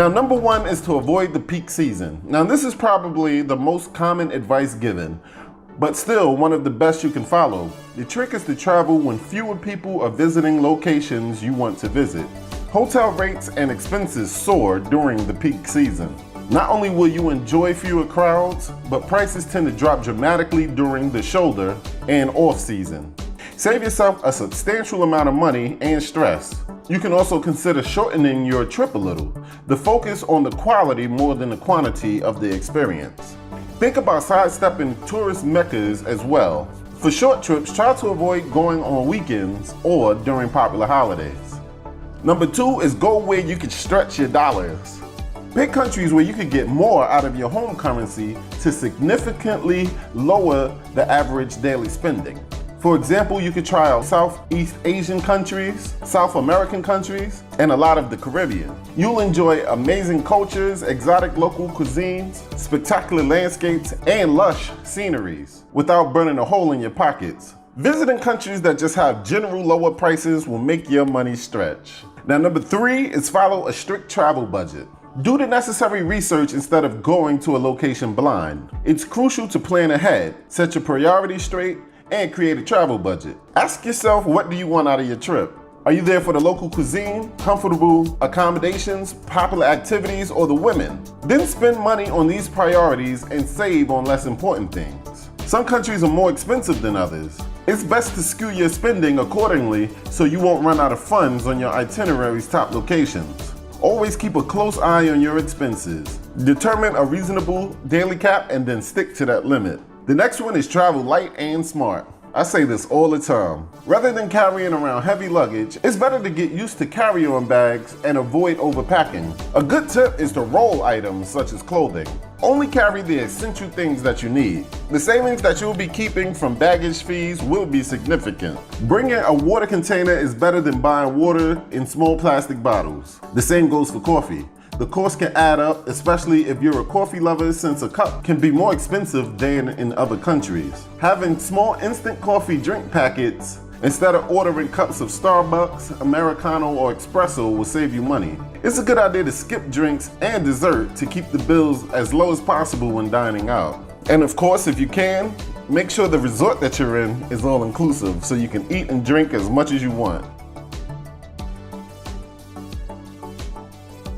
Now, number one is to avoid the peak season. Now, this is probably the most common advice given, but still one of the best you can follow. The trick is to travel when fewer people are visiting locations you want to visit. Hotel rates and expenses soar during the peak season. Not only will you enjoy fewer crowds, but prices tend to drop dramatically during the shoulder and off season. Save yourself a substantial amount of money and stress. You can also consider shortening your trip a little. The focus on the quality more than the quantity of the experience. Think about sidestepping tourist meccas as well. For short trips, try to avoid going on weekends or during popular holidays. Number two is go where you can stretch your dollars. Pick countries where you could get more out of your home currency to significantly lower the average daily spending. For example, you could try out Southeast Asian countries, South American countries, and a lot of the Caribbean. You'll enjoy amazing cultures, exotic local cuisines, spectacular landscapes, and lush sceneries without burning a hole in your pockets. Visiting countries that just have general lower prices will make your money stretch. Now, number three is follow a strict travel budget. Do the necessary research instead of going to a location blind. It's crucial to plan ahead, set your priorities straight, and create a travel budget. Ask yourself, what do you want out of your trip? Are you there for the local cuisine, comfortable accommodations, popular activities, or the women? Then spend money on these priorities and save on less important things. Some countries are more expensive than others. It's best to skew your spending accordingly so you won't run out of funds on your itinerary's top locations. Always keep a close eye on your expenses. Determine a reasonable daily cap and then stick to that limit. The next one is travel light and smart. I say this all the time. Rather than carrying around heavy luggage, it's better to get used to carry-on bags and avoid overpacking. A good tip is to roll items such as clothing. Only carry the essential things that you need. The savings that you'll be keeping from baggage fees will be significant. Bringing a water container is better than buying water in small plastic bottles. The same goes for coffee. The cost can add up, especially if you're a coffee lover, since a cup can be more expensive than in other countries. Having small instant coffee drink packets instead of ordering cups of Starbucks, Americano, or Espresso will save you money. It's a good idea to skip drinks and dessert to keep the bills as low as possible when dining out. And of course, if you can, make sure the resort that you're in is all inclusive so you can eat and drink as much as you want.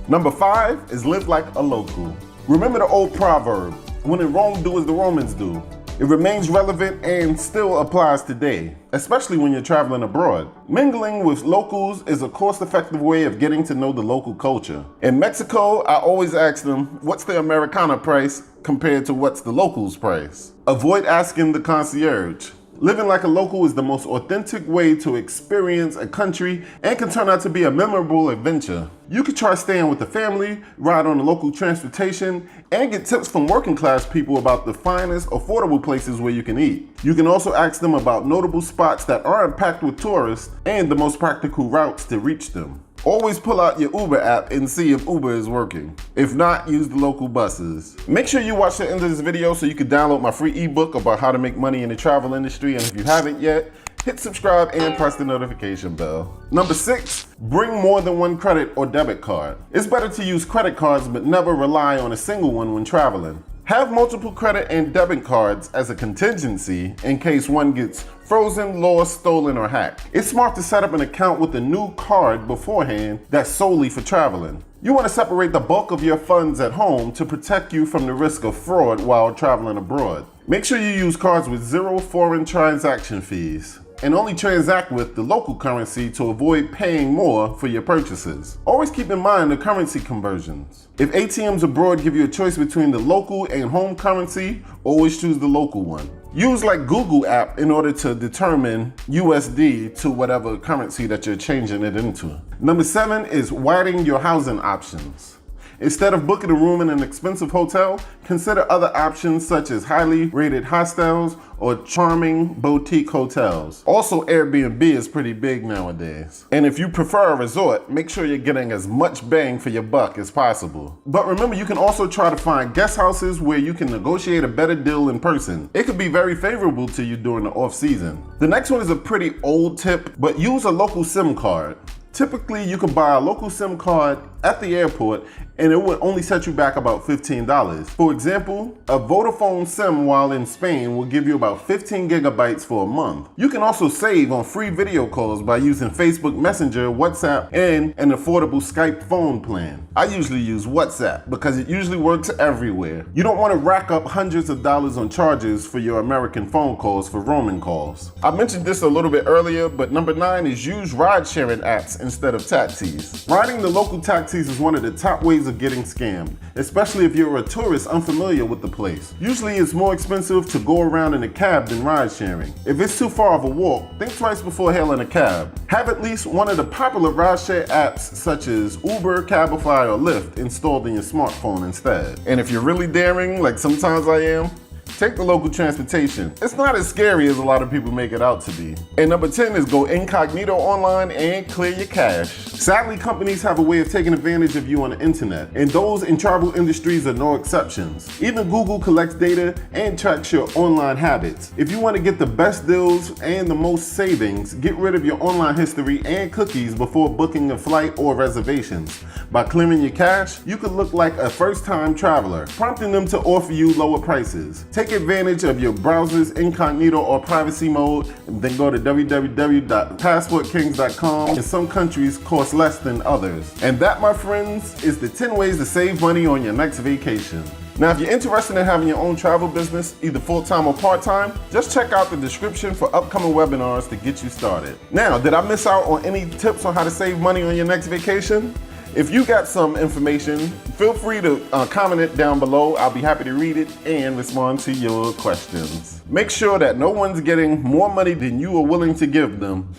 Number five is live like a local. Remember the old proverb, when in Rome, do as the Romans do. It remains relevant and still applies today, especially when you're traveling abroad. Mingling with locals is a cost-effective way of getting to know the local culture. In Mexico, I always ask them, what's the Americana price compared to what's the local's price? Avoid asking the concierge. Living like a local is the most authentic way to experience a country and can turn out to be a memorable adventure. You could try staying with the family, ride on the local transportation, and get tips from working class people about the finest, affordable places where you can eat. You can also ask them about notable spots that aren't packed with tourists and the most practical routes to reach them. Always pull out your Uber app and see if Uber is working. If not, use the local buses. Make sure you watch the end of this video so you can download my free ebook about how to make money in the travel industry. And if you haven't yet, hit subscribe and press the notification bell. Number six, bring more than one credit or debit card. It's better to use credit cards but never rely on a single one when traveling. Have multiple credit and debit cards as a contingency in case one gets frozen, lost, stolen, or hacked. It's smart to set up an account with a new card beforehand that's solely for traveling. You want to separate the bulk of your funds at home to protect you from the risk of fraud while traveling abroad. Make sure you use cards with zero foreign transaction fees and only transact with the local currency to avoid paying more for your purchases. Always keep in mind the currency conversions. If ATMs abroad give you a choice between the local and home currency, always choose the local one. Use like Google app in order to determine USD to whatever currency that you're changing it into. Number seven is widen your housing options. Instead of booking a room in an expensive hotel, consider other options such as highly rated hostels or charming boutique hotels. Also, Airbnb is pretty big nowadays. And if you prefer a resort, make sure you're getting as much bang for your buck as possible. But remember, you can also try to find guest houses where you can negotiate a better deal in person. It could be very favorable to you during the off season. The next one is a pretty old tip, but use a local SIM card. Typically, you can buy a local SIM card at the airport and it would only set you back about $15. For example, a Vodafone SIM while in Spain will give you about 15 gigabytes for a month. You can also save on free video calls by using Facebook Messenger, WhatsApp, and an affordable Skype phone plan. I usually use WhatsApp because it usually works everywhere. You don't want to rack up hundreds of dollars on charges for your American phone calls for roaming calls. I mentioned this a little bit earlier, but number 9 is use ride-sharing apps instead of taxis. Riding the local taxis is one of the top ways of getting scammed, especially if you're a tourist unfamiliar with the place. Usually it's more expensive to go around in a cab than ride sharing. If it's too far of a walk, think twice before hailing a cab. Have at least one of the popular rideshare apps such as Uber, Cabify, or Lyft installed in your smartphone instead. And if you're really daring, like sometimes I am, take the local transportation. It's not as scary as a lot of people make it out to be. And number 10 is go incognito online and clear your cache. Sadly, companies have a way of taking advantage of you on the internet, and those in travel industries are no exceptions. Even Google collects data and tracks your online habits. If you want to get the best deals and the most savings, get rid of your online history and cookies before booking a flight or reservations. By clearing your cache, you could look like a first-time traveler, prompting them to offer you lower prices. Take advantage of your browser's incognito or privacy mode, and then go to www.passportkings.com. In some countries cost less than others. And that, my friends, is the 10 ways to save money on your next vacation. Now, if you're interested in having your own travel business, either full-time or part-time, just check out the description for upcoming webinars to get you started. Now, did I miss out on any tips on how to save money on your next vacation? If you got some information, feel free to comment it down below. I'll be happy to read it and respond to your questions. Make sure that no one's getting more money than you are willing to give them.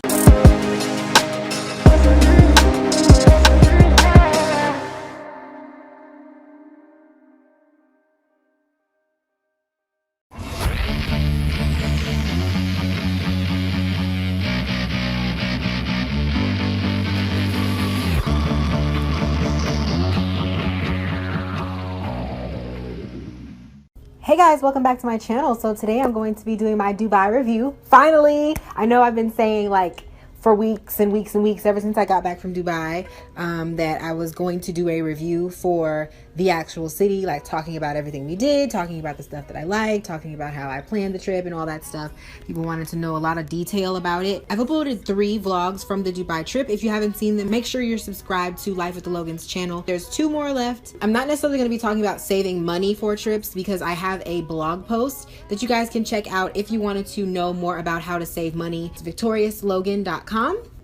Hey guys, welcome back to my channel. So today I'm going to be doing my Dubai review. Finally, I know I've been saying like for weeks and weeks and weeks ever since I got back from Dubai that I was going to do a review for the actual city, like talking about everything we did, talking about the stuff that I liked, talking about how I planned the trip and all that stuff. People wanted to know a lot of detail about it. I've uploaded 3 vlogs from the Dubai trip. If you haven't seen them, make sure you're subscribed to Life with the Logans channel. There's 2 more left. I'm not necessarily going to be talking about saving money for trips because I have a blog post that you guys can check out if you wanted to know more about how to save money. It's victoriouslogan.com.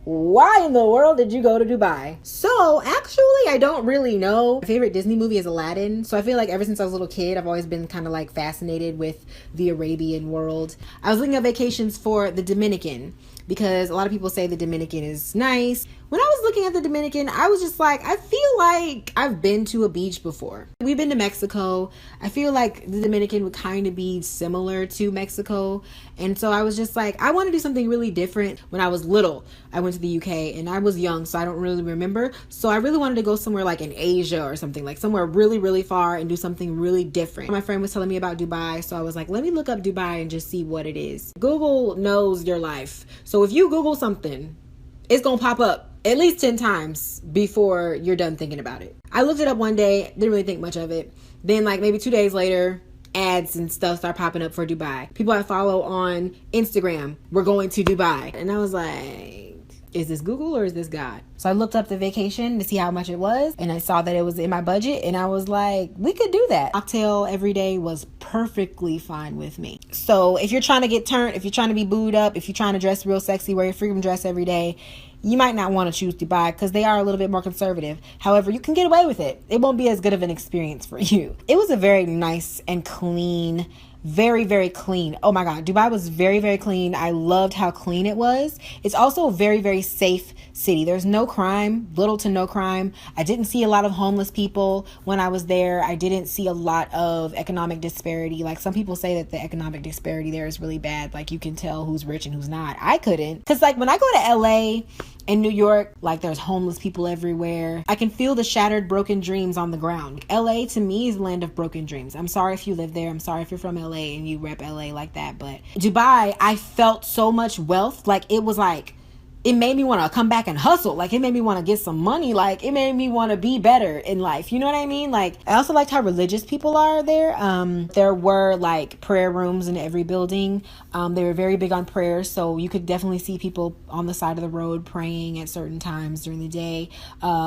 Why in the world did you go to Dubai? So actually, I don't really know. My favorite Disney movie is Aladdin. So I feel like ever since I was a little kid, I've always been kind of like fascinated with the Arabian world. I was looking at vacations for the Dominican because a lot of people say the Dominican is nice. When I was looking at the Dominican, I was just like, I feel like I've been to a beach before. We've been to Mexico. I feel like the Dominican would kind of be similar to Mexico. And so I was just like, I want to do something really different. When I was little, I went to the UK and I was young, so I don't really remember. So I really wanted to go somewhere like in Asia or something, like somewhere really, really far and do something really different. My friend was telling me about Dubai, so I was like, let me look up Dubai and just see what it is. Google knows your life. So if you Google something, it's gonna pop up at least 10 times before you're done thinking about it. I looked it up one day, didn't really think much of it. Then like maybe 2 days later, ads and stuff start popping up for Dubai. People I follow on Instagram were going to Dubai. And I was like, is this Google or is this God? So I looked up the vacation to see how much it was, and I saw that it was in my budget, and I was like, we could do that. Cocktail every day was perfectly fine with me. So if you're trying to get turned, if you're trying to be booed up, if you're trying to dress real sexy, wear your freedom dress every day, you might not want to choose Dubai because they are a little bit more conservative. However, you can get away with it. It won't be as good of an experience for you. It was a very nice and clean, very, very clean. Oh my God, Dubai was very, very clean. I loved how clean it was. It's also a very, very safe city. There's no crime, little to no crime. I didn't see a lot of homeless people when I was there. I didn't see a lot of economic disparity. Like some people say that the economic disparity there is really bad. Like you can tell who's rich and who's not. I couldn't. Cause like when I go to LA and New York, like there's homeless people everywhere. I can feel the shattered, broken dreams on the ground. LA to me is the land of broken dreams. I'm sorry if you live there. I'm sorry if you're from LA and you rep LA like that. But Dubai, I felt so much wealth. Like it was like it made me want to come back and hustle. Like, it made me want to get some money. Like, it made me want to be better in life. You know what I mean? Like, I also liked how religious people are there. There were like prayer rooms in every building. They were very big on prayer. So you could definitely see people on the side of the road praying at certain times during the day.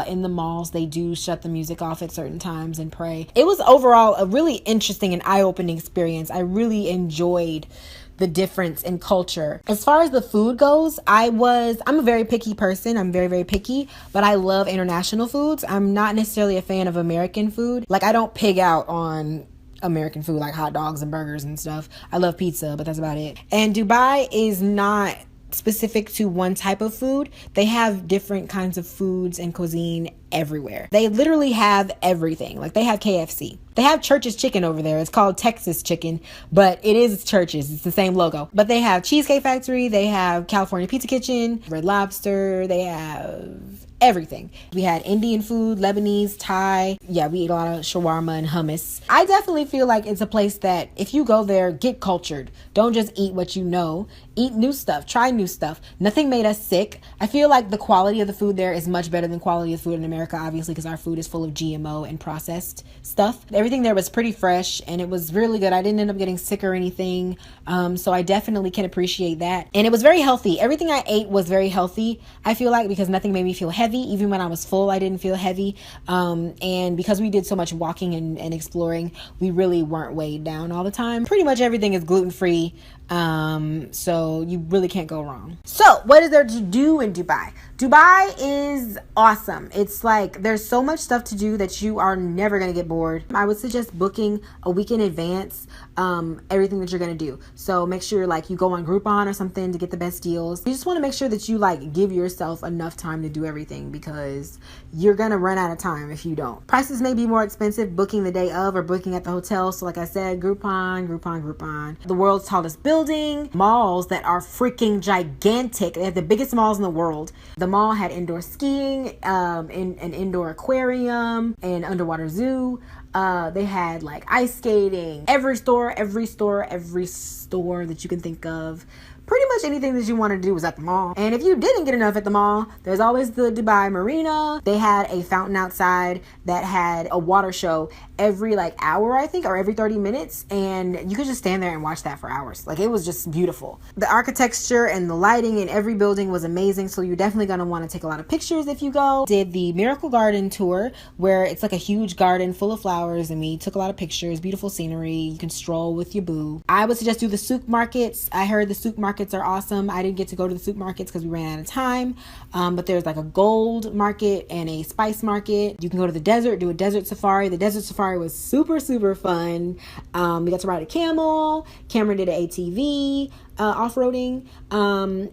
In the malls, they do shut the music off at certain times and pray. It was overall a really interesting and eye-opening experience. I really enjoyed the difference in culture. As far as the food goes, I'm a very picky person. I'm very, very picky, but I love international foods. I'm not necessarily a fan of American food. Like, I don't pig out on American food, like hot dogs and burgers and stuff. I love pizza, but that's about it. And Dubai is not specific to one type of food. They have different kinds of foods and cuisine everywhere. They literally have everything. Like, they have KFC. They have Church's Chicken over there. It's called Texas Chicken, but it is Church's. It's the same logo. But they have Cheesecake Factory. They have California Pizza Kitchen, Red Lobster. They have everything. We had Indian food, Lebanese, Thai. Yeah, we ate a lot of shawarma and hummus. I definitely feel like it's a place that if you go there, get cultured. Don't just eat what you know. Eat new stuff. Try new stuff. Nothing made us sick. I feel like the quality of the food there is much better than quality of food in America, obviously, because our food is full of GMO and processed stuff. Everything there was pretty fresh and it was really good. I didn't end up getting sick or anything. So I definitely can appreciate that. And it was very healthy. Everything I ate was very healthy, I feel like, because nothing made me feel heavy. Even when I was full, I didn't feel heavy. And because we did so much walking and exploring, we really weren't weighed down all the time. Pretty much everything is gluten-free. So you really can't go wrong. So what is there to do in Dubai? Dubai is awesome. It's like there's so much stuff to do that you are never going to get bored. I would suggest booking a week in advance everything that you're going to do. So make sure like you go on Groupon or something to get the best deals. You just want to make sure that you like give yourself enough time to do everything, because you're going to run out of time if you don't. Prices may be more expensive booking the day of or booking at the hotel. So like I said, Groupon. The world's tallest building, malls that are freaking gigantic. They have the biggest malls in the world. The mall had indoor skiing, an indoor aquarium, an underwater zoo. They had like ice skating. Every store that you can think of. Pretty much anything that you wanted to do was at the mall. And if you didn't get enough at the mall, there's always the Dubai Marina. They had a fountain outside that had a water show every like hour, I think, or every 30 minutes. And you could just stand there and watch that for hours. Like, it was just beautiful. The architecture and the lighting in every building was amazing. So you're definitely going to want to take a lot of pictures if you go. Did the Miracle Garden tour, where it's like a huge garden full of flowers, and we took a lot of pictures, beautiful scenery. You can stroll with your boo. I would suggest do the souk markets. I heard the souk markets are awesome. I didn't get to go to the souk markets because we ran out of time. But there's like a gold market and a spice market. You can go to the desert, do a desert safari. The desert safari was super, super fun. We got to ride a camel. Cameron did an ATV. Off-roading.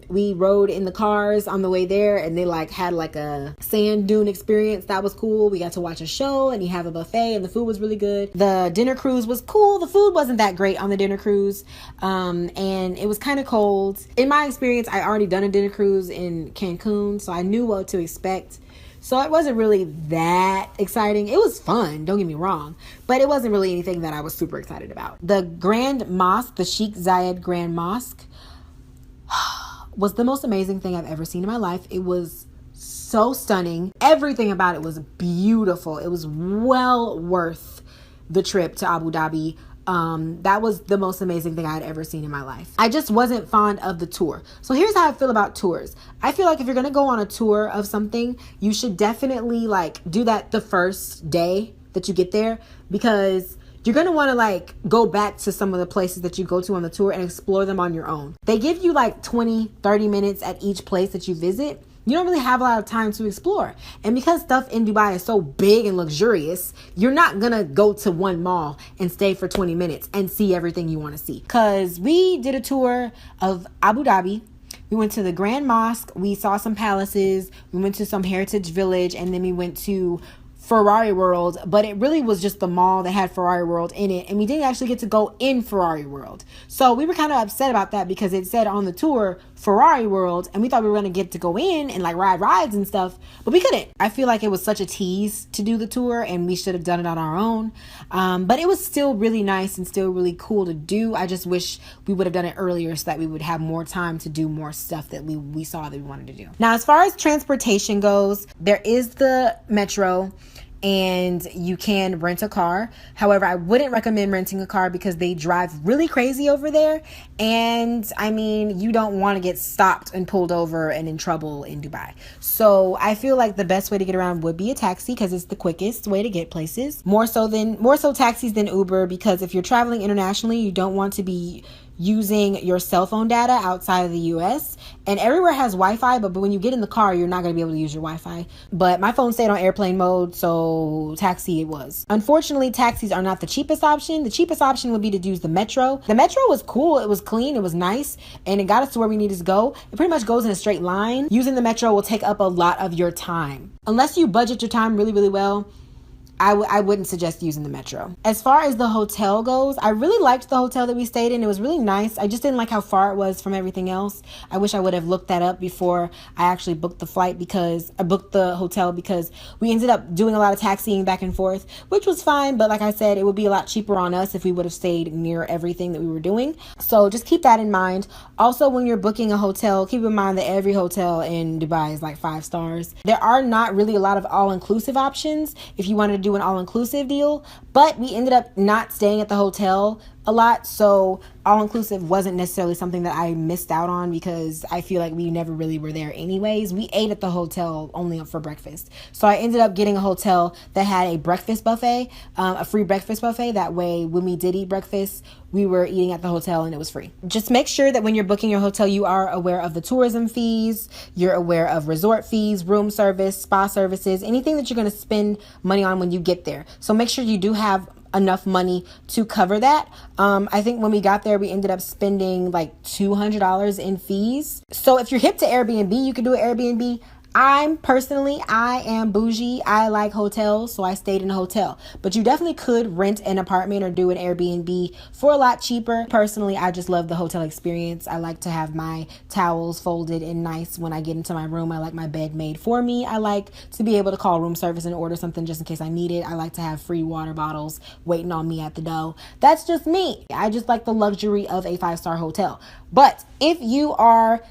We rode in the cars on the way there, and they like had like a sand dune experience. That was cool. We got to watch a show, and you have a buffet, and the food was really good. The dinner cruise was cool. The food wasn't that great on the dinner cruise, and it was kind of cold. In my experience, I already done a dinner cruise in Cancun, so I knew what to expect. So it wasn't really that exciting. It was fun, don't get me wrong, but it wasn't really anything that I was super excited about. The Grand Mosque, the Sheikh Zayed Grand Mosque, was the most amazing thing I've ever seen in my life. It was so stunning. Everything about it was beautiful. It was well worth the trip to Abu Dhabi. That was the most amazing thing I had ever seen in my life. I just wasn't fond of the tour. So here's how I feel about tours. I feel like if you're going to go on a tour of something, you should definitely like do that the first day that you get there, because you're going to want to like go back to some of the places that you go to on the tour and explore them on your own. They give you like 20-30 minutes at each place that you visit. You don't really have a lot of time to explore. And because stuff in Dubai is so big and luxurious, you're not going to go to one mall and stay for 20 minutes and see everything you want to see. Because we did a tour of Abu Dhabi. We went to the Grand Mosque. We saw some palaces. We went to some heritage village. And then we went to Ferrari World, but it really was just the mall that had Ferrari World in it, and we didn't actually get to go in Ferrari World. So we were kind of upset about that because it said on the tour Ferrari World, and we thought we were going to get to go in and like ride rides and stuff, but we couldn't. I feel like it was such a tease to do the tour, and we should have done it on our own. But it was still really nice and still really cool to do. I just wish we would have done it earlier so that we would have more time to do more stuff that we saw that we wanted to do. Now, as far as transportation goes, there is the metro, and you can rent a car. However, I wouldn't recommend renting a car because they drive really crazy over there. And I mean, you don't want to get stopped and pulled over and in trouble in Dubai. So I feel like the best way to get around would be a taxi because it's the quickest way to get places. More so taxis than Uber, because if you're traveling internationally, you don't want to be using your cell phone data outside of the US. And everywhere has Wi-Fi, but when you get in the car, you're not going to be able to use your Wi-Fi. But my phone stayed on airplane mode, so taxi it was. Unfortunately, taxis are not the cheapest option. The cheapest option would be to use the metro. The metro was cool, it was clean, it was nice, and it got us to where we needed to go. It pretty much goes in a straight line. Using the metro will take up a lot of your time. Unless you budget your time really, really well, I wouldn't suggest using the metro. As far as the hotel goes, I really liked the hotel that we stayed in. It was really nice. I just didn't like how far it was from everything else. I wish I would have looked that up before I actually booked the flight, because I booked the hotel, because we ended up doing a lot of taxiing back and forth, which was fine. But like I said, it would be a lot cheaper on us if we would have stayed near everything that we were doing. So just keep that in mind. Also, when you're booking a hotel, keep in mind that every hotel in Dubai is like 5 stars. There are not really a lot of all-inclusive options if you wanted to do an all-inclusive deal, but we ended up not staying at the hotel a lot, so all-inclusive wasn't necessarily something that I missed out on, because I feel like we never really were there anyways. We ate at the hotel only for breakfast, so I ended up getting a hotel that had a breakfast buffet, a free breakfast buffet. That way, when we did eat breakfast, we were eating at the hotel and it was free. Just make sure that when you're booking your hotel, you are aware of the tourism fees, you're aware of resort fees, room service, spa services, anything that you're going to spend money on when you get there. So make sure you do have enough money to cover that. I think when we got there, we ended up spending like $200 in fees. So if you're hip to Airbnb, you can do an Airbnb. I am bougie. I like hotels, so I stayed in a hotel. But you definitely could rent an apartment or do an Airbnb for a lot cheaper. Personally, I just love the hotel experience. I like to have my towels folded and nice when I get into my room. I like my bed made for me. I like to be able to call room service and order something just in case I need it. I like to have free water bottles waiting on me at the door. That's just me. I just like the luxury of a 5-star hotel. But if you are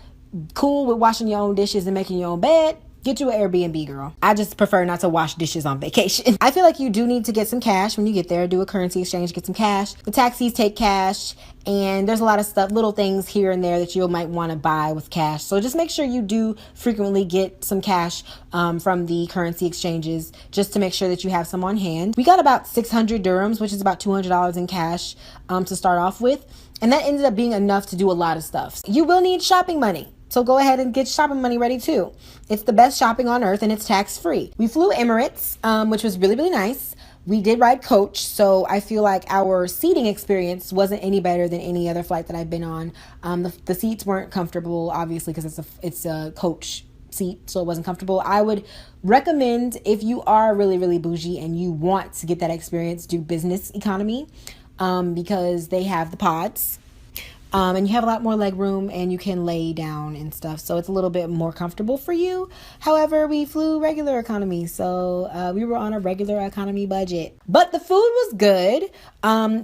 cool with washing your own dishes and making your own bed, get you an Airbnb, girl. I just prefer not to wash dishes on vacation. I feel like you do need to get some cash when you get there. Do a currency exchange, get some cash. The taxis take cash, and there's a lot of stuff, little things here and there that you might want to buy with cash. So just make sure you do frequently get some cash from the currency exchanges, just to make sure that you have some on hand. We got about 600 dirhams, which is about $200 in cash to start off with. And that ended up being enough to do a lot of stuff. You will need shopping money, so go ahead and get shopping money ready too. It's the best shopping on earth, and it's tax-free. We flew Emirates, which was really, really nice. We did ride coach, so I feel like our seating experience wasn't any better than any other flight that I've been on. The seats weren't comfortable, obviously, because it's a coach seat, so it wasn't comfortable. I would recommend, if you are really, really bougie and you want to get that experience, do business economy, because they have the pods. And you have a lot more leg room, and you can lay down and stuff. So it's a little bit more comfortable for you. However, we flew regular economy. So we were on a regular economy budget. But the food was good.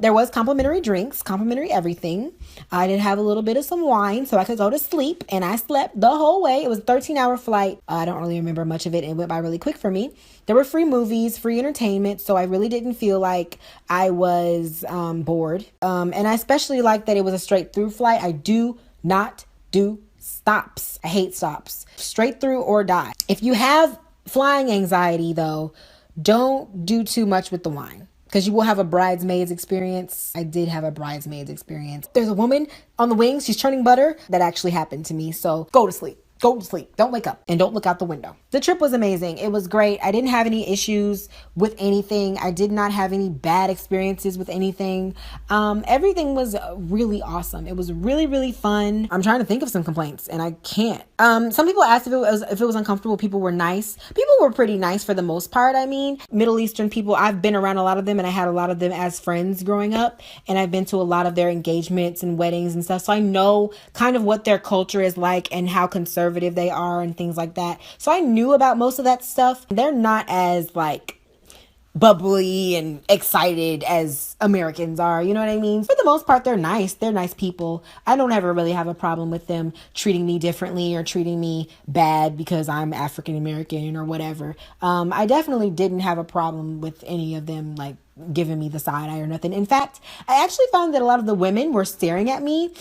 There was complimentary drinks, complimentary everything. I did have a little bit of some wine so I could go to sleep. And I slept the whole way. It was a 13-hour flight. I don't really remember much of it. It went by really quick for me. There were free movies, free entertainment, so I really didn't feel like I was bored. And I especially like that it was a straight through flight. I do not do stops. I hate stops. Straight through or die. If you have flying anxiety, though, don't do too much with the wine, because you will have a bridesmaid's experience. I did have a bridesmaid's experience. There's a woman on the wings. She's churning butter. That actually happened to me. So go to sleep. Go to sleep. Don't wake up and don't look out the window. The trip was amazing. It was great. I didn't have any issues with anything. I did not have any bad experiences with anything. Everything was really awesome. It was really, really fun. I'm trying to think of some complaints and I can't. Some people asked if it was uncomfortable. People were nice. People were pretty nice for the most part. I mean, Middle Eastern people, I've been around a lot of them and I had a lot of them as friends growing up, and I've been to a lot of their engagements and weddings and stuff. So I know kind of what their culture is like and how conservative they are and things like that. So I knew about most of that stuff. They're not as like bubbly and excited as Americans are, you know what I mean? For the most part, they're nice. They're nice people. I don't ever really have a problem with them treating me differently or treating me bad because I'm African American or whatever. I definitely didn't have a problem with any of them like giving me the side eye or nothing. In fact, I actually found that a lot of the women were staring at me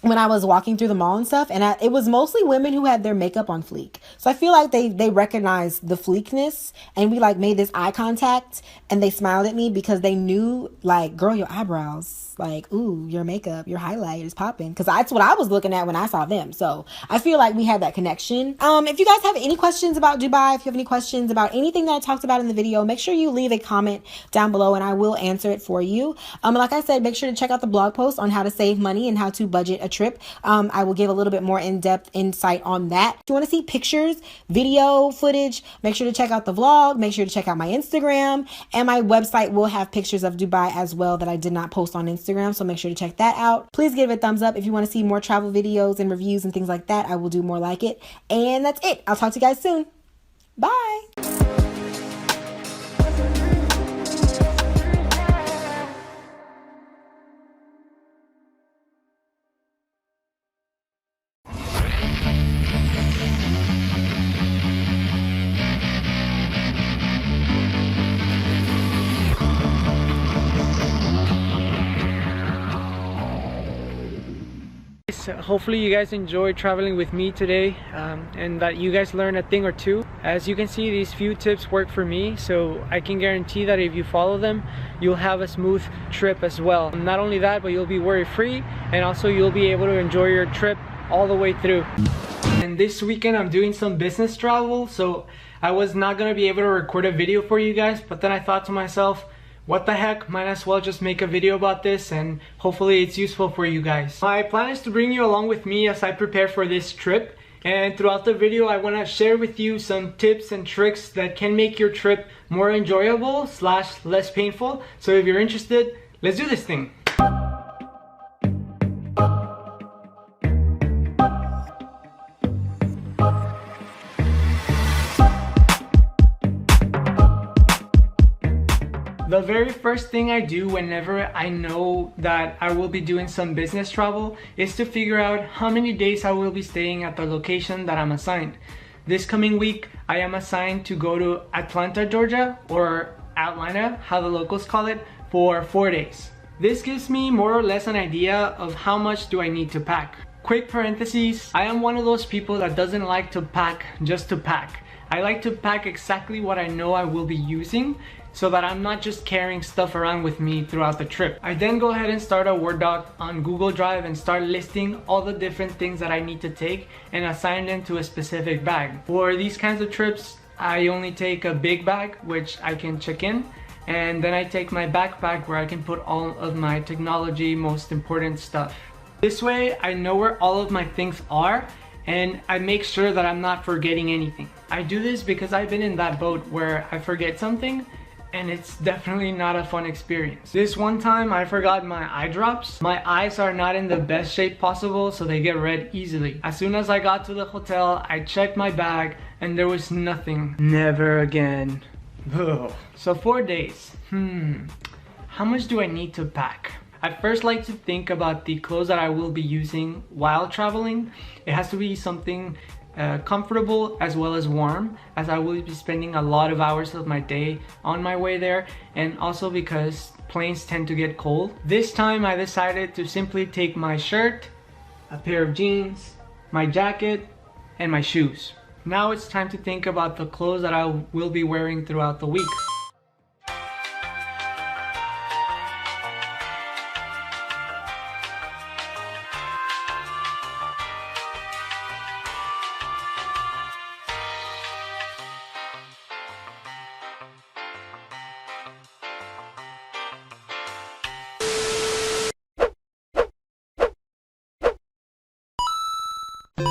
when I was walking through the mall and stuff, and it was mostly women who had their makeup on fleek. So I feel like they recognized the fleekness, and we like made this eye contact, and they smiled at me because they knew, like, girl, your eyebrows, like, ooh, your makeup, your highlight is popping, because that's what I was looking at when I saw them. So I feel like we had that connection. If you guys have any questions about Dubai, if you have any questions about anything that I talked about in the video, make sure you leave a comment down below and I will answer it for you. Like I said, make sure to check out the blog post on how to save money and how to budget a trip. I will give a little bit more in-depth insight on that. If you want to see pictures, video footage, make sure to check out the vlog, make sure to check out my Instagram, and my website will have pictures of Dubai as well that I did not post on Instagram, so make sure to check that out. Please give it a thumbs up if you want to see more travel videos and reviews and things like that. I will do more like it. And that's it. I'll talk to you guys soon. Bye. Hopefully you guys enjoyed traveling with me today, and that you guys learn a thing or two. As you can see, these few tips work for me, so I can guarantee that if you follow them, you'll have a smooth trip as well. Not only that, but you'll be worry free, and also you'll be able to enjoy your trip all the way through. And this weekend I'm doing some business travel, so I was not going to be able to record a video for you guys, but then I thought to myself, what the heck, might as well just make a video about this, and hopefully it's useful for you guys. My plan is to bring you along with me as I prepare for this trip, and throughout the video I want to share with you some tips and tricks that can make your trip more enjoyable / less painful. So if you're interested, let's do this thing. The very first thing I do whenever I know that I will be doing some business travel is to figure out how many days I will be staying at the location that I'm assigned. This coming week, I am assigned to go to Atlanta, Georgia, or Atlanta, how the locals call it, for 4 days. This gives me more or less an idea of how much do I need to pack. Quick parentheses, I am one of those people that doesn't like to pack just to pack. I like to pack exactly what I know I will be using, so that I'm not just carrying stuff around with me throughout the trip. I then go ahead and start a Word doc on Google Drive and start listing all the different things that I need to take and assign them to a specific bag. For these kinds of trips, I only take a big bag, which I can check in, and then I take my backpack where I can put all of my technology, most important stuff. This way, I know where all of my things are, and I make sure that I'm not forgetting anything. I do this because I've been in that boat where I forget something, and it's definitely not a fun experience. This one time I forgot my eye drops. My eyes are not in the best shape possible, so they get red easily. As soon as I got to the hotel, I checked my bag and there was nothing. Never again. Ugh. So 4 days. How much do I need to pack? I first like to think about the clothes that I will be using while traveling. It has to be something comfortable as well as warm, as I will be spending a lot of hours of my day on my way there, and also because planes tend to get cold. This time I decided to simply take my shirt, a pair of jeans, my jacket, and my shoes. Now it's time to think about the clothes that I will be wearing throughout the week. Okay,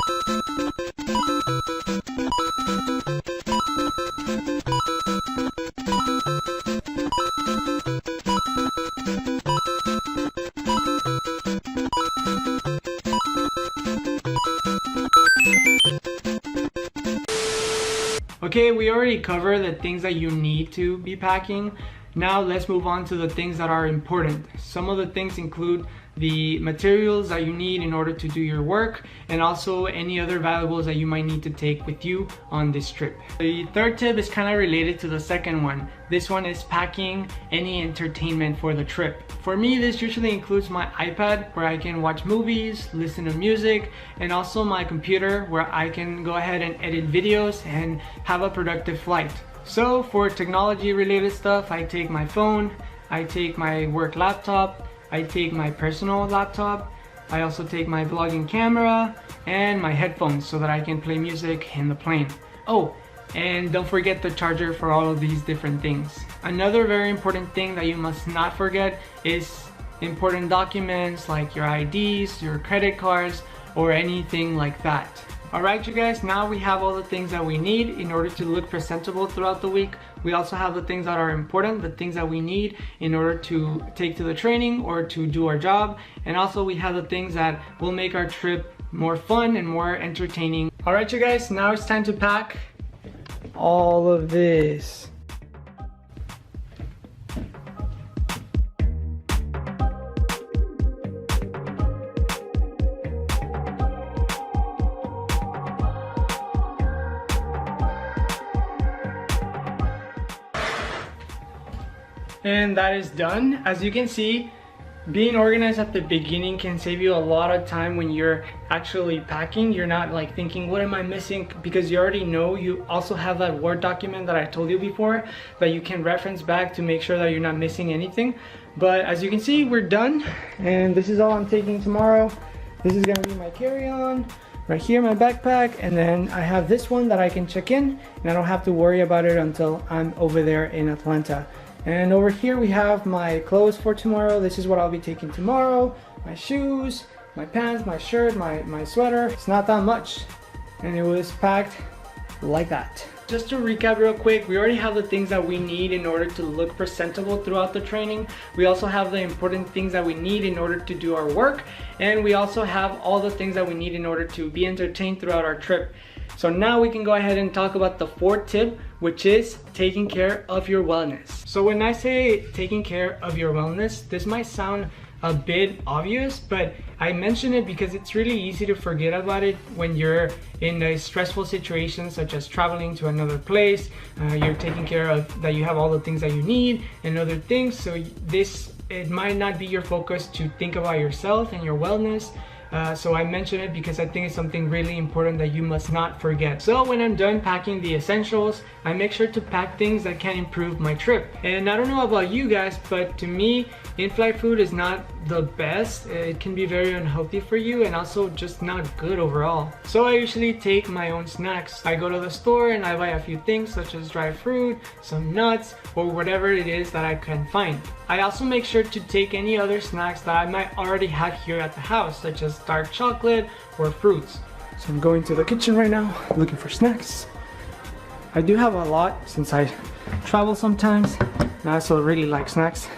we already covered the things that you need to be packing. Now let's move on to the things that are important. Some of the things include the materials that you need in order to do your work, and also any other valuables that you might need to take with you on this trip. The third tip is kind of related to the second one. This one is packing any entertainment for the trip. For me, this usually includes my iPad, where I can watch movies, listen to music, and also my computer, where I can go ahead and edit videos and have a productive flight. So for technology related stuff, I take my phone, I take my work laptop, I take my personal laptop, I also take my vlogging camera and my headphones so that I can play music in the plane. Oh, and don't forget the charger for all of these different things. Another very important thing that you must not forget is important documents like your IDs, your credit cards, or anything like that. Alright you guys, now we have all the things that we need in order to look presentable throughout the week. We also have the things that are important, the things that we need in order to take to the training or to do our job. And also we have the things that will make our trip more fun and more entertaining. Alright you guys, now it's time to pack all of this. And that is done. As you can see, being organized at the beginning can save you a lot of time when you're actually packing. You're not like thinking, what am I missing? Because you already know. You also have that Word document that I told you before that you can reference back to make sure that you're not missing anything. But as you can see, we're done. And this is all I'm taking tomorrow. This is gonna be my carry-on. Right here, my backpack. And then I have this one that I can check in, and I don't have to worry about it until I'm over there in Atlanta. And over here we have my clothes for tomorrow. This is what I'll be taking tomorrow. My shoes, my pants, my shirt, my sweater. It's not that much. And it was packed like that. Just to recap real quick, we already have the things that we need in order to look presentable throughout the training. We also have the important things that we need in order to do our work. And we also have all the things that we need in order to be entertained throughout our trip. So now we can go ahead and talk about the fourth tip, which is taking care of your wellness. So when I say taking care of your wellness, this might sound a bit obvious, but I mention it because it's really easy to forget about it when you're in a stressful situation such as traveling to another place. You're taking care of that, you have all the things that you need and other things. So it might not be your focus to think about yourself and your wellness. So I mention it because I think it's something really important that you must not forget. So when I'm done packing the essentials, I make sure to pack things that can improve my trip. And I don't know about you guys, but to me, in-flight food is not the best. It can be very unhealthy for you and also just not good overall. So I usually take my own snacks. I go to the store and I buy a few things such as dry fruit, some nuts, or whatever it is that I can find. I also make sure to take any other snacks that I might already have here at the house, such as dark chocolate or fruits. So I'm going to the kitchen right now looking for snacks. I do have a lot since I travel sometimes, and I also really like snacks.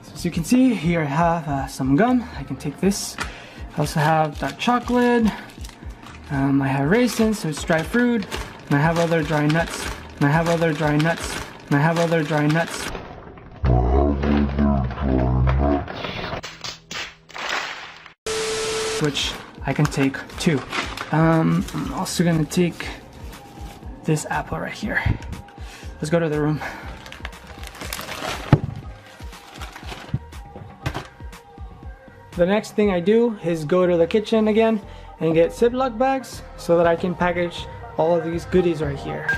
So as you can see, here I have some gum. I can take this. I also have dark chocolate. I have raisins, so it's dry fruit. And I have other dry nuts. And I have other dry nuts. And I have other dry nuts. Which I can take too. I'm also gonna take this apple right here. Let's go to the room. The next thing I do is go to the kitchen again and get Ziploc bags so that I can package all of these goodies right here.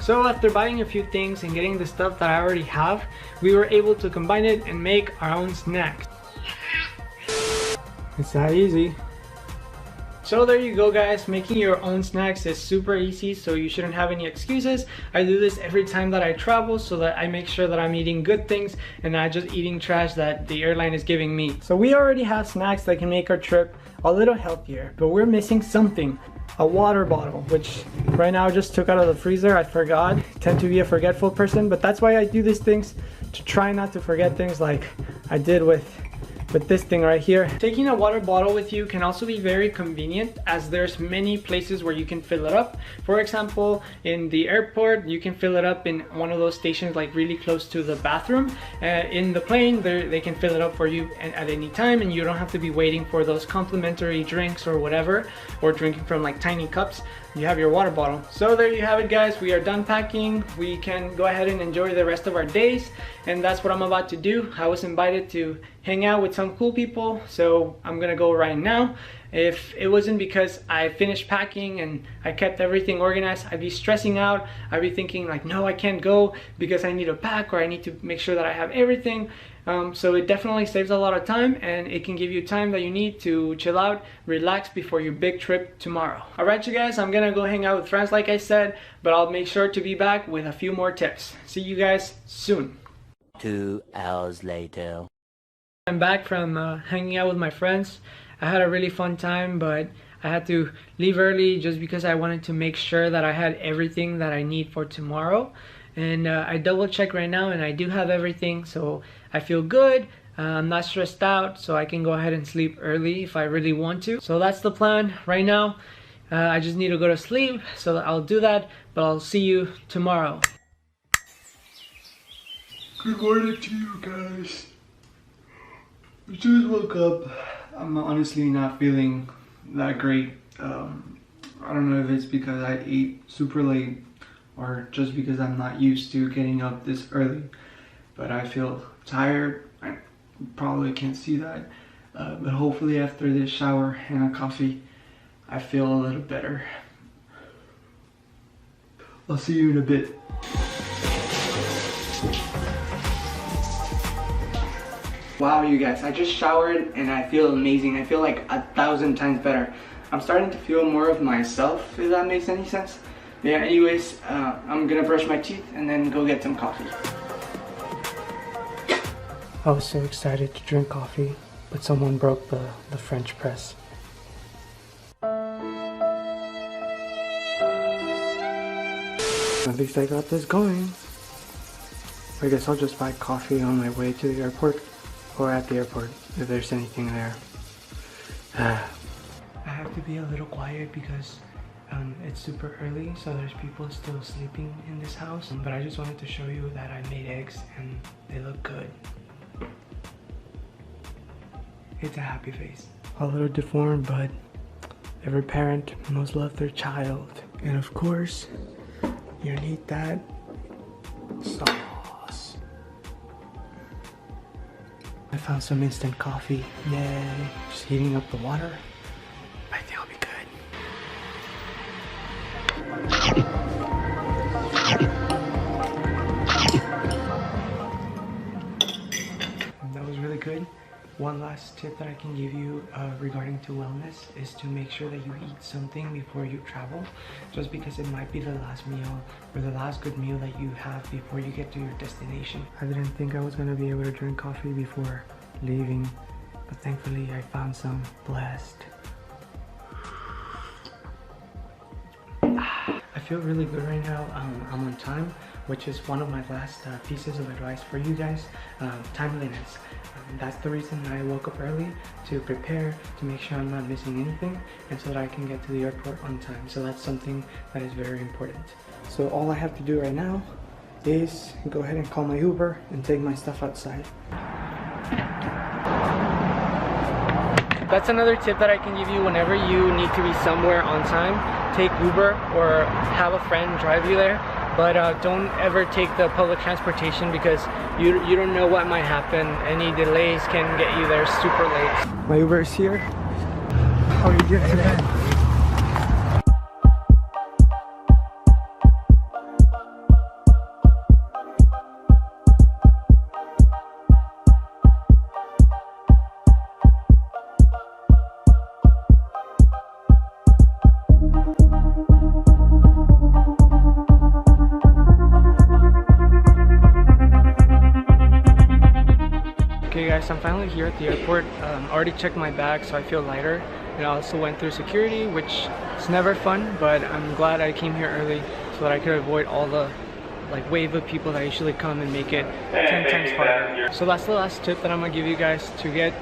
So after buying a few things and getting the stuff that I already have, we were able to combine it and make our own snacks. It's that easy. So there you go guys, making your own snacks is super easy, so you shouldn't have any excuses. I do this every time that I travel so that I make sure that I'm eating good things and not just eating trash that the airline is giving me. So we already have snacks that can make our trip a little healthier, but we're missing something. A water bottle, which right now I just took out of the freezer. I forgot. I tend to be a forgetful person, but that's why I do these things, to try not to forget things like I did with this thing right here. Taking a water bottle with you can also be very convenient, as there's many places where you can fill it up. For example, in the airport, you can fill it up in one of those stations like really close to the bathroom. In the plane, they can fill it up for you at any time, and you don't have to be waiting for those complimentary drinks or whatever, or drinking from like tiny cups. You have your water bottle. So there you have it guys, we are done packing. We can go ahead and enjoy the rest of our days, and that's what I'm about to do. I was invited to hang out with some cool people, so I'm gonna go right now. If it wasn't because I finished packing and I kept everything organized, I'd be stressing out. I'd be thinking like, no, I can't go because I need to pack, or I need to make sure that I have everything. So it definitely saves a lot of time, and it can give you time that you need to chill out, relax before your big trip tomorrow. Alright you guys, I'm gonna go hang out with friends like I said, but I'll make sure to be back with a few more tips. See you guys soon. 2 hours later. I'm back from hanging out with my friends. I had a really fun time, but I had to leave early just because I wanted to make sure that I had everything that I need for tomorrow. And I double checked right now, and I do have everything, so I feel good. I'm not stressed out, so I can go ahead and sleep early if I really want to. So that's the plan right now. I just need to go to sleep, so I'll do that, but I'll see you tomorrow. Good morning to you guys. I just woke up. I'm honestly not feeling that great. I don't know if it's because I ate super late or just because I'm not used to getting up this early, but I feel tired. I probably can't see that, but hopefully after this shower and a coffee, I feel a little better. I'll see you in a bit. Wow you guys, I just showered and I feel amazing. I feel like 1,000 times better. I'm starting to feel more of myself, if that makes any sense. Yeah, anyways, I'm gonna brush my teeth and then go get some coffee. I was so excited to drink coffee, but someone broke the French press. At least I got this going. I guess I'll just buy coffee on my way to the airport, or at the airport, if there's anything there. I have to be a little quiet because it's super early, so there's people still sleeping in this house. But I just wanted to show you that I made eggs and they look good. It's a happy face. A little deformed, but every parent must love their child. And of course, you need that sauce. I found some instant coffee. Yay. Just heating up the water. I think I'll be good. That was really good. One last tip that I can give you regarding to wellness is to make sure that you eat something before you travel, just because it might be the last meal or the last good meal that you have before you get to your destination. I didn't think I was going to be able to drink coffee before leaving, but thankfully I found some. Blessed. I feel really good right now. I'm on time, which is one of my last pieces of advice for you guys. Timeliness. That's the reason I woke up early, to prepare, to make sure I'm not missing anything, and so that I can get to the airport on time. So that's something that is very important. So all I have to do right now is go ahead and call my Uber and take my stuff outside. That's another tip that I can give you whenever you need to be somewhere on time. Take Uber or have a friend drive you there. But don't ever take the public transportation, because you don't know what might happen. Any delays can get you there super late. My Uber is here. How are you doing today? Okay guys, I'm finally here at the airport. I already checked my bag, so I feel lighter. And I also went through security, which is never fun, but I'm glad I came here early so that I could avoid all the wave of people that usually come and make it 10 times harder. So that's the last tip that I'm gonna give you guys to get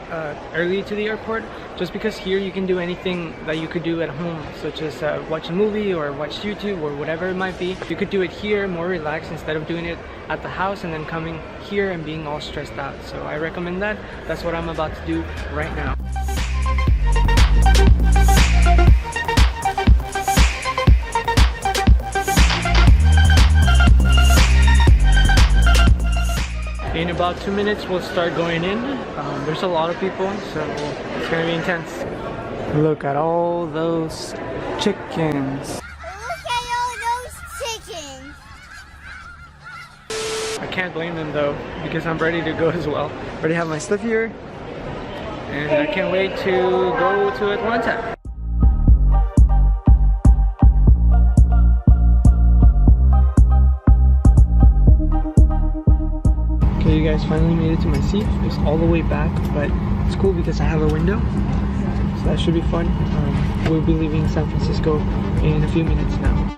early to the airport, just because here you can do anything that you could do at home, such as watch a movie or watch YouTube or whatever it might be. You could do it here more relaxed instead of doing it at the house and then coming here and being all stressed out. So I recommend that. That's what I'm about to do right now. In about 2 minutes we'll start going in. There's a lot of people, so it's gonna be intense. Look at all those chickens. Look at all those chickens. I can't blame them though, because I'm ready to go as well. Already have my stuff here, and I can't wait to go to Atlanta. Okay, you guys, finally made it to my seat. It's all the way back, but it's cool because I have a window, so that should be fun. We'll be leaving San Francisco in a few minutes now.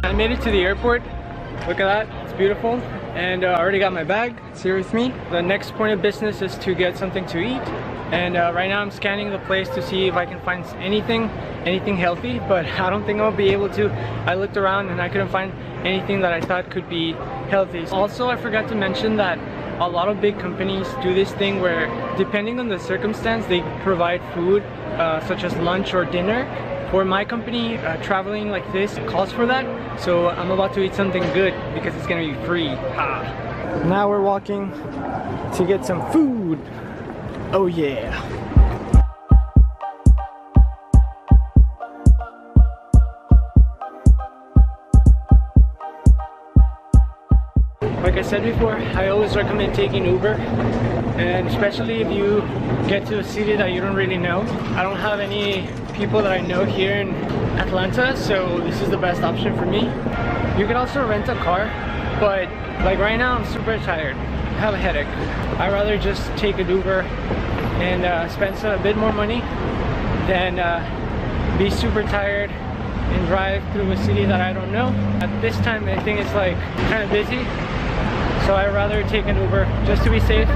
I made it to the airport. Look at that, it's beautiful. And I already got my bag, it's here with me. The next point of business is to get something to eat. And right now I'm scanning the place to see if I can find anything healthy, but I don't think I'll be able to. I looked around and I couldn't find anything that I thought could be healthy. Also, I forgot to mention that a lot of big companies do this thing where, depending on the circumstance, they provide food such as lunch or dinner. For my company, traveling like this calls for that, so I'm about to eat something good because it's gonna be free. Ha! Now we're walking to get some food. Oh yeah! Like I said before, I always recommend taking Uber, and especially if you get to a city that you don't really know. I don't have any people that I know here in Atlanta, so this is the best option for me. You can also rent a car, but like right now I'm super tired. I have a headache. I'd rather just take an Uber and spend a bit more money than be super tired and drive through a city that I don't know. At this time I think it's like kind of busy, so I'd rather take an Uber just to be safe.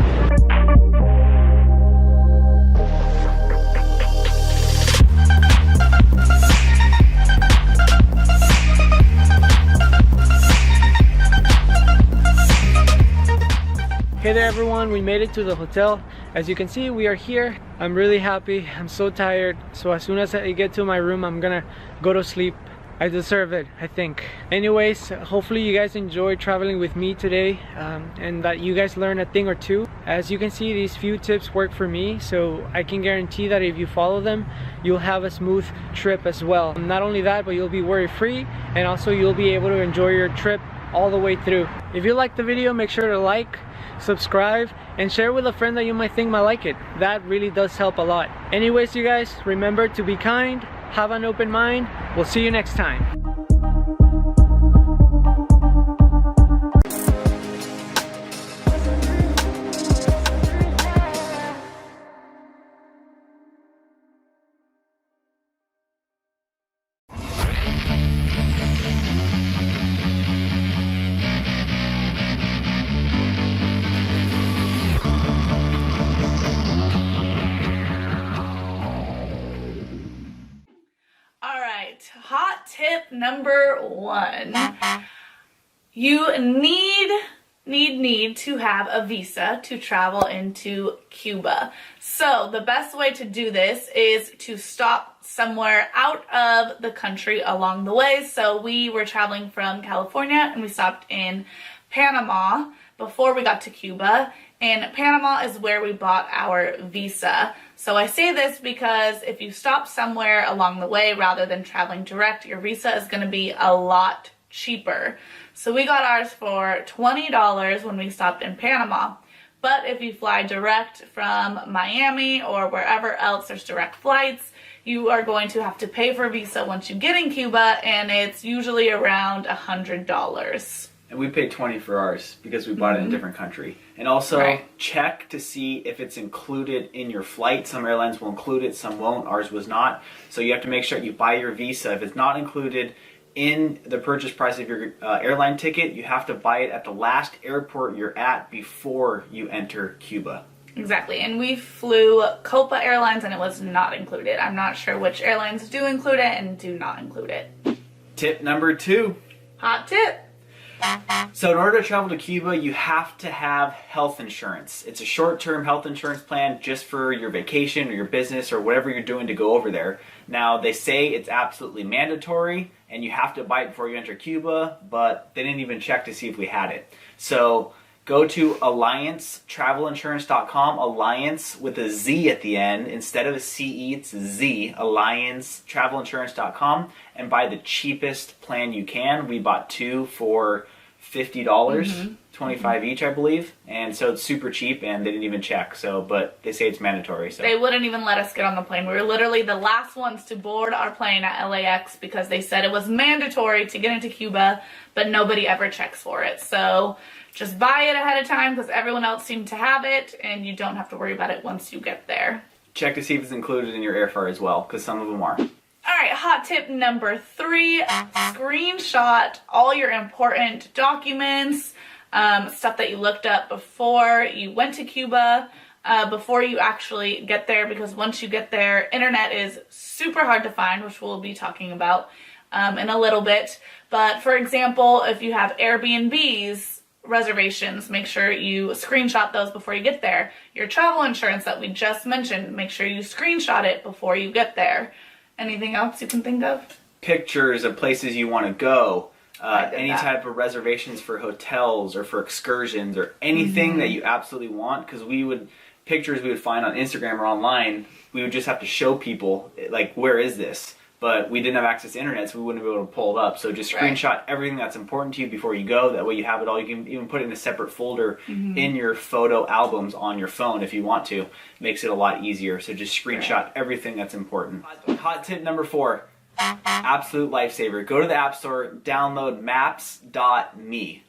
Hey there everyone, we made it to the hotel. As you can see, we are here. I'm really happy. I'm so tired. So as soon as I get to my room, I'm gonna go to sleep. I deserve it, I think. Anyways, hopefully you guys enjoyed traveling with me today, and that you guys learned a thing or two. As you can see, these few tips work for me, so I can guarantee that if you follow them, you'll have a smooth trip as well. Not only that, but you'll be worry-free, and also you'll be able to enjoy your trip all the way through. If you liked the video, make sure to like, subscribe, and share with a friend that you might think might like it. That really does help a lot. Anyways, you guys, remember to be kind, have an open mind. We'll see you next time. Hot tip number 1. You need to have a visa to travel into Cuba. So the best way to do this is to stop somewhere out of the country along the way. So we were traveling from California and we stopped in Panama before we got to Cuba. And Panama is where we bought our visa. So I say this because if you stop somewhere along the way rather than traveling direct, your visa is going to be a lot cheaper. So we got ours for $20 when we stopped in Panama. But if you fly direct from Miami or wherever else there's direct flights, you are going to have to pay for a visa once you get in Cuba, and it's usually around $100. And we paid $20 for ours because we bought it in a different country. And also check to see if it's included in your flight. Some airlines will include it, some won't. Ours was not. So you have to make sure you buy your visa. If it's not included in the purchase price of your airline ticket, you have to buy it at the last airport you're at before you enter Cuba. Exactly, and we flew Copa Airlines and it was not included. I'm not sure which airlines do include it and do not include it. Tip number 2. Hot tip. So in order to travel to Cuba, you have to have health insurance. It's a short-term health insurance plan just for your vacation or your business or whatever you're doing to go over there. Now, they say it's absolutely mandatory and you have to buy it before you enter Cuba, but they didn't even check to see if we had it. So go to alliancetravelinsurance.com, Alliance with a Z at the end. Instead of a CE, it's a Z, alliancetravelinsurance.com, and buy the cheapest plan you can. We bought 2 for $50, $25 each, I believe. And so it's super cheap, and they didn't even check. So, but they say it's mandatory. So They wouldn't even let us get on the plane. We were literally the last ones to board our plane at LAX because they said it was mandatory to get into Cuba, but nobody ever checks for it. So just buy it ahead of time because everyone else seemed to have it, and you don't have to worry about it once you get there. check to see if it's included in your airfare as well, because some of them are. Alright, hot tip number 3, screenshot all your important documents, stuff that you looked up before you went to Cuba, before you actually get there, because once you get there, internet is super hard to find, which we'll be talking about in a little bit. But for example, if you have Airbnbs, reservations, make sure you screenshot those before you get there. Your travel insurance that we just mentioned, make sure you screenshot it before you get there. Anything else you can think of? Pictures of places you want to go, any type of reservations for hotels or for excursions or anything that you absolutely want, because pictures we would find on Instagram or online, we would just have to show people, like, where is this? But we didn't have access to internet, so we wouldn't be able to pull it up. So just screenshot everything that's important to you before you go. That way you have it all. You can even put it in a separate folder in your photo albums on your phone if you want to. Makes it a lot easier. So just screenshot everything that's important. Hot tip number 4. Absolute lifesaver. Go to the App Store, download Maps.me.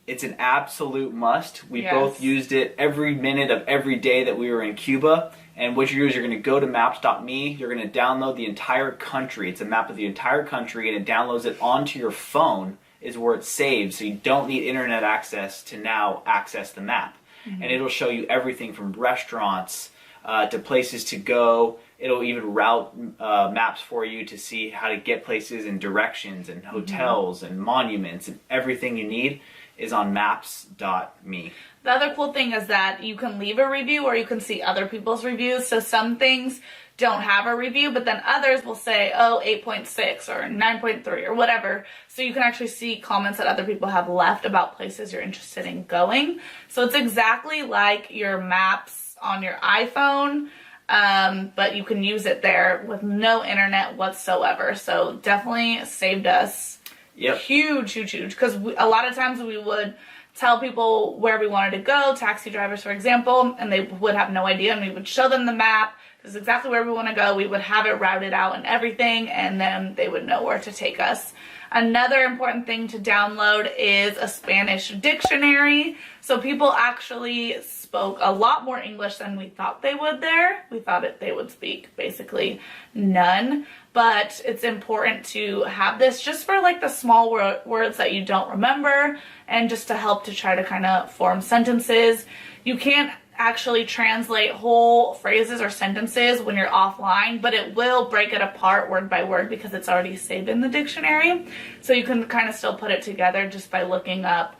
It's an absolute must. We both used it every minute of every day that we were in Cuba. And what you do is you're going to go to Maps.me, you're going to download the entire country. It's a map of the entire country, and it downloads it onto your phone is where it's saved. So you don't need internet access to now access the map. And it'll show you everything from restaurants to places to go. It'll even route maps for you to see how to get places and directions and hotels and monuments, and everything you need is on Maps.me. The other cool thing is that you can leave a review or you can see other people's reviews. So some things don't have a review, but then others will say, oh, 8.6 or 9.3 or whatever. So you can actually see comments that other people have left about places you're interested in going. So it's exactly like your maps on your iPhone, but you can use it there with no internet whatsoever. So definitely saved us. Yep. Huge. Because a lot of times we would tell people where we wanted to go, taxi drivers, for example, and they would have no idea, and we would show them the map. This is exactly where we want to go. We would have it routed out and everything, and then they would know where to take us. Another important thing to download is a Spanish dictionary. So people actually spoke a lot more English than we thought they would there. We thought they would speak basically none. But it's important to have this just for like the small words that you don't remember, and just to help to try to kind of form sentences. You can't actually translate whole phrases or sentences when you're offline, but it will break it apart word by word because it's already saved in the dictionary. So you can kind of still put it together just by looking up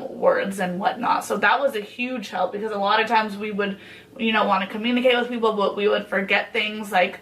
words and whatnot. So that was a huge help, because a lot of times we would, want to communicate with people, but we would forget things like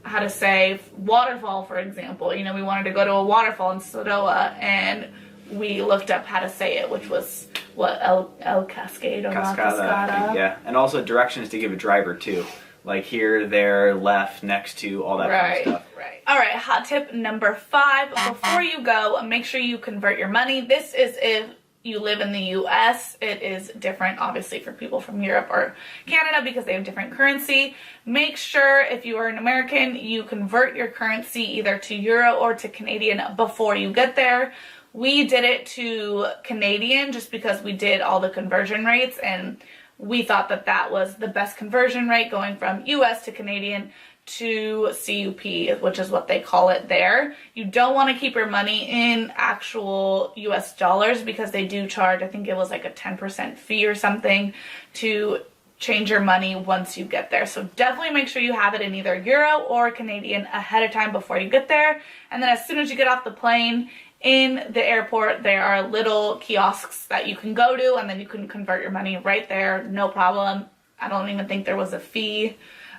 how to say waterfall, for example. We wanted to go to a waterfall in Sodoa, and we looked up how to say it, which was what, El Cascade or La Cascada. Yeah, and also directions to give a driver too. like here, there, left, next to, all that kind of stuff. Right. All right, hot tip number 5. Before you go, make sure you convert your money. This is if you live in the US. It is different, obviously, for people from Europe or Canada because they have different currency. Make sure if you are an American, you convert your currency either to Euro or to Canadian before you get there. We did it to Canadian just because we did all the conversion rates, and we thought that that was the best conversion rate, going from US to Canadian to CUP, which is what they call it there. You don't want to keep your money in actual US dollars because they do charge, I think it was like a 10% fee or something to change your money once you get there. So definitely make sure you have it in either Euro or Canadian ahead of time before you get there. And then as soon as you get off the plane, in the airport, there are little kiosks that you can go to, and then you can convert your money right there, no problem. I don't even think there was a fee,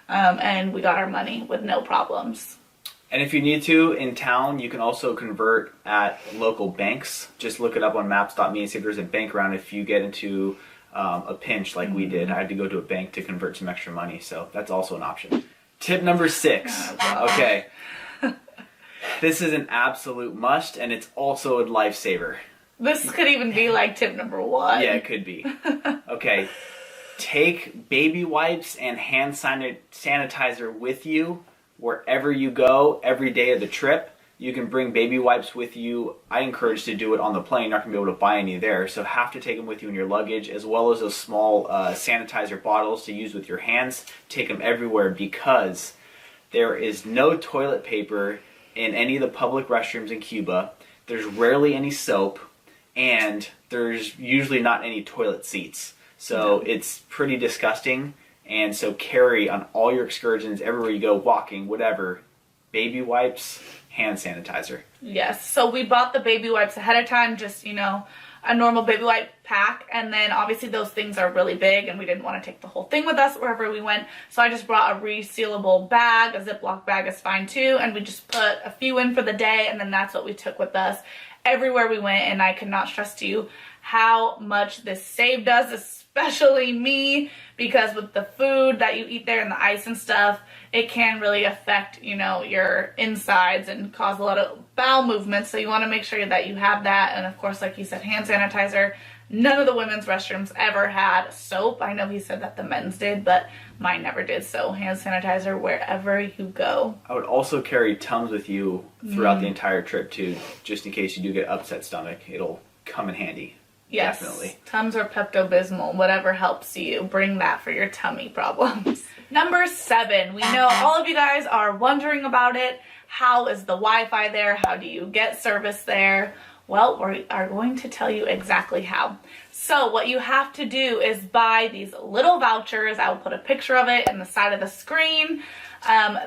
and we got our money with no problems. And if you need to, in town, you can also convert at local banks. Just look it up on maps.me and see if there's a bank around if you get into a pinch like we did. I had to go to a bank to convert some extra money, so that's also an option. Tip number 6. Okay. This is an absolute must, and it's also a lifesaver. This could even be like tip number 1. Yeah, it could be. Okay. Take baby wipes and hand sanitizer with you wherever you go every day of the trip. You can bring baby wipes with you. I encourage to do it on the plane. You're not going to be able to buy any there, so have to take them with you in your luggage, as well as those small sanitizer bottles to use with your hands. Take them everywhere because there is no toilet paper in any of the public restrooms in Cuba. There's rarely any soap, and there's usually not any toilet seats. So it's pretty disgusting, and so carry on all your excursions, everywhere you go, walking, whatever, baby wipes, hand sanitizer. Yes, so we bought the baby wipes ahead of time, just, you know, a normal baby wipe pack, and then obviously those things are really big and we didn't want to take the whole thing with us wherever we went, so I just brought a resealable bag. A Ziploc bag is fine too, and we just put a few in for the day, and then that's what we took with us everywhere we went. And I cannot stress to you how much this saved us, especially me, because with the food that you eat there and the ice and stuff, it can really affect, you know, your insides and cause a lot of bowel movements. So you want to make sure that you have that. And of course, like you said, hand sanitizer. None of the women's restrooms ever had soap. I know he said that the men's did, but mine never did. So hand sanitizer wherever you go. I would also carry Tums with you throughout the entire trip too, just in case you do get upset stomach. It'll come in handy. Yes, definitely. Tums or Pepto-Bismol, whatever helps you. Bring that for your tummy problems. Number 7, we know all of you guys are wondering about it. How is the Wi-Fi there? How do you get service there? Well, we are going to tell you exactly how. So what you have to do is buy these little vouchers. I will put a picture of it in the side of the screen.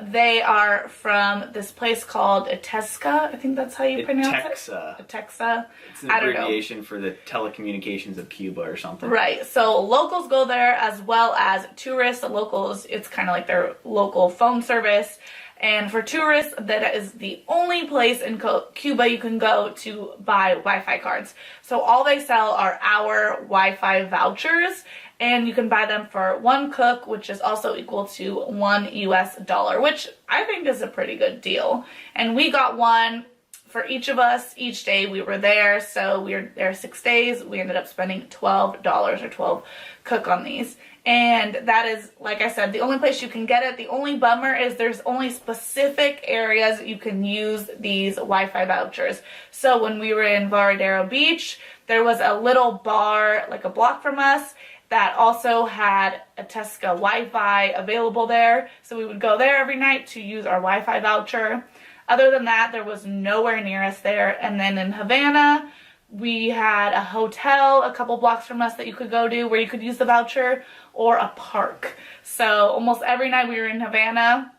They are from this place called Itexca. I think that's how you pronounce it. Itexca. It's an abbreviation for the telecommunications of Cuba or something. Right. So locals go there as well as tourists. The locals, it's kind of like their local phone service. And for tourists, that is the only place in Cuba you can go to buy Wi-Fi cards. So all they sell are our Wi-Fi vouchers, and you can buy them for 1 cook, which is also equal to $1 US, which I think is a pretty good deal. And we got one for each of us each day we were there. So we were there 6 days. We ended up spending $12 or 12 cook on these. And that is, like I said, the only place you can get it. The only bummer is there's only specific areas you can use these Wi-Fi vouchers. So when we were in Varadero Beach, there was a little bar like a block from us that also had a Itexca Wi-Fi available there. So we would go there every night to use our Wi-Fi voucher. Other than that, there was nowhere near us there. And then in Havana, we had a hotel a couple blocks from us that you could go to where you could use the voucher, or a park. So almost every night we were in Havana,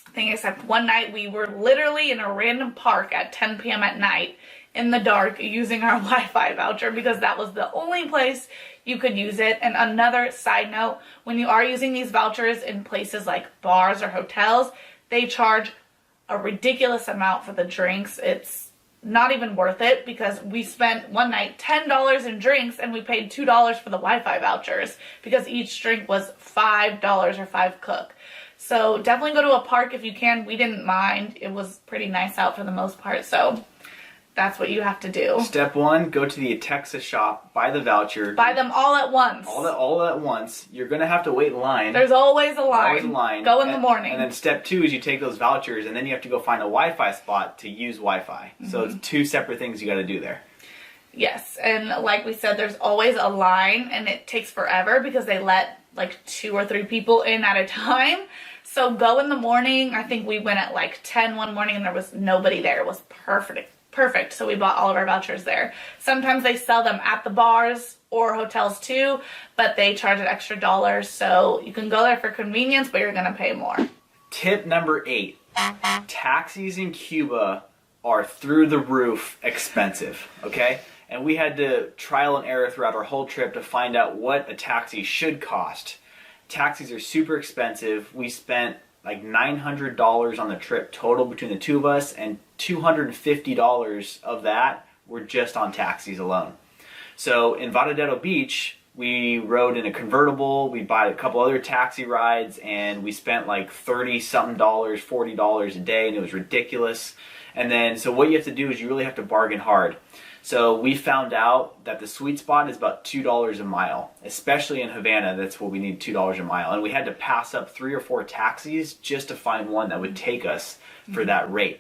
I think except one night we were literally in a random park at 10 p.m. at night in the dark using our Wi-Fi voucher because that was the only place you could use it. And another side note, when you are using these vouchers in places like bars or hotels, they charge a ridiculous amount for the drinks. It's not even worth it because we spent one night $10 in drinks and we paid $2 for the Wi-Fi vouchers because each drink was $5 or 5 cook. So definitely go to a park if you can. We didn't mind. It was pretty nice out for the most part. So that's what you have to do. Step 1, go to the Atexa shop, buy the voucher. Buy them all at once. All at once. You're going to have to wait in line. There's always a line. Always a line. Go in the morning. And then step 2 is you take those vouchers and then you have to go find a Wi-Fi spot to use Wi-Fi. So it's 2 separate things you got to do there. Yes, and like we said, there's always a line, and it takes forever because they let like 2 or 3 people in at a time. So go in the morning. I think we went at like 10 one morning and there was nobody there. It was perfect. So we bought all of our vouchers there. Sometimes they sell them at the bars or hotels too, but they charge an extra $1. So you can go there for convenience, but you're going to pay more. Tip number 8. Taxis in Cuba are through the roof expensive, okay? And we had to trial and error throughout our whole trip to find out what a taxi should cost. Taxis are super expensive. We spent like $900 on the trip total between the two of us, and $250 of that were just on taxis alone. So in Varadero Beach, we rode in a convertible, we bought a couple other taxi rides, and we spent like $30-something, $40 a day, and it was ridiculous. And then, so what you have to do is you really have to bargain hard. So we found out that the sweet spot is about $2 a mile, especially in Havana. That's what we need, $2 a mile. And we had to pass up 3 or 4 taxis just to find one that would take us for that rate.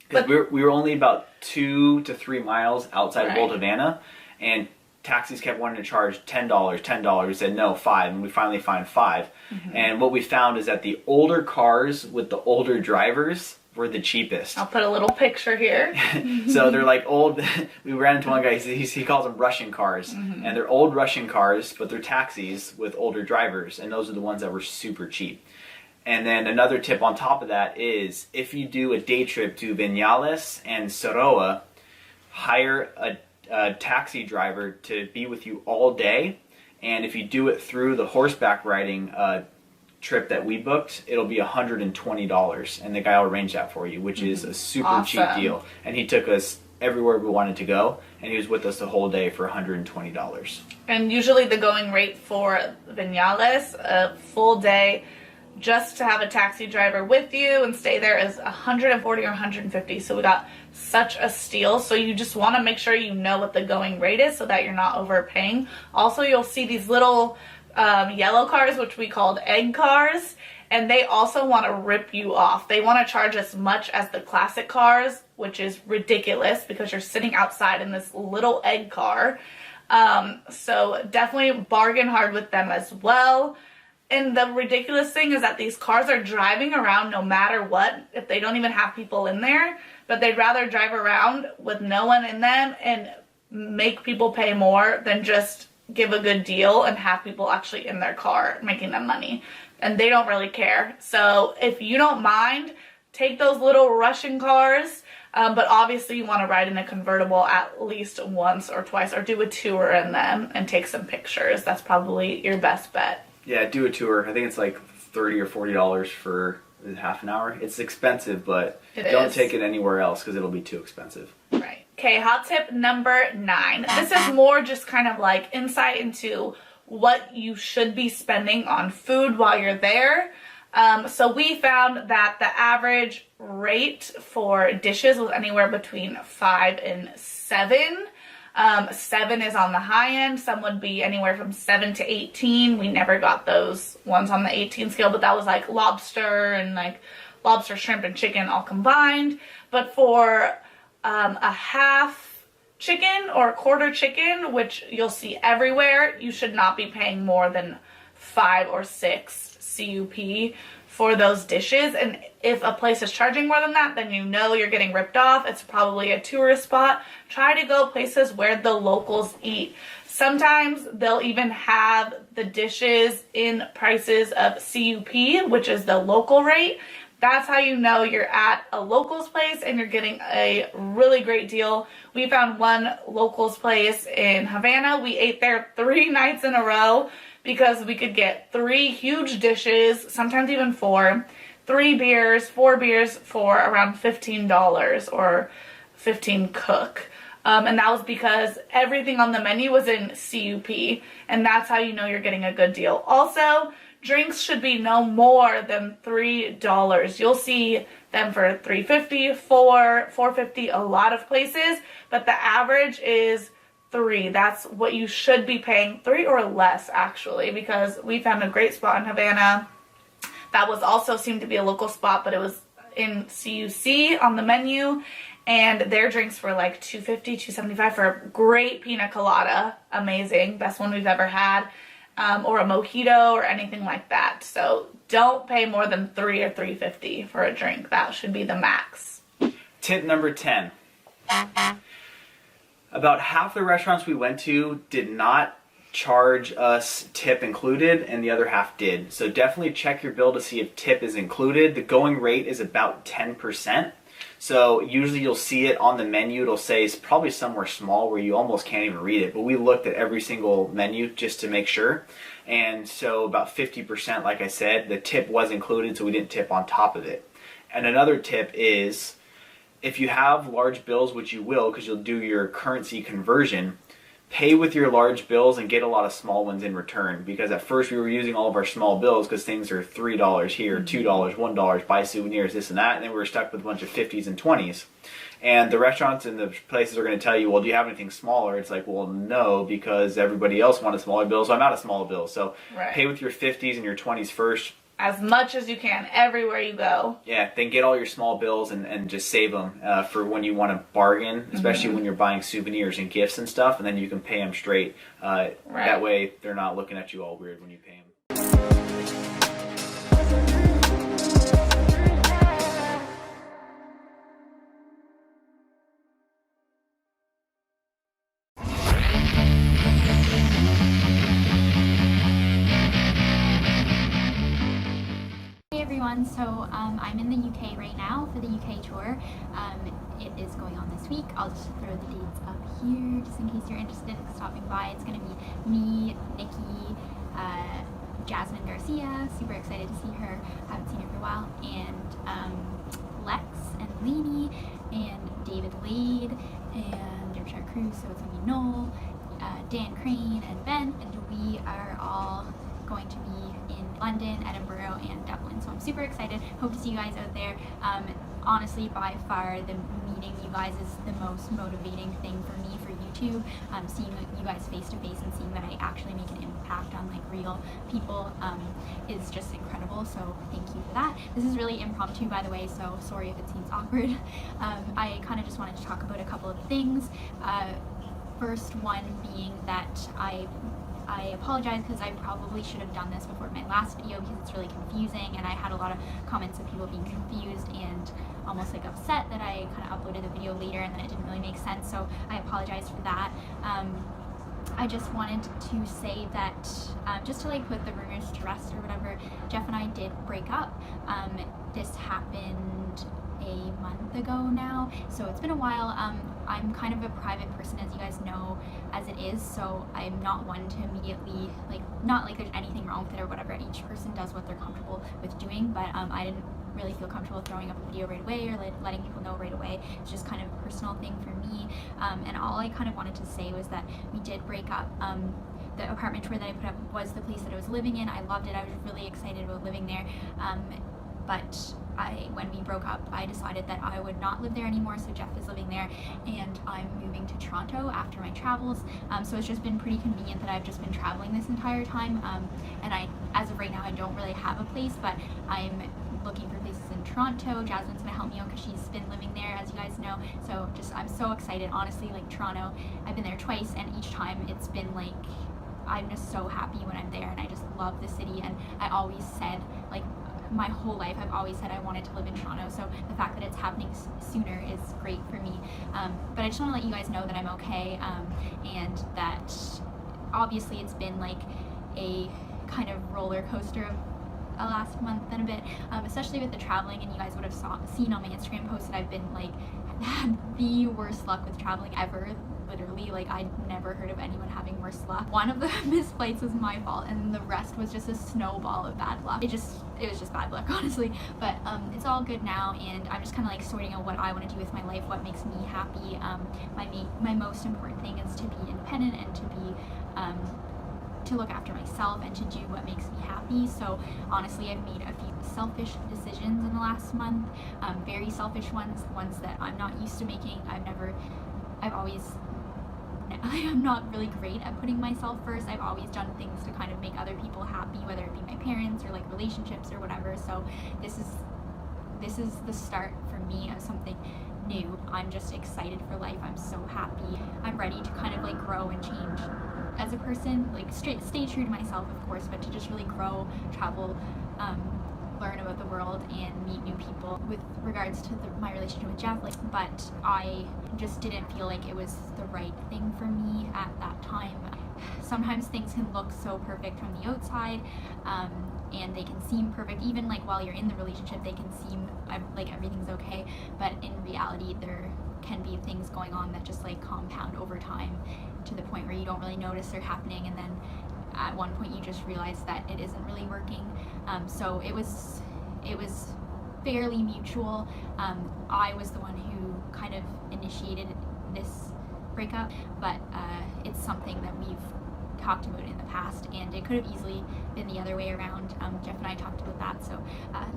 Because we were only about 2 to 3 miles outside of Old Havana, and taxis kept wanting to charge $10. We said no, 5, and we finally found 5. And what we found is that the older cars with the older drivers were the cheapest. I'll put a little picture here. So they're like old, we ran into one guy, he calls them Russian cars. And they're old Russian cars, but they're taxis with older drivers. And those are the ones that were super cheap. And then another tip on top of that is, if you do a day trip to Viñales and Soroa, hire a taxi driver to be with you all day. And if you do it through the horseback riding trip that we booked, it'll be $120, and the guy will arrange that for you, which is a super cheap deal. And he took us everywhere we wanted to go, and he was with us the whole day for $120. And usually the going rate for Viñales, a full day, just to have a taxi driver with you and stay there, is $140 or $150. So we got such a steal. So you just want to make sure you know what the going rate is so that you're not overpaying. Also, you'll see these little yellow cars, which we called egg cars, and they also want to rip you off. They want to charge as much as the classic cars, which is ridiculous because you're sitting outside in this little egg car. So definitely bargain hard with them as well. And the ridiculous thing is that these cars are driving around no matter what, if they don't even have people in there, but they'd rather drive around with no one in them and make people pay more than just give a good deal and have people actually in their car making them money. And they don't really care. So if you don't mind, take those little Russian cars, but obviously you want to ride in a convertible at least once or twice, or do a tour in them and take some pictures. That's probably your best bet. Yeah, do a tour. I think it's like $30 or $40 for half an hour. It's expensive, but don't take it anywhere else because it'll be too expensive. Right. Okay, hot tip number 9. This is more just kind of like insight into what you should be spending on food while you're there. So we found that the average rate for dishes was anywhere between 5 and 7. 7 is on the high end. Some would be anywhere from 7 to 18. We never got those ones on the 18 scale, but that was like lobster and like lobster, shrimp, and chicken all combined. But for a half chicken or a quarter chicken, which you'll see everywhere, you should not be paying more than 5 or 6 CUP for those dishes. And if a place is charging more than that, then you know you're getting ripped off. It's probably a tourist spot. Try to go places where the locals eat. Sometimes they'll even have the dishes in prices of CUP, which is the local rate. That's how you know you're at a locals place and you're getting a really great deal. We found one locals place in Havana. We ate there 3 nights in a row because we could get 3 huge dishes, sometimes even 4, 3 beers, 4 beers for around $15 or 15 cook. And that was because everything on the menu was in CUP, and that's how you know you're getting a good deal. Also, drinks should be no more than $3. You'll see them for $3.50, $4.50, a lot of places, but the average is $3. That's what you should be paying, $3 or less actually, because we found a great spot in Havana that was also seemed to be a local spot, but it was in CUC on the menu, and their drinks were like $2.50, $2.75 for a great pina colada, amazing, best one we've ever had. Or a mojito or anything like that. So don't pay more than $3 or $3.50 for a drink. That should be the max. Tip number 10. About half the restaurants we went to did not charge us tip included, and the other half did. So definitely check your bill to see if tip is included. The going rate is about 10%. So usually you'll see it on the menu. It'll say it's probably somewhere small where you almost can't even read it. But we looked at every single menu just to make sure. And so about 50%, like I said, the tip was included, so we didn't tip on top of it. And another tip is, if you have large bills, which you will because you'll do your currency conversion, pay with your large bills and get a lot of small ones in return, because at first we were using all of our small bills because things are $3 here, $2, $1, buy souvenirs, this and that, and then we were stuck with a bunch of 50s and 20s. And the restaurants and the places are going to tell you, well, do you have anything smaller? It's like, well, no, because everybody else wanted smaller bills, so I'm out of small bills. So pay with your 50s and your 20s first. As much as you can, everywhere you go. Yeah, then get all your small bills and just save them for when you want to bargain, especially when you're buying souvenirs and gifts and stuff, and then you can pay them straight. That way they're not looking at you all weird when you pay them. So I'm in the UK right now for the UK tour. It is going on this week. I'll just throw the dates up here just in case you're interested in stopping by. It's going to be me, Nikki, Jasmine Garcia, super excited to see her, haven't seen her for a while, and Lex and Lainey and David Lade and Derbyshire Cruise, so it's going to be Noel, Dan Crane and Ben, and we are all going to be in London, Edinburgh, and Dublin. So I'm super excited. Hope to see you guys out there. Honestly, by far, the meeting you guys is the most motivating thing for me for YouTube. Seeing you guys face to face and seeing that I actually make an impact on like real people is just incredible. So thank you for that. This is really impromptu, by the way, so sorry if it seems awkward. I kind of just wanted to talk about a couple of things. First one being that I apologize because I probably should have done this before my last video because it's really confusing, and I had a lot of comments of people being confused and almost like upset that I kind of uploaded the video later and then it didn't really make sense, so I apologize for that. I just wanted to say that just to like put the rumors to rest or whatever, Jeff and I did break up. This happened a month ago now, so it's been a while. I'm kind of a private person, as you guys know, as it is, so I'm not one to immediately, like, not like there's anything wrong with it or whatever. Each person does what they're comfortable with doing, but I didn't really feel comfortable throwing up a video right away or letting people know right away. It's just kind of a personal thing for me, and all I kind of wanted to say was that we did break up. The apartment tour that I put up was the place that I was living in. I loved it. I was really excited about living there, but when we broke up, I decided that I would not live there anymore, so Jeff is living there, and I'm moving to Toronto after my travels, so it's just been pretty convenient that I've just been traveling this entire time, and as of right now, I don't really have a place, but I'm looking for places in Toronto. Jasmine's gonna help me out because she's been living there, as you guys know, so I'm so excited. Honestly, like Toronto, I've been there twice, and each time it's been like, I'm just so happy when I'm there, and I just love the city, and I always said, like, my whole life I've always said I wanted to live in Toronto, so the fact that it's happening sooner is great for me. But I just want to let you guys know that I'm okay, and that obviously it's been like a kind of roller coaster of a last month and a bit, especially with the traveling, and you guys would have seen on my Instagram post that I've been like had the worst luck with traveling ever. Literally, like, I'd never heard of anyone having worse luck. One of the missed flights was my fault, and the rest was just a snowball of bad luck. It was just bad luck, honestly. But it's all good now, and I'm just kind of like sorting out what I want to do with my life, what makes me happy. My most important thing is to be independent and to be to look after myself and to do what makes me happy. So honestly, I've made a few selfish decisions in the last month, very selfish ones that I'm not used to making. I'm not really great at putting myself first. I've always done things to kind of make other people happy, whether it be my parents or like relationships or whatever. So this is the start for me of something new. I'm just excited for life. I'm so happy. I'm ready to kind of like grow and change as a person, like stay true to myself, of course, but to just really grow, travel, learn about the world and meet new people. With regards to my relationship with Jeff, but I just didn't feel like it was the right thing for me at that time. Sometimes things can look so perfect from the outside, and they can seem perfect, even like while you're in the relationship, they can seem like everything's okay, but in reality there can be things going on that just like compound over time to the point where you don't really notice they're happening, and then at one point you just realize that it isn't really working. So it was fairly mutual. I was the one who kind of initiated this breakup, but it's something that we've talked about in the past, and it could have easily been the other way around. Jeff and I talked about that, so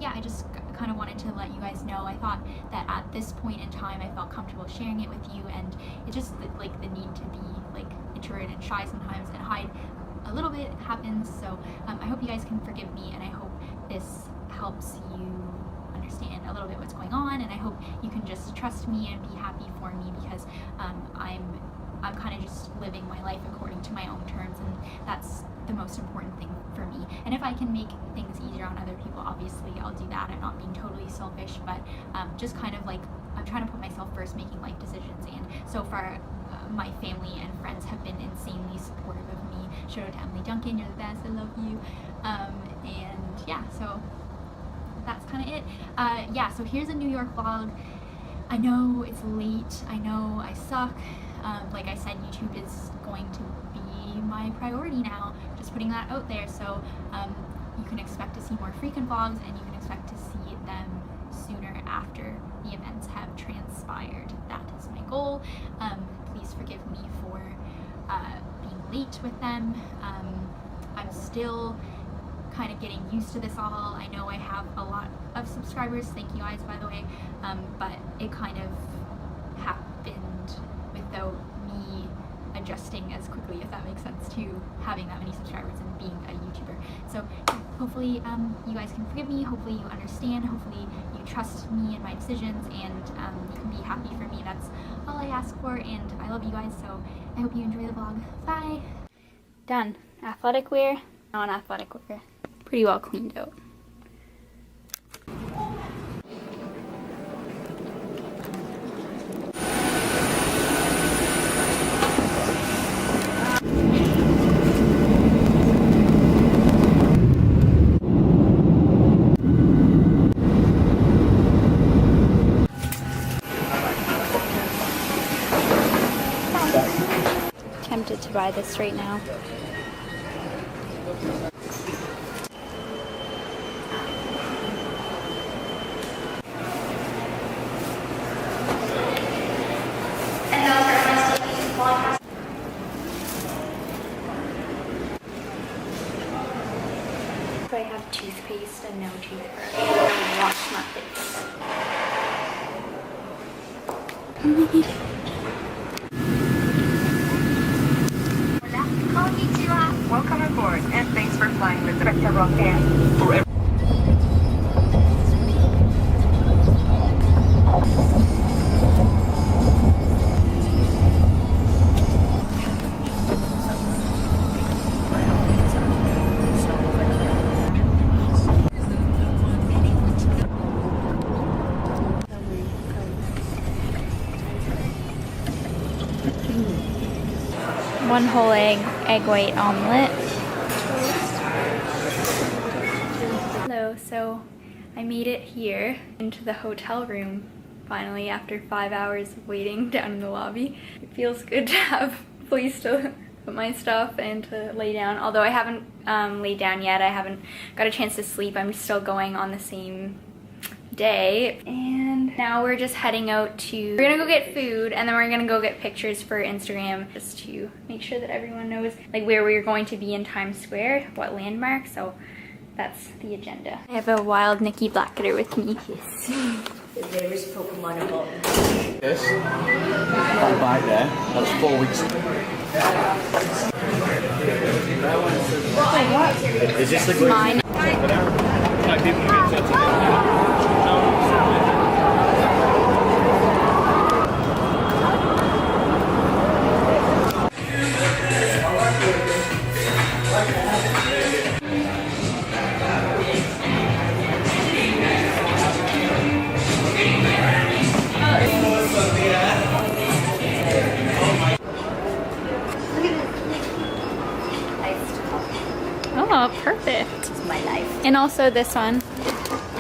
yeah, I just kind of wanted to let you guys know. I thought that at this point in time I felt comfortable sharing it with you, and it's just like the need to be like introverted and shy sometimes and hide a little bit happens. So I hope you guys can forgive me, and I hope this helps you understand a little bit what's going on, and I hope you can just trust me and be happy for me, because I'm kind of just living my life according to my own terms, and that's the most important thing for me. And if I can make things easier on other people, obviously I'll do that. I'm not being totally selfish, but just kind of like I'm trying to put myself first, making life decisions. And so far my family and friends have been insanely supportive of me. Shout out to Emily Duncan, you're the best, I love you. And yeah, so that's kind of it. Yeah, so here's a New York vlog. I know it's late, I know I suck. Like I said, YouTube is going to be my priority now, just putting that out there. So you can expect to see more frequent vlogs, and you can expect to see them sooner after the events have transpired. That is my goal. Please forgive me for being late with them. I'm still kind of getting used to this all. I know I have a lot of subscribers, thank you guys, by the way, but it kind of happened without me adjusting as quickly, if that makes sense, to having that many subscribers and being a YouTuber. So hopefully you guys can forgive me, hopefully you understand, hopefully you trust me and my decisions, and you can be happy for me. That's all I ask for, and I love you guys, so I hope you enjoy the vlog. Bye! Done. Athletic wear, non-athletic wear. Pretty well cleaned out. Tempted to buy this right now. So I have toothpaste and no toothbrush. I wash my face. Welcome aboard, and thanks for flying with the Rock Air. One whole egg white omelet. Hello, so I made it here into the hotel room finally after 5 hours of waiting down in the lobby. It feels good to have a place to put my stuff and to lay down, although I haven't laid down yet. I haven't got a chance to sleep. I'm still going on the same day, and now we're just heading out to, we're gonna go get food, and then we're gonna go get pictures for Instagram just to make sure that everyone knows like where we're going to be in Times Square, what landmarks. So that's the agenda. I have a wild Nikki Blacketer with me. Yes. There is Pokemon involved. Yes. I'll buy there. That's 4 weeks. Is this the good? Mine. Oh, perfect. It's my life. And also this one.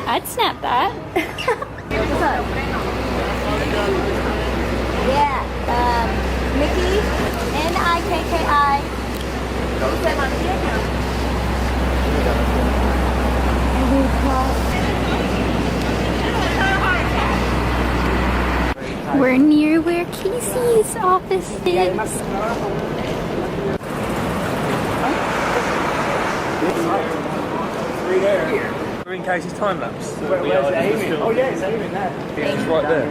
I'd snap that. Yeah, Nikki, Nikki. We're near where Casey's office is. We're in Casey's time lapse. Where's it aiming? Oh yeah, it's aiming there. It's right there.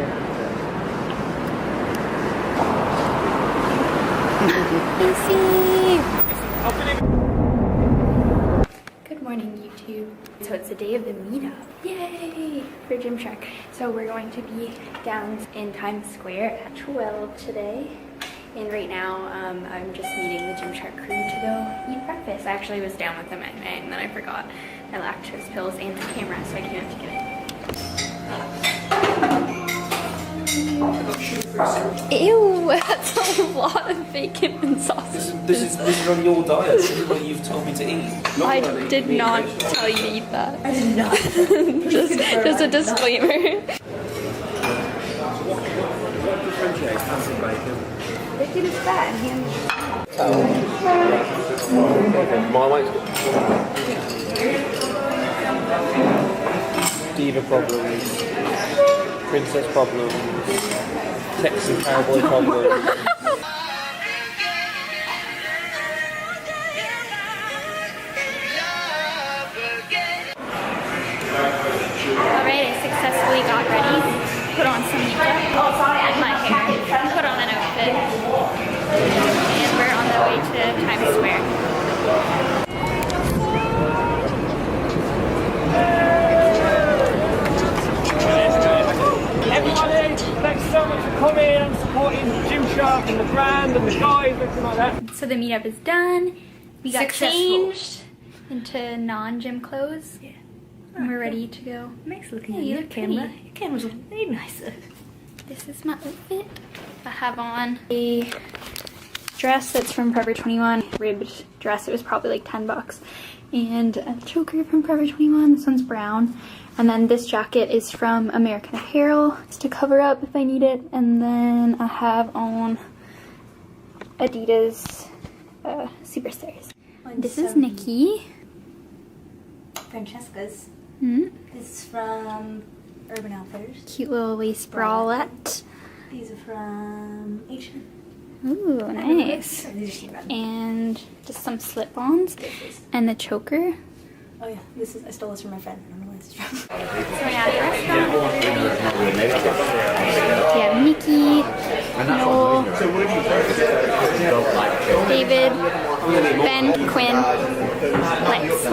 Casey! Good morning, YouTube. So it's the day of the meetup. Yay! For Gymshark. So we're going to be down in Times Square at 12 today. And right now, I'm just meeting the Gymshark crew to go eat breakfast. I actually was down with them at night, and then I forgot my lactose pills and the camera, so I came to get it. Ew, that's a lot of bacon and sausage. This is on your diet. This is what you've told me to eat. I did not tell you to eat that. I did not. just a disclaimer. Bacon is fat and ham My weight's Diva problems, princess problems, Texan cowboy problems. Alright, I successfully got ready. Put on some makeup, and my hair, put on an outfit, and we're on the way to Times Square. Everybody, thanks so much for coming and supporting Gymshark and the brand and the guys, everything like that. So the meetup is done. We got Successful. changed into non-gym clothes. Yeah. And we're ready to go. Nice looking Yeah, on you your look camera. pretty. Your camera's looking very nice. This is my outfit. I have on a dress that's from Forever 21, ribbed dress. It was probably like $10. And a choker from Forever 21. This one's brown. And then this jacket is from American Apparel. It's to cover up if I need it. And then I have on Adidas Superstars. This is Nikki. Francesca's. Hmm? This is from Urban Outfitters. Cute little lace bralette. These are from H&M. Ooh, nice. These are red. And just some slip-ons. And the choker. Oh yeah, this is, I stole this from my friend. I don't know where this is from. So we're at the restaurant. We have Nikki, Noel, David, Ben, Quinn, Lex.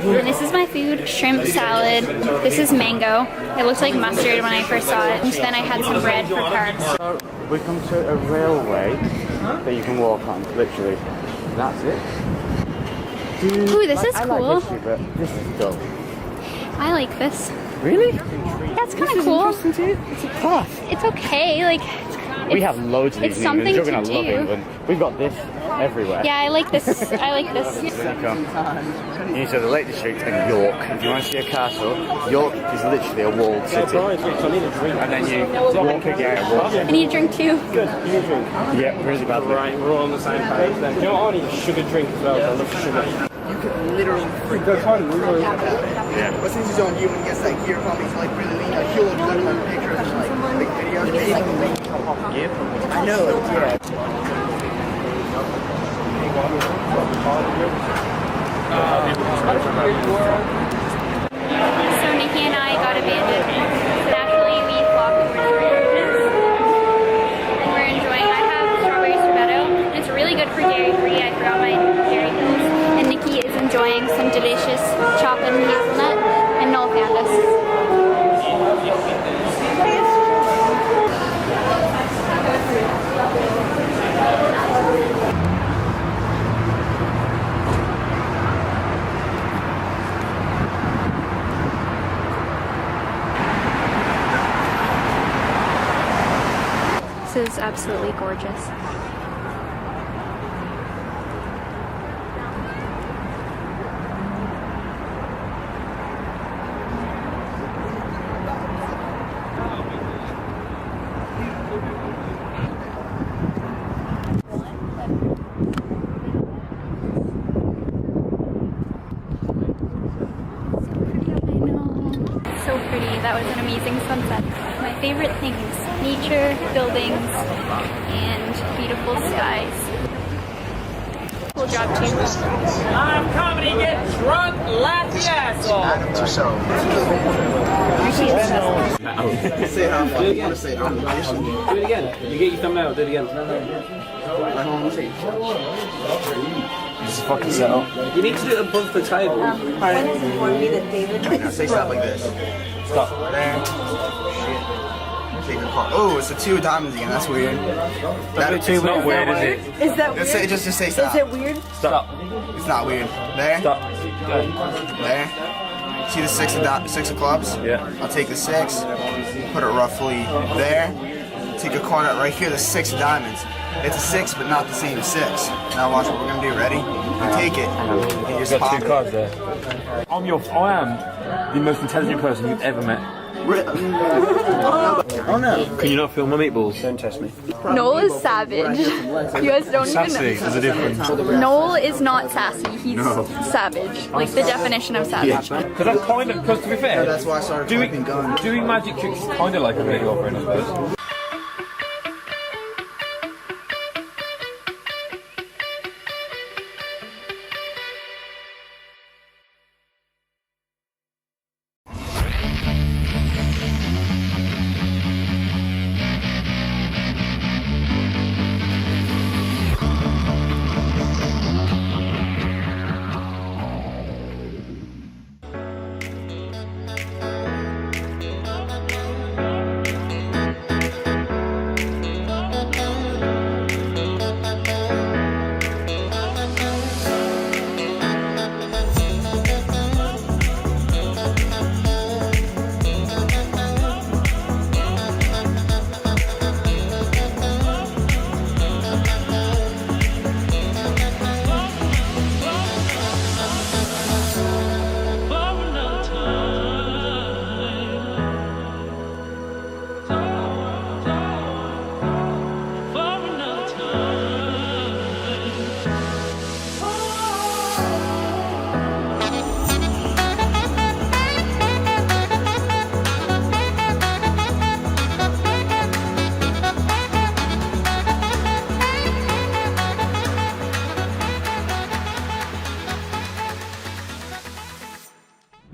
And this is my food, shrimp salad. This is mango. It looks like mustard when I first saw it. And then I had some bread for carbs. We come to a railway that you can walk on, literally. That's it. Ooh, this is I cool. like history, but this is dull. I like this. Really? That's kind of cool. It's a path. It's okay. Like We have loads of these it's in England. something You're to gonna love do. England. We've got this everywhere. Yeah, I like this. I like this. You need to go to the Lake District and York. If you want to see a castle, York is literally a walled city. And then you walk again. I need a drink too. Yeah, really badly. Right, we're all on the same page then. You know what, I need a sugar drink as well. I love sugar. You could literally freak Go try them. Yeah. As soon as he's on you and he gets like here from me, he's like really lean, like he'll look good in my pictures and like big videos. I know, yeah. So Nikki and I got abandoned. So naturally we flocked towards George's. And we're enjoying. I have strawberry sorbetto. It's really good for dairy-free. I forgot my dairy pills. And Nikki is enjoying some delicious chocolate and hazelnut. And Noel found us. This is absolutely gorgeous. So pretty. That was an amazing sunset. My favorite things, nature, buildings, and beautiful skies. Cool job, too. I'm comedy, get drunk, laugh the ass off. Say how Do it again. Do it again. You get your thumbnail, do it again. This is fucking set up. You need to do it above the table. Pardon? Informed me that David. Now say stuff like this. Stop. There. Shit. Take the call. Oh, it's the 2 diamonds again. That's weird. It's not weird, is it? Is that weird? Just say stop. Is it weird? Stop. It's not weird. There. Stop. There. See the 6 of clubs? Yeah. I'll take the 6. Put it roughly there. Take a card out right here. The 6 of diamonds. It's a 6, but not the same 6. Now watch what we're gonna do. Ready? You take it. And you just You've got pop 2 it. cards there. I am the most intelligent person you've ever met. Oh no. Can you not feel my meatballs? Don't test me. Noel is savage. You guys don't Sassy, even there's a difference. know. Noel is not sassy. He's savage. Like the definition of savage. Because that's kind of, because to be fair, That's why I started collecting guns. doing magic tricks is kind of like a radio opera, I suppose.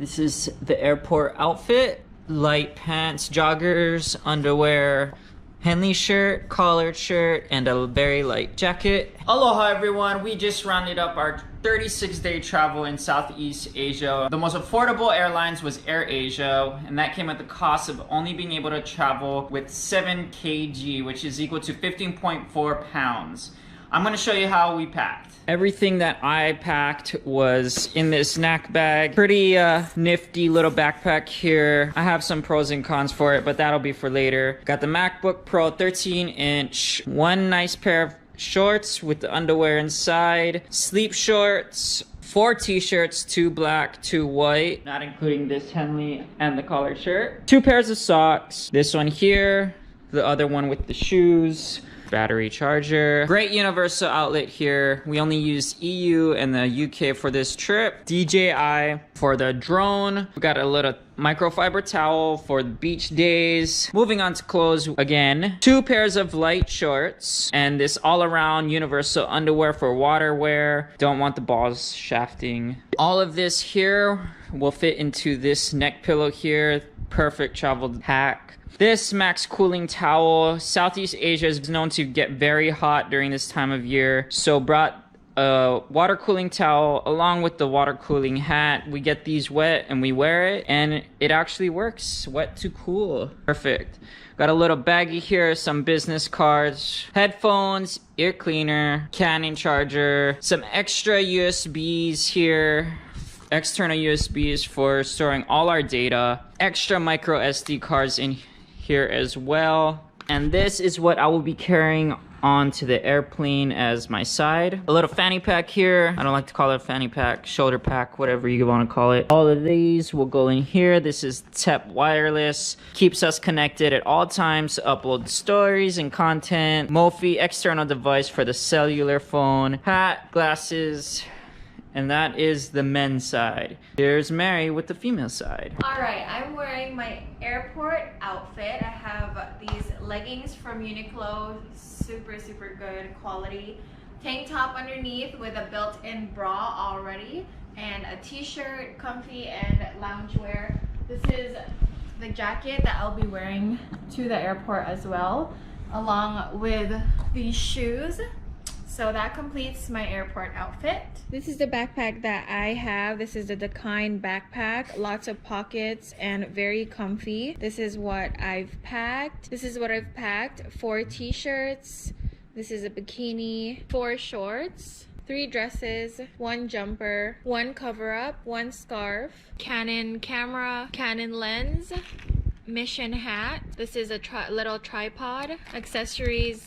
This is the airport outfit. Light pants, joggers, underwear, Henley shirt, collared shirt, and a very light jacket. Aloha everyone, we just rounded up our 36-day travel in Southeast Asia. The most affordable airlines was AirAsia, and that came at the cost of only being able to travel with 7 kg, which is equal to 15.4 pounds. I'm gonna show you how we packed. Everything that I packed was in this snack bag. Pretty nifty little backpack here. I have some pros and cons for it, but that'll be for later. Got the MacBook Pro 13-inch. One nice pair of shorts with the underwear inside. Sleep shorts. 4 t-shirts, 2 black, 2 white, not including this Henley and the collared shirt. 2 pairs of socks. This one here, the other one with the shoes. battery charger. Great universal outlet here. We only use EU and the UK for this trip. DJI for the drone. We got a little microfiber towel for the beach days. Moving on to clothes again. 2 pairs of light shorts and this all-around universal underwear for water wear. Don't want the balls shafting. All of this here will fit into this neck pillow here. Perfect travel hack. This max cooling towel. Southeast Asia is known to get very hot during this time of year, so brought a water cooling towel along with the water cooling hat. We get these wet and we wear it, and it actually works. Wet to cool. Perfect. Got a little baggie here, some business cards, headphones, ear cleaner, Canon charger, some extra USBs here. External USBs for storing all our data, extra micro SD cards in here as well. And this is what I will be carrying onto the airplane as my side. A little fanny pack here. I don't like to call it a fanny pack, shoulder pack, whatever you want to call it. All of these will go in here. This is TEP wireless. Keeps us connected at all times to upload stories and content. Mophie external device for the cellular phone. Hat, glasses. And that is the men's side. Here's Mary with the female side. Alright, I'm wearing my airport outfit. I have these leggings from Uniqlo, super good quality. Tank top underneath with a built-in bra already. And a t-shirt, comfy and loungewear. This is the jacket that I'll be wearing to the airport as well, along with these shoes. So that completes my airport outfit. This is the backpack that I have. This is the Dakine backpack. Lots of pockets and very comfy. This is what I've packed. 4 t-shirts. This is a bikini. 4 shorts. 3 dresses, 1 jumper, 1 cover-up, 1 scarf, Canon camera, Canon lens, mission hat. This is a little tripod. Accessories.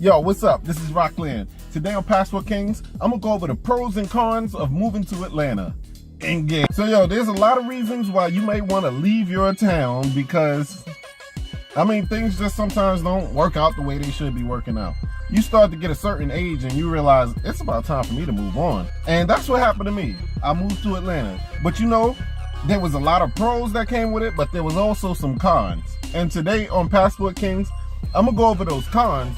Yo, what's up? This is Rockland. Today on Passport Kings, I'm gonna go over the pros and cons of moving to Atlanta. Engage. So yo, there's a lot of reasons why you may want to leave your town because, I mean, things just sometimes don't work out the way they should be working out. You start to get a certain age and you realize it's about time for me to move on. And that's what happened to me. I moved to Atlanta. But you know, there was a lot of pros that came with it, but there was also some cons. And today on Passport Kings, I'm gonna go over those cons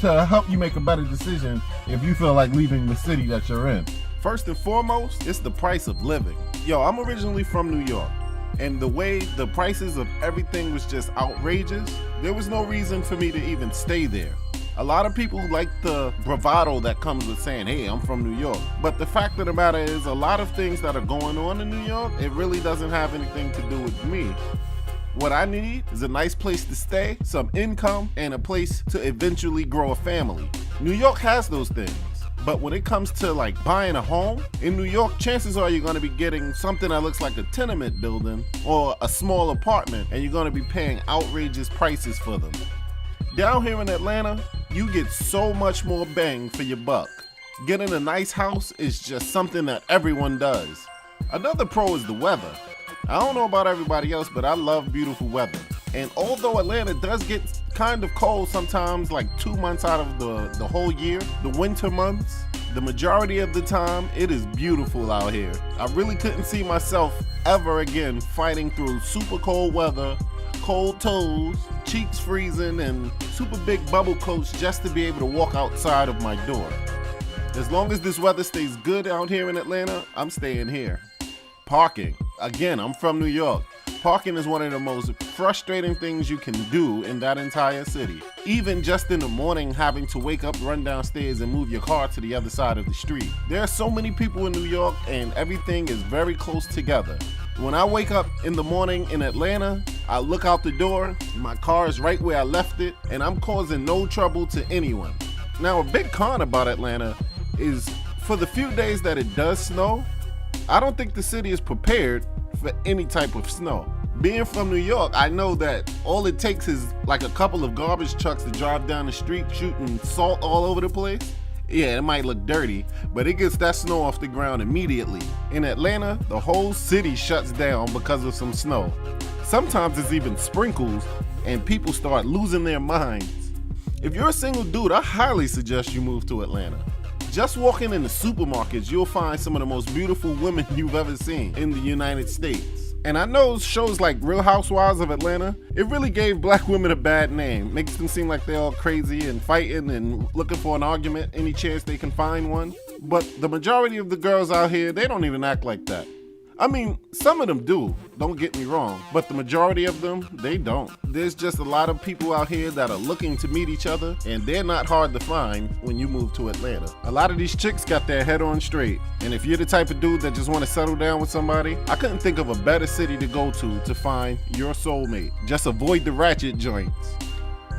to help you make a better decision if you feel like leaving the city that you're in. First and foremost, it's the price of living. Yo, I'm originally from New York, and the way the prices of everything was just outrageous, there was no reason for me to even stay there. A lot of people like the bravado that comes with saying, hey, I'm from New York. But the fact of the matter is, a lot of things that are going on in New York, it really doesn't have anything to do with me. What I need is a nice place to stay, some income, and a place to eventually grow a family. New York has those things. But when it comes to like buying a home, in New York, chances are you're gonna be getting something that looks like a tenement building or a small apartment, and you're gonna be paying outrageous prices for them. Down here in Atlanta, you get so much more bang for your buck. Getting a nice house is just something that everyone does. Another pro is the weather. I don't know about everybody else, but I love beautiful weather. And although Atlanta does get kind of cold sometimes, like 2 months out of the whole year, the winter months, the majority of the time, it is beautiful out here. I really couldn't see myself ever again fighting through super cold weather, cold toes, cheeks freezing, and super big bubble coats just to be able to walk outside of my door. As long as this weather stays good out here in Atlanta, I'm staying here. Parking. Again, I'm from New York. Parking is one of the most frustrating things you can do in that entire city. Even just in the morning, having to wake up, run downstairs, and move your car to the other side of the street. There are so many people in New York, and everything is very close together. When I wake up in the morning in Atlanta, I look out the door, my car is right where I left it, and I'm causing no trouble to anyone. Now, a big con about Atlanta is for the few days that it does snow, I don't think the city is prepared for any type of snow. Being from New York, I know that all it takes is like a couple of garbage trucks to drive down the street shooting salt all over the place. Yeah, it might look dirty, but it gets that snow off the ground immediately. In Atlanta, the whole city shuts down because of some snow. Sometimes it's even sprinkles and people start losing their minds. If you're a single dude, I highly suggest you move to Atlanta. Just walking in the supermarkets, you'll find some of the most beautiful women you've ever seen in the United States. And I know shows like Real Housewives of Atlanta, it really gave black women a bad name. Makes them seem like they're all crazy and fighting and looking for an argument any chance they can find one. But the majority of the girls out here, they don't even act like that. I mean, some of them do, don't get me wrong, but the majority of them, they don't. There's just a lot of people out here that are looking to meet each other, and they're not hard to find when you move to Atlanta. A lot of these chicks got their head on straight, and if you're the type of dude that just want to settle down with somebody, I couldn't think of a better city to go to find your soulmate. Just avoid the ratchet joints.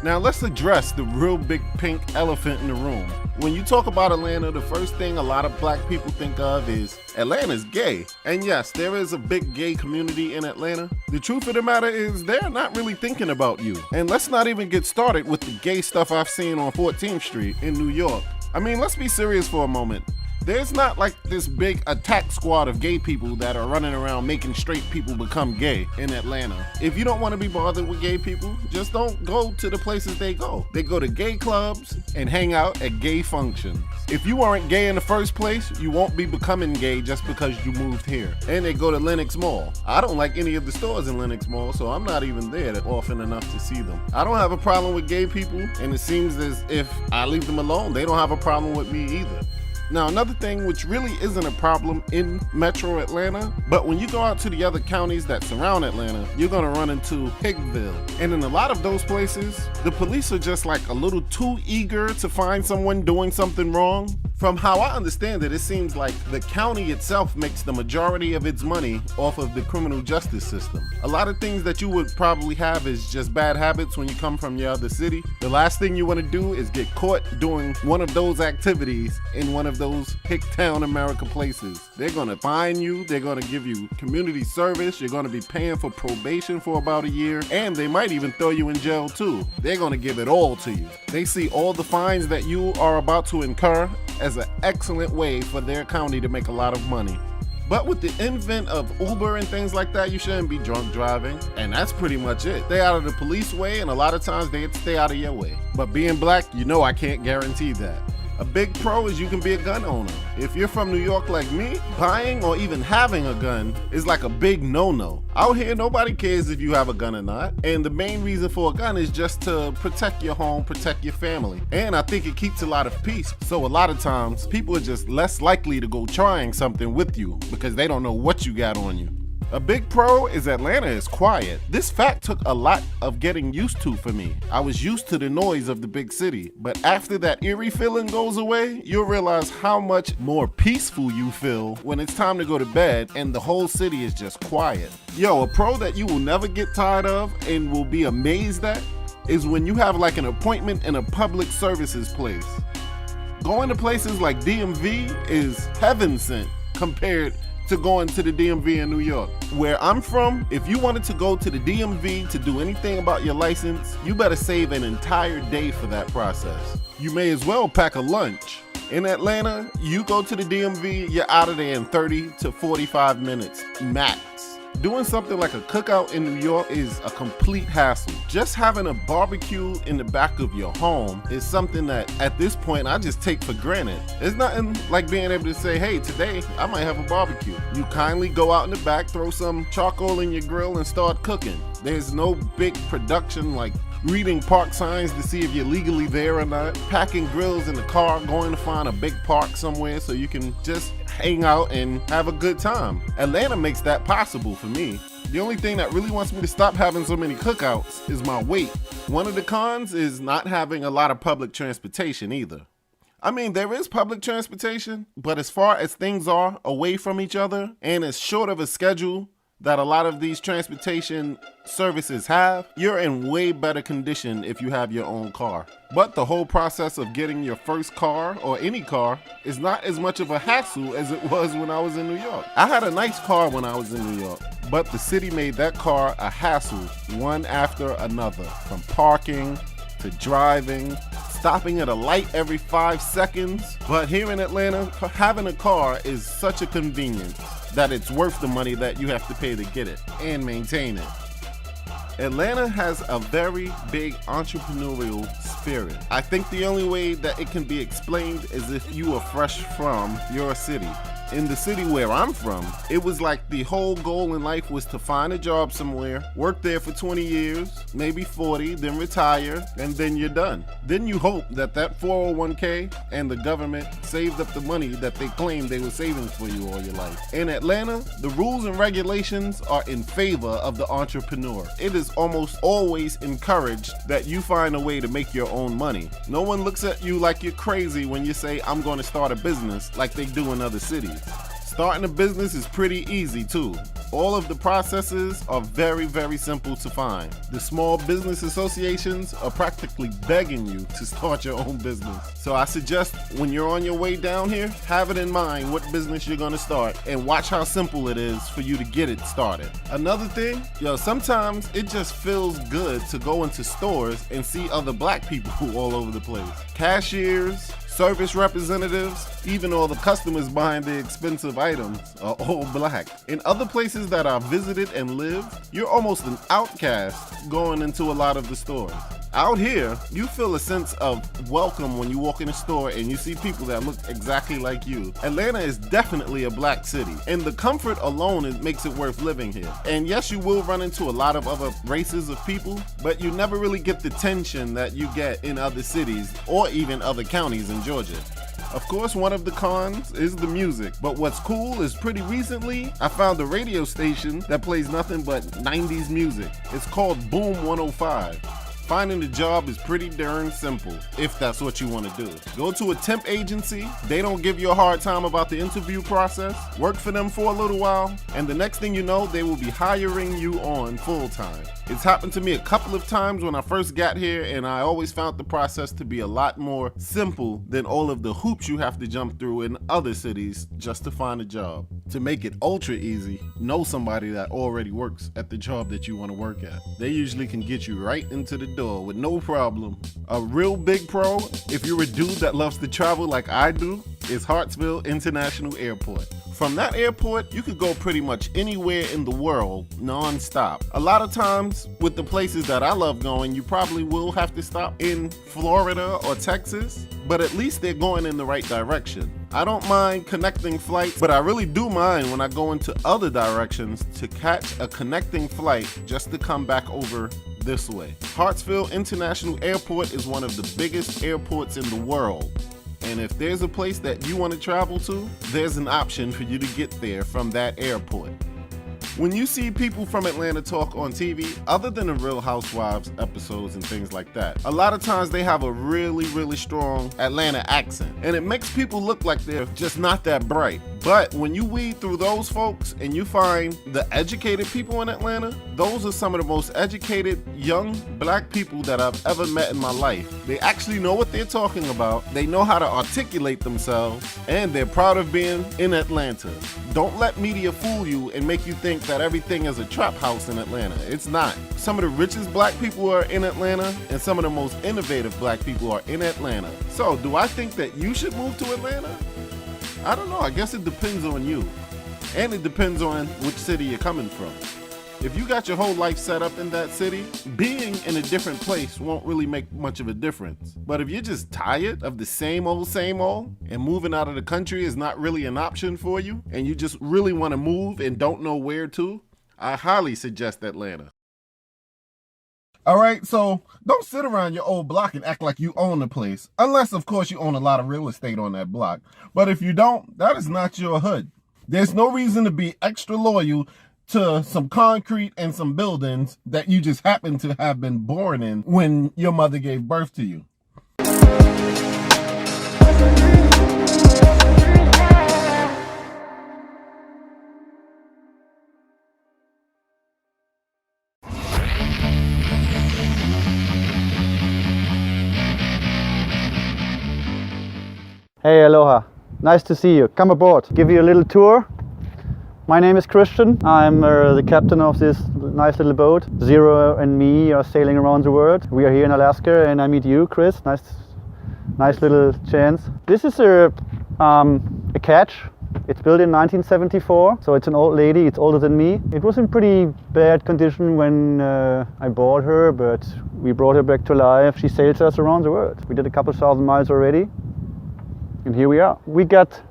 Now let's address the real big pink elephant in the room. When you talk about Atlanta, the first thing a lot of black people think of is Atlanta's gay. And yes, there is a big gay community in Atlanta. The truth of the matter is they're not really thinking about you. And let's not even get started with the gay stuff I've seen on 14th Street in New York. I mean, let's be serious for a moment. There's not like this big attack squad of gay people that are running around making straight people become gay in Atlanta. If you don't want to be bothered with gay people, just don't go to the places they go. They go to gay clubs and hang out at gay functions. If you weren't gay in the first place, you won't be becoming gay just because you moved here. And they go to Lenox Mall. I don't like any of the stores in Lenox Mall, so I'm not even there often enough to see them. I don't have a problem with gay people, and it seems as if I leave them alone, they don't have a problem with me either. Now, another thing which really isn't a problem in Metro Atlanta, but when you go out to the other counties that surround Atlanta, you're gonna run into Hickville. And in a lot of those places, the police are just like a little too eager to find someone doing something wrong From how I understand it, it seems like the county itself makes the majority of its money off of the criminal justice system. A lot of things that you would probably have is just bad habits when you come from your other city. The last thing you want to do is get caught doing one of those activities in one of those Hicktown America places. They're going to fine you, they're going to give you community service, you're going to be paying for probation for about a year, and they might even throw you in jail too. They're going to give it all to you. They see all the fines that you are about to incur as an excellent way for their county to make a lot of money. But with the invent of Uber and things like that, you shouldn't be drunk driving. And that's pretty much it. Stay out of the police way, and a lot of times they'd stay out of your way. But being black, you know I can't guarantee that. A big pro is you can be a gun owner. If you're from New York like me, buying or even having a gun is like a big no-no. Out here, nobody cares if you have a gun or not. And the main reason for a gun is just to protect your home, protect your family. And I think it keeps a lot of peace. So a lot of times, people are just less likely to go trying something with you because they don't know what you got on you. A big pro is Atlanta is quiet. This fact took a lot of getting used to for me. I was used to the noise of the big city, but after that eerie feeling goes away, you'll realize how much more peaceful you feel when it's time to go to bed and the whole city is just quiet. Yo, a pro that you will never get tired of and will be amazed at is when you have like an appointment in a public services place. Going to places like DMV is heaven sent compared to going to the DMV in New York. Where I'm from, if you wanted to go to the DMV to do anything about your license, you better save an entire day for that process. You may as well pack a lunch. In Atlanta, you go to the DMV, you're out of there in 30 to 45 minutes max. Doing something like a cookout in New York is a complete hassle. Just having a barbecue in the back of your home is something that at this point I just take for granted. It's nothing like being able to say, hey, today I might have a barbecue. You kindly go out in the back, throw some charcoal in your grill and start cooking. There's no big production like reading park signs to see if you're legally there or not, packing grills in the car, going to find a big park somewhere so you can just hang out and have a good time. Atlanta makes that possible for me. The only thing that really wants me to stop having so many cookouts is my weight. One of the cons is not having a lot of public transportation either. I mean, there is public transportation, but as far as things are away from each other and as short of a schedule that a lot of these transportation services have, you're in way better condition if you have your own car. But the whole process of getting your first car or any car is not as much of a hassle as it was when I was in New York. I had a nice car when I was in New York, but the city made that car a hassle one after another, from parking to driving, stopping at a light every 5 seconds. But here in Atlanta, having a car is such a convenience that it's worth the money that you have to pay to get it and maintain it. Atlanta has a very big entrepreneurial spirit. I think the only way that it can be explained is if you are fresh from your city. In the city where I'm from, it was like the whole goal in life was to find a job somewhere, work there for 20 years, maybe 40, then retire, and then you're done. Then you hope that that 401k and the government saved up the money that they claimed they were saving for you all your life. In Atlanta, the rules and regulations are in favor of the entrepreneur. It is almost always encouraged that you find a way to make your own money. No one looks at you like you're crazy when you say, I'm going to start a business, like they do in other cities. Starting a business is pretty easy too. All of the processes are very, very simple to find. The small business associations are practically begging you to start your own business. So I suggest when you're on your way down here, have it in mind what business you're gonna start and watch how simple it is for you to get it started. Another thing, sometimes it just feels good to go into stores and see other black people all over the place. Cashiers, service representatives, even all the customers buying the expensive items are all black. In other places that I've visited and lived, you're almost an outcast going into a lot of the stores. Out here, you feel a sense of welcome when you walk in a store and you see people that look exactly like you. Atlanta is definitely a black city, and the comfort alone makes it worth living here. And yes, you will run into a lot of other races of people, but you never really get the tension that you get in other cities or even other counties in Georgia. Of course, one of the cons is the music, but what's cool is pretty recently, I found a radio station that plays nothing but 90s music. It's called Boom 105. Finding a job is pretty darn simple, if that's what you want to do. Go to a temp agency, they don't give you a hard time about the interview process, work for them for a little while, and the next thing you know, they will be hiring you on full time. It's happened to me a couple of times when I first got here, and I always found the process to be a lot more simple than all of the hoops you have to jump through in other cities just to find a job. To make it ultra easy, know somebody that already works at the job that you want to work at. They usually can get you right into the door with no problem. A real big pro, if you're a dude that loves to travel like I do, is Hartsville International Airport. From that airport, you could go pretty much anywhere in the world non-stop. A lot of times with the places that I love going, you probably will have to stop in Florida or Texas, but at least they're going in the right direction. I don't mind connecting flights, but I really do mind when I go into other directions to catch a connecting flight just to come back over this way. Hartsville International Airport is one of the biggest airports in the world. And if there's a place that you want to travel to, there's an option for you to get there from that airport. When you see people from Atlanta talk on TV, other than the Real Housewives episodes and things like that, a lot of times they have a really strong Atlanta accent. And it makes people look like they're just not that bright. But when you weed through those folks and you find the educated people in Atlanta, those are some of the most educated young black people that I've ever met in my life. They actually know what they're talking about, they know how to articulate themselves, and they're proud of being in Atlanta. Don't let media fool you and make you think that everything is a trap house in Atlanta. It's not. Some of the richest black people are in Atlanta, and some of the most innovative black people are in Atlanta. So, do I think that you should move to Atlanta? I don't know. I guess it depends on you. And it depends on which city you're coming from. If you got your whole life set up in that city, being in a different place won't really make much of a difference. But if you're just tired of the same old, and moving out of the country is not really an option for you, and you just really want to move and don't know where to, I highly suggest Atlanta. All right, so don't sit around your old block and act like you own the place. Unless, of course, you own a lot of real estate on that block. But if you don't, that is not your hood. There's no reason to be extra loyal to some concrete and some buildings that you just happen to have been born in when your mother gave birth to you. Hey, aloha. Nice to see you. Come aboard. Give you a little tour. My name is Christian. I'm the captain of this nice little boat. Zero and me are sailing around the world. We are here in Alaska and I meet you, Chris. Nice little chance. This is a ketch. It's built in 1974, so it's an old lady. It's older than me. It was in pretty bad condition when I bought her, but we brought her back to life. She sails us around the world. We did a couple thousand miles already. And here we are. We got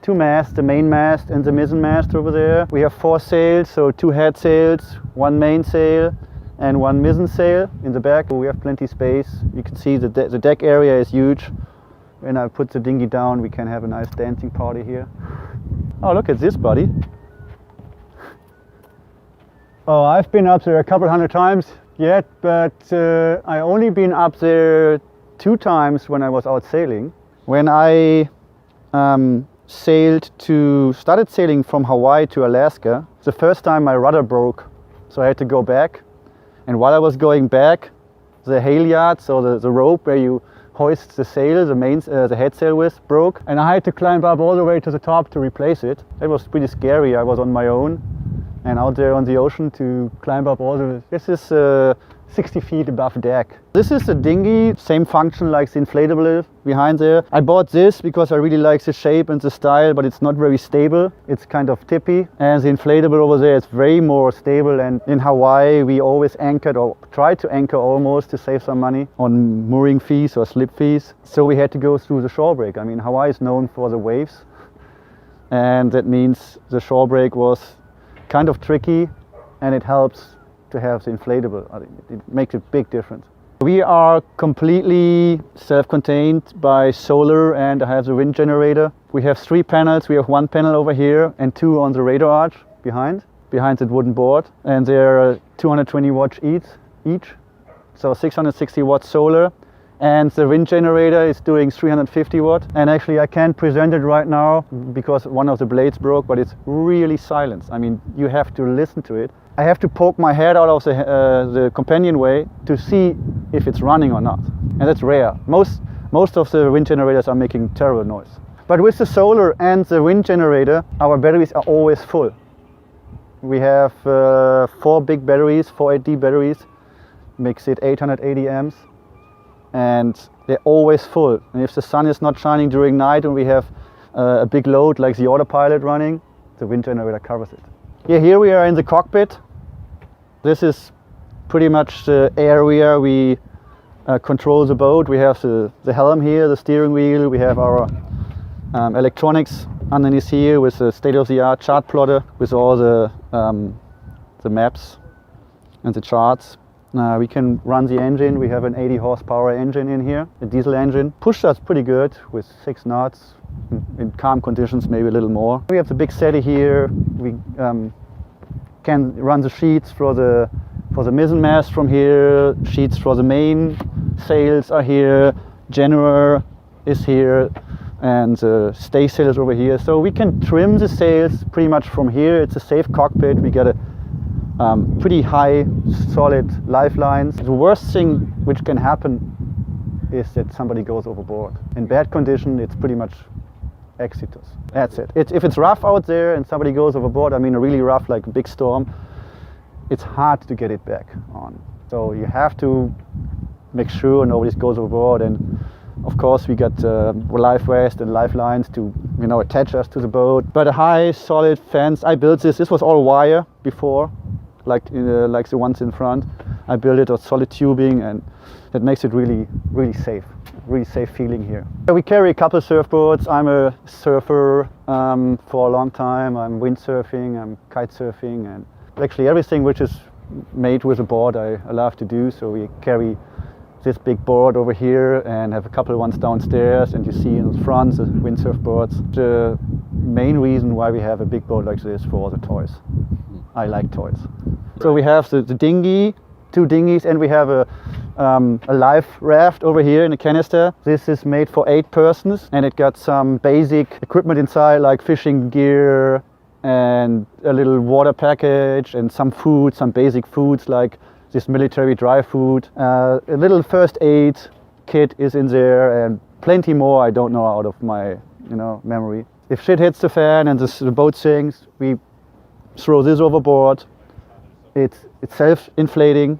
two masts, the main mast and the mizzen mast over there. We have 4 sails, so 2 head sails, 1 main sail and 1 mizzen sail in the back. We have plenty space. You can see the deck area is huge. When I put the dinghy down, we can have a nice dancing party here. Oh, look at this, buddy. Oh, I've been up there a couple hundred times yet, but I only been up there 2 times when I was out sailing. When I started sailing from Hawaii to Alaska, the first time my rudder broke, so I had to go back. And while I was going back, the halyard, so the rope where you hoist the sail, the head sail with, broke, and I had to climb up all the way to the top to replace it. It was pretty scary. I was on my own and out there on the ocean to climb up all the... This is 60 feet above deck. This is the dinghy, same function like the inflatable behind there. I bought this because I really like the shape and the style, but it's not very stable. It's kind of tippy. And the inflatable over there is very more stable. And in Hawaii, we always anchored or tried to anchor almost to save some money on mooring fees or slip fees. So we had to go through the shore break. I mean, Hawaii is known for the waves. And that means the shore break was kind of tricky, and it helps to have the inflatable. It makes a big difference. We are completely self-contained by solar, and I have the wind generator. We have 3 panels. We have 1 panel over here and 2 on the radar arch behind that wooden board, and they're 220 watts each. so 660 watt solar, and the wind generator is doing 350 watt. And actually I can't present it right now because one of the blades broke, but it's really silent. I mean, you have to listen to it. I have to poke my head out of the companionway to see if it's running or not, and that's rare. Most of the wind generators are making terrible noise. But with the solar and the wind generator, our batteries are always full. We have 4 big batteries, 480D batteries, makes it 880 amps, and they're always full. And if the sun is not shining during night and we have a big load like the autopilot running, the wind generator covers it. Yeah, here we are in the cockpit. This is pretty much the area we control the boat. We have the helm here, the steering wheel, we have our electronics underneath here with the state-of-the-art chart plotter with all the maps and the charts. We can run the engine. We have an 80 horsepower engine in here, a diesel engine. Pushed us pretty good with 6 knots. In calm conditions, maybe a little more. We have the big SETI here. We can run the sheets for the mizzen mast from here. Sheets for the main sails are here. General is here, and the staysail is over here. So we can trim the sails pretty much from here. It's a safe cockpit. We get a pretty high, solid lifelines. The worst thing which can happen is that somebody goes overboard. In bad condition, it's pretty much exitus. That's it. If it's rough out there and somebody goes overboard, I mean really rough, like a big storm, it's hard to get it back on. So you have to make sure nobody goes overboard, and of course we got life vest and lifelines to attach us to the boat. But a high, solid fence. I built this. This was all wire before, like the ones in front. I built it with solid tubing, and that makes it really, really safe. Really safe feeling here. We carry a couple surfboards. I'm a surfer for a long time. I'm windsurfing, I'm kite surfing, and actually everything which is made with a board I love to do. So we carry this big board over here and have a couple of ones downstairs, and you see in the front the windsurf boards. The main reason why we have a big boat like this for the toys. I like toys. So we have the dinghy, 2 dinghies, and we have a life raft over here in a canister. This is made for 8 persons, and it got some basic equipment inside like fishing gear and a little water package and some food, some basic foods like this military dry food. A little first aid kit is in there, and plenty more I don't know out of my memory. If shit hits the fan and the boat sinks, we throw this overboard. It's self-inflating,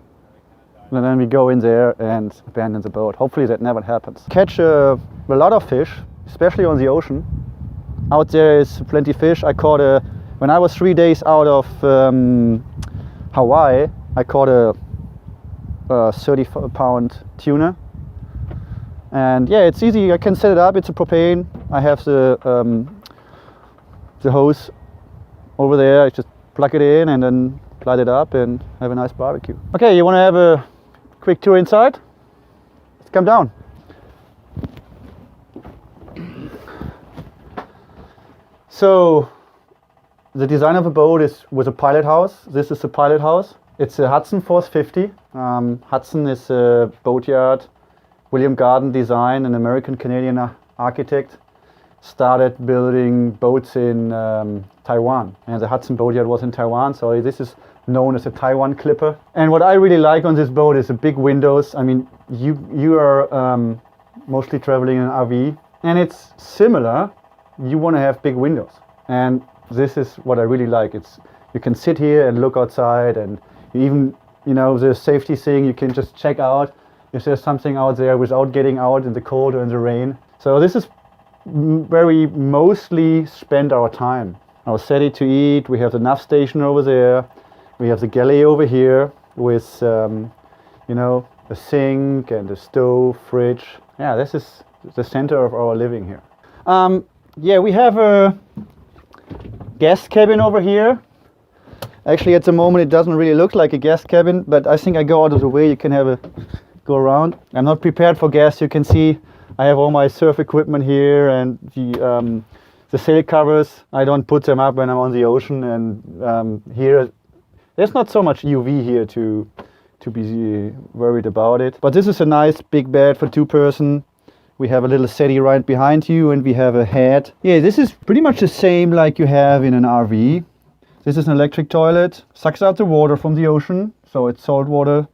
and then we go in there and abandon the boat. Hopefully that never happens. Catch a lot of fish, especially on the ocean. Out there is plenty fish. When I was 3 days out of Hawaii, I caught a 30-pound tuna. And yeah, it's easy. I can set it up. It's a propane. I have the hose over there. I just plug it in and then light it up and have a nice barbecue. Okay, you want to have a quick tour inside? Let's come down. So the design of a boat was a pilot house. This is the pilot house. It's a Hudson Force 50. Hudson is a boatyard. William Garden design, an American-Canadian architect, started building boats in Taiwan. And the Hudson boatyard was in Taiwan, so this is known as a Taiwan Clipper. And what I really like on this boat is the big windows. I mean, you are mostly traveling in an RV, and it's similar. You want to have big windows, and this is what I really like. You can sit here and look outside, and you even, the safety thing, you can just check out if there's something out there without getting out in the cold or in the rain. So this is where we mostly spend our time. Our SETI to eat. We have the nav station over there. We have the galley over here with, a sink and a stove, fridge. Yeah, this is the center of our living here. Yeah, we have a guest cabin over here. Actually, at the moment, it doesn't really look like a guest cabin, but I think I go out of the way. You can have a go around. I'm not prepared for guests. You can see I have all my surf equipment here and the sail covers. I don't put them up when I'm on the ocean, and here there's not so much UV here to to be worried about it. But this is a nice big bed for 2 person. We have a little settee right behind you, and we have a head. Yeah, this is pretty much the same like you have in an RV. This is an electric toilet, sucks out the water from the ocean, so it's salt water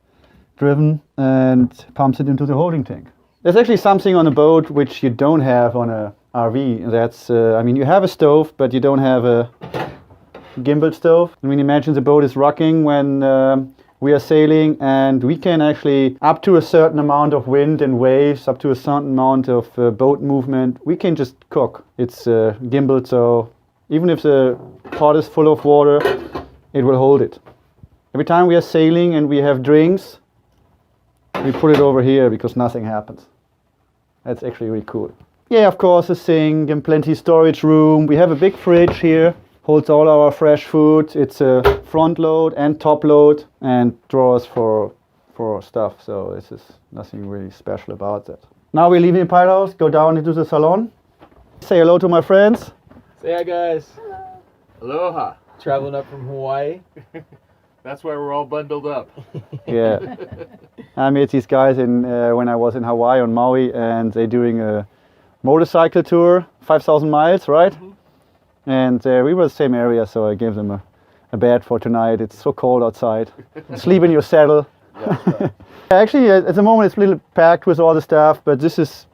driven, and pumps it into the holding tank. There's actually something on a boat which you don't have on a RV. That's, I mean, you have a stove, but you don't have a gimbal stove. I mean, imagine the boat is rocking when we are sailing, and we can actually, up to a certain amount of wind and waves, up to a certain amount of boat movement, we can just cook. It's gimbal, so even if the pot is full of water, it will hold it. Every time we are sailing and we have drinks, we put it over here because nothing happens. That's actually really cool. Yeah, of course, a sink and plenty storage room. We have a big fridge here, holds all our fresh food. It's a front load and top load, and drawers for stuff. So this is nothing really special about that. Now we're leaving Pilot House, go down into the salon. Say hello to my friends. Say hi, guys. Aloha. Traveling up from Hawaii. That's why we're all bundled up. Yeah. I met these guys when I was in Hawaii on Maui, and they're doing a motorcycle tour, 5,000 miles, right? Mm-hmm. And we were the same area, so I gave them a bed for tonight. It's so cold outside. Sleep in your saddle. Yeah, right. Actually, at the moment it's a little packed with all the stuff, but this is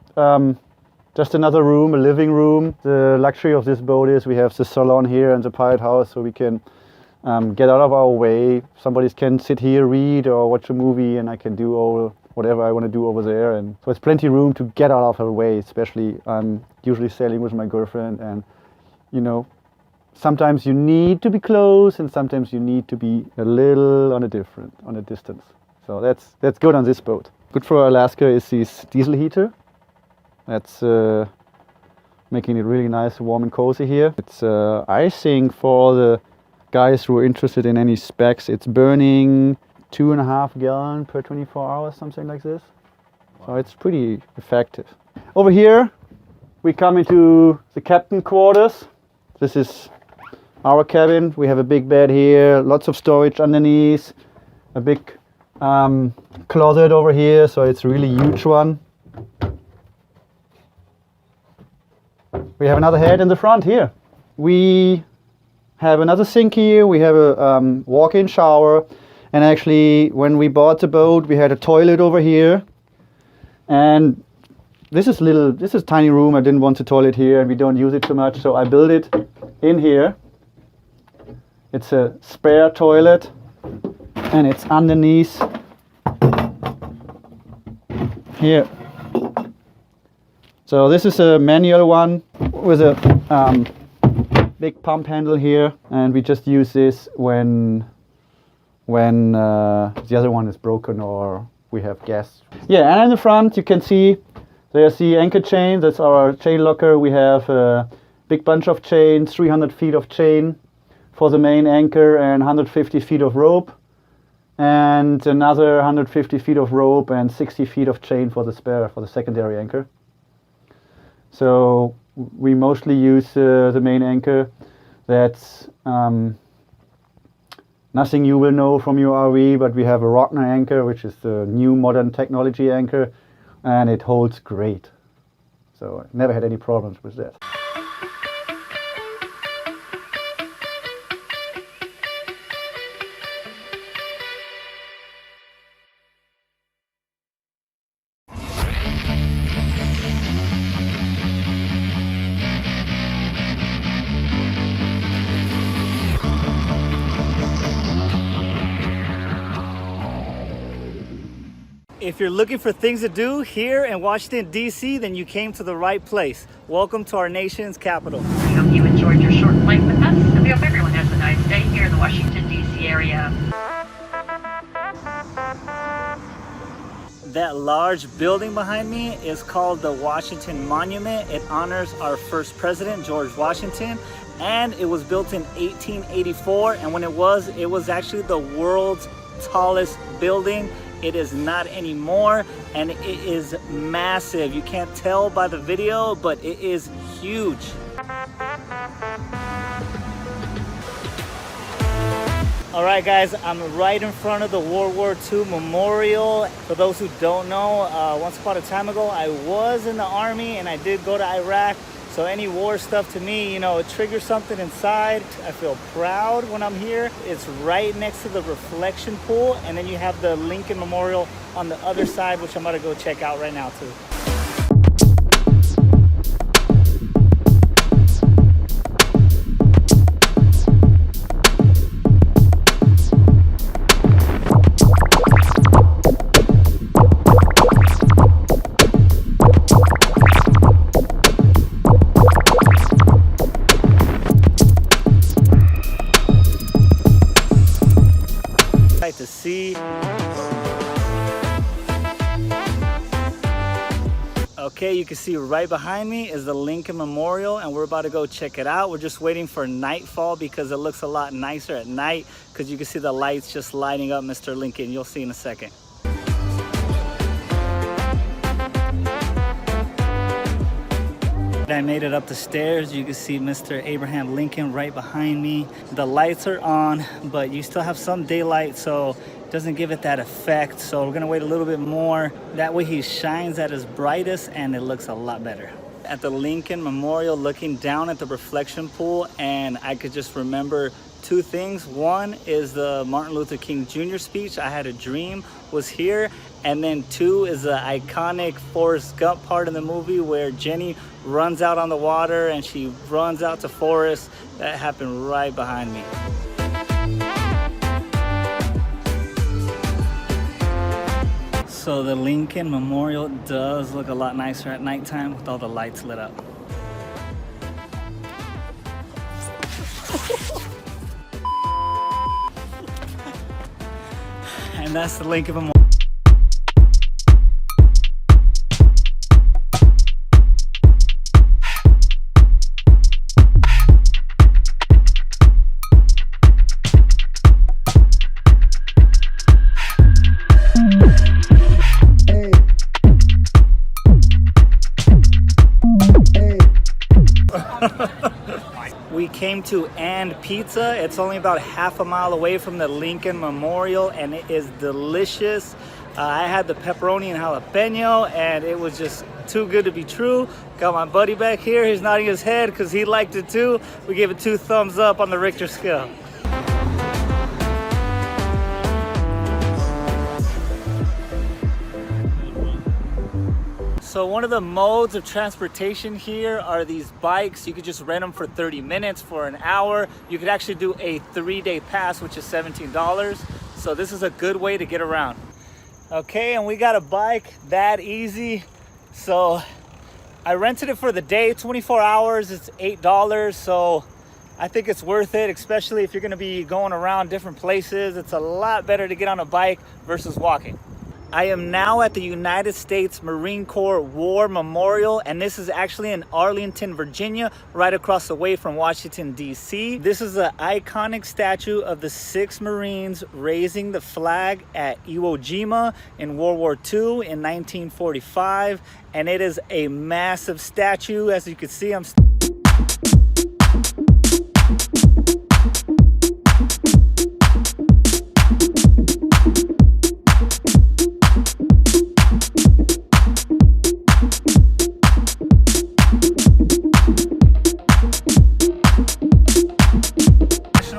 just another room, a living room. The luxury of this boat is we have the salon here and the Pilot House, so we can get out of our way. Somebody can sit here, read or watch a movie, and I can do whatever I want to do over there. And so it's plenty of room to get out of her way, especially I'm usually sailing with my girlfriend, and you know, sometimes you need to be close and sometimes you need to be a little on a distance. So that's good on this boat. Good for Alaska is this diesel heater. That's making it really nice, warm and cozy here. It's I think for the guys who are interested in any specs, it's burning 2.5 gallons per 24 hours, something like this. Wow. So it's pretty effective. Over here we come into the captain quarters. This is our cabin. We have a big bed here, lots of storage underneath, a big closet over here, so it's a really huge one. We have another head in the front here. We have another sink here. We have a walk-in shower, and actually when we bought the boat we had a toilet over here, and this is a tiny room. I didn't want the toilet here and we don't use it too much, so I built it in here. It's a spare toilet and it's underneath here. So this is a manual one with a big pump handle here, and we just use this when the other one is broken or we have gas. Yeah, and in the front you can see there's the anchor chain. That's our chain locker. We have a big bunch of chains, 300 feet of chain for the main anchor and 150 feet of rope, and another 150 feet of rope and 60 feet of chain for the spare, for the secondary anchor. So we mostly use the main anchor. That's nothing you will know from your RV, but we have a Rockner anchor, which is the new modern technology anchor, and it holds great. So I never had any problems with that. If you're looking for things to do here in Washington, D.C., then you came to the right place. Welcome to our nation's capital. We hope you enjoyed your short flight with us, and we hope everyone has a nice day here in the Washington, D.C. area. That large building behind me is called the Washington Monument. It honors our first president, George Washington, and it was built in 1884, and when it was actually the world's tallest building. It is not anymore, and it is massive. You can't tell by the video, but it is huge. All right, guys, I'm right in front of the World War II Memorial. For those who don't know, once upon a time ago, I was in the Army and I did go to Iraq. So any war stuff to me, you know, it triggers something inside. I feel proud when I'm here. It's right next to the reflection pool. And then you have the Lincoln Memorial on the other side, which I'm about to go check out right now too. To see. Okay, you can see right behind me is the Lincoln Memorial and we're about to go check it out. We're just waiting for nightfall because it looks a lot nicer at night because you can see the lights just lighting up Mr. Lincoln. You'll see in a second. I made it up the stairs. You can see Mr. Abraham Lincoln right behind me. The lights are on, but you still have some daylight, so it doesn't give it that effect. So we're gonna wait a little bit more. That way he shines at his brightest and it looks a lot better. At the Lincoln Memorial, looking down at the reflection pool, and I could just remember two things. One is the Martin Luther King Jr. speech, "I Had a Dream," was here. And then two is the iconic Forrest Gump part in the movie where Jenny runs out on the water and she runs out to Forrest. That happened right behind me. So the Lincoln Memorial does look a lot nicer at nighttime with all the lights lit up. And that's the Lincoln Memorial. We came to And Pizza. It's only about half a mile away from the Lincoln Memorial and it is delicious. I had the pepperoni and jalapeno and it was just too good to be true. Got my buddy back here, he's nodding his head because he liked it too. We gave it 2 thumbs up on the Richter scale. So one of the modes of transportation here are these bikes. You could just rent them for 30 minutes, for an hour. You could actually do a 3-day pass, which is $17. So this is a good way to get around. Okay, and we got a bike that easy. So I rented it for the day, 24 hours, it's $8. So I think it's worth it, especially if you're gonna be going around different places. It's a lot better to get on a bike versus walking. I am now at the United States Marine Corps War Memorial, and this is actually in Arlington, Virginia, right across the way from Washington, D.C. This is an iconic statue of the 6 Marines raising the flag at Iwo Jima in World War II in 1945, and it is a massive statue. As you can see, I'm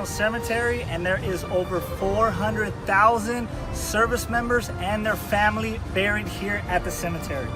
Cemetery, and there is over 400,000 service members and their family buried here at the cemetery.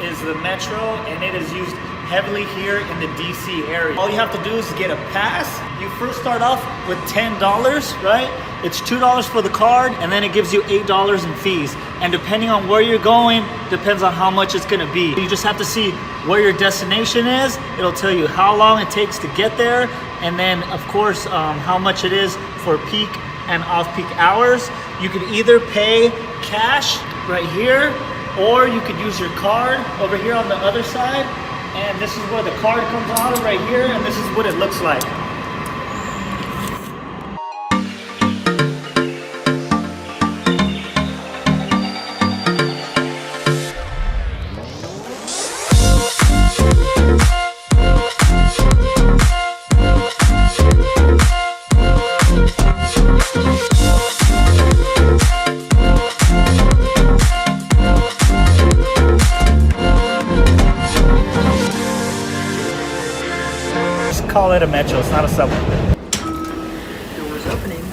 Is the metro, and it is used heavily here in the DC area. All you have to do is get a pass. You first start off with $10, right? It's $2 for the card, and then it gives you $8 in fees. And depending on where you're going, depends on how much it's gonna be. You just have to see where your destination is. It'll tell you how long it takes to get there, and then of course how much it is for peak and off-peak hours. You could either pay cash right here, or you could use your card over here on the other side. And this is where the card comes out right here, and this is what it looks like. Call it a metro, it's not a subway. Doors opening.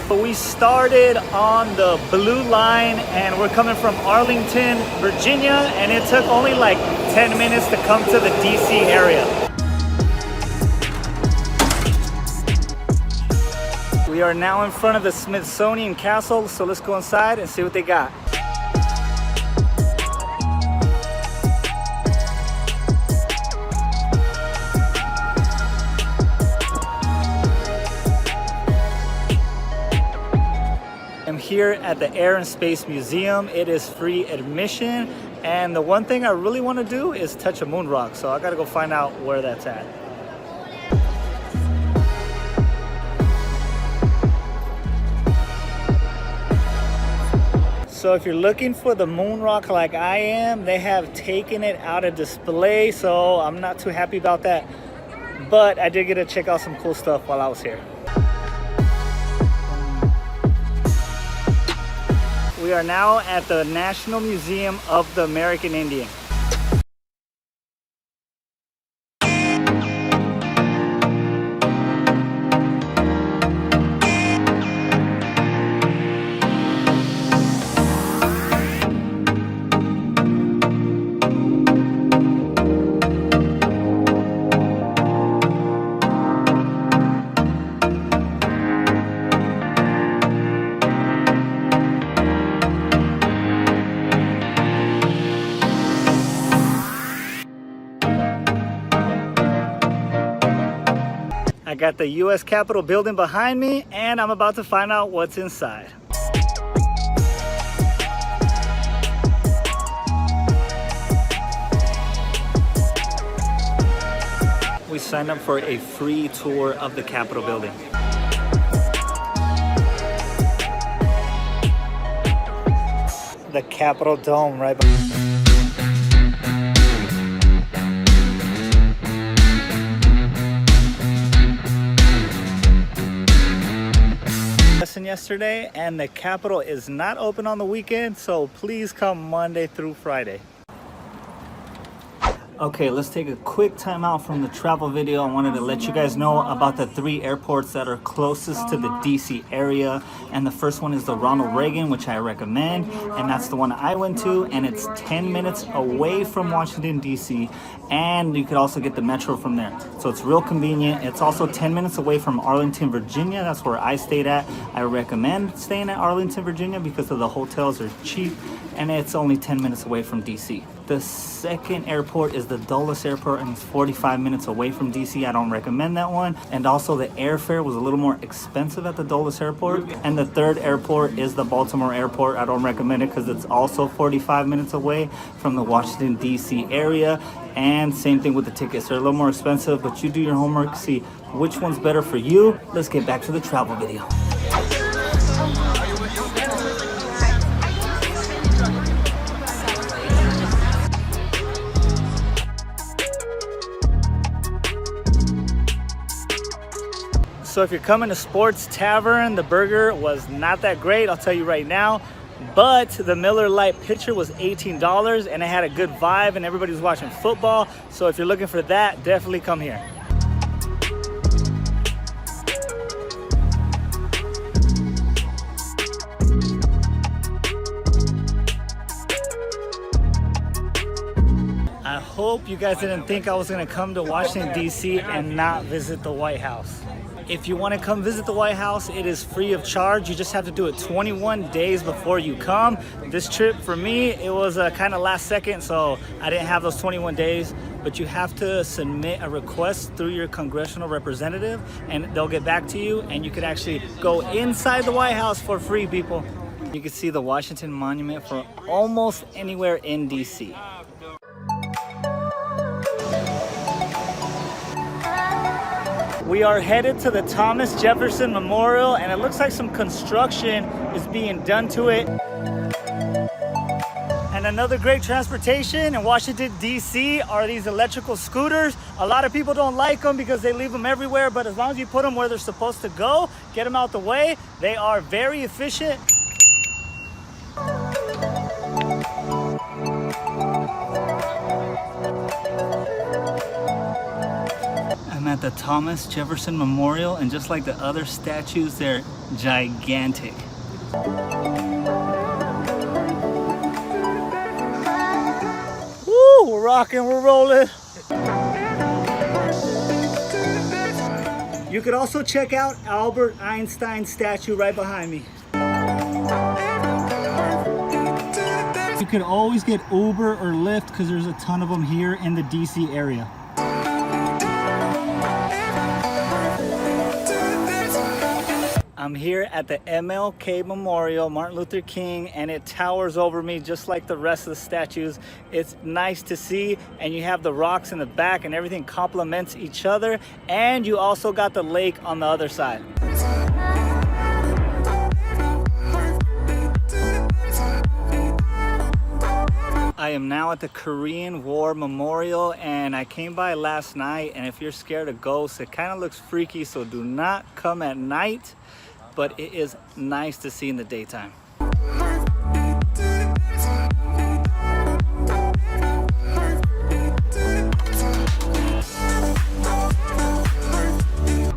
But we started on the blue line and we're coming from Arlington, Virginia, and it took only like 10 minutes to come to the DC area. We are now in front of the Smithsonian Castle, so let's go inside and see what they got. Here at the Air and Space Museum. It is free admission, and the one thing I really want to do is touch a moon rock, so I gotta go find out where that's at. So if you're looking for the moon rock like I am, they have taken it out of display, so I'm not too happy about that, but I did get to check out some cool stuff while I was here. We are now at the National Museum of the American Indian. I got the US Capitol building behind me, and I'm about to find out what's inside. We signed up for a free tour of the Capitol building. The Capitol Dome right behind. Yesterday, and the Capitol is not open on the weekend, so please come Monday through Friday. Okay, let's take a quick time out from the travel video. I wanted to let you guys know about the 3 airports that are closest to the DC area. And the first one is the Ronald Reagan, which I recommend. And that's the one I went to. And it's 10 minutes away from Washington, DC. And you could also get the metro from there. So it's real convenient. It's also 10 minutes away from Arlington, Virginia. That's where I stayed at. I recommend staying at Arlington, Virginia because of the hotels are cheap. And it's only 10 minutes away from DC. The second airport is the Dulles Airport, and it's 45 minutes away from DC. I don't recommend that one. And also the airfare was a little more expensive at the Dulles Airport. And the third airport is the Baltimore Airport. I don't recommend it because it's also 45 minutes away from the Washington, DC area. And same thing with the tickets. They're a little more expensive, but you do your homework, see which one's better for you. Let's get back to the travel video. So if you're coming to Sports Tavern, the burger was not that great, I'll tell you right now. But the Miller Lite pitcher was $18 and it had a good vibe and everybody was watching football. So if you're looking for that, definitely come here. I hope you guys didn't think I was gonna come to Washington, D.C. and not visit the White House. If you want to come visit the White House, it is free of charge. You just have to do it 21 days before you come. This trip for me, it was kind of last second, so I didn't have those 21 days. But you have to submit a request through your congressional representative, and they'll get back to you, and you could actually go inside the White House for free, people. You can see the Washington Monument from almost anywhere in D.C. We are headed to the Thomas Jefferson Memorial, and it looks like some construction is being done to it. And another great transportation in Washington, D.C. are these electrical scooters. A lot of people don't like them because they leave them everywhere, but as long as you put them where they're supposed to go, get them out the way, they are very efficient. I'm at the Thomas Jefferson Memorial, and just like the other statues, they're gigantic. Woo, we're rocking, we're rolling. You could also check out Albert Einstein's statue right behind me. You could always get Uber or Lyft because there's a ton of them here in the DC area. I'm here at the MLK Memorial, Martin Luther King, and it towers over me just like the rest of the statues. It's nice to see, and you have the rocks in the back and everything complements each other, and you also got the lake on the other side. I am now at the Korean War Memorial, and I came by last night, and if you're scared of ghosts, it kind of looks freaky, so do not come at night. But it is nice to see in the daytime.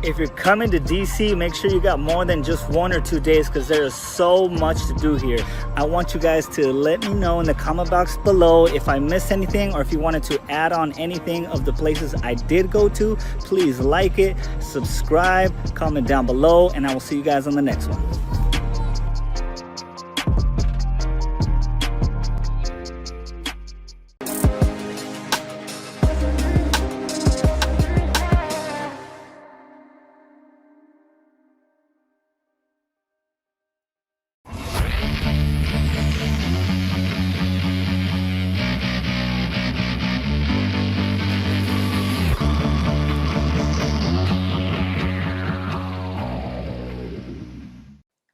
If you're coming to DC, make sure you got more than just 1 or 2 days because there is so much to do here. I want you guys to let me know in the comment box below if I missed anything or if you wanted to add on anything of the places I did go to. Please like it, subscribe, comment down below, and I will see you guys on the next one.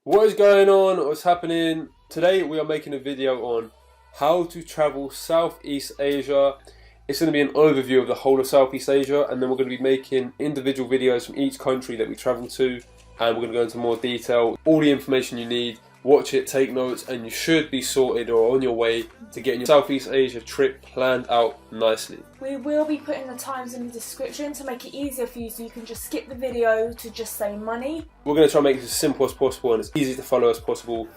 What is going on? What's happening? Today we are making a video on how to travel Southeast Asia. It's going to be an overview of the whole of Southeast Asia, and then we're going to be making individual videos from each country that we travel to, and we're going to go into more detail. All the information you need, watch it, take notes, and you should be sorted or on your way to getting your Southeast Asia trip planned out nicely. We will be putting the times in the description to make it easier for you, so you can just skip the video to just say money. We're going to try and make it as simple as possible and as easy to follow as possible.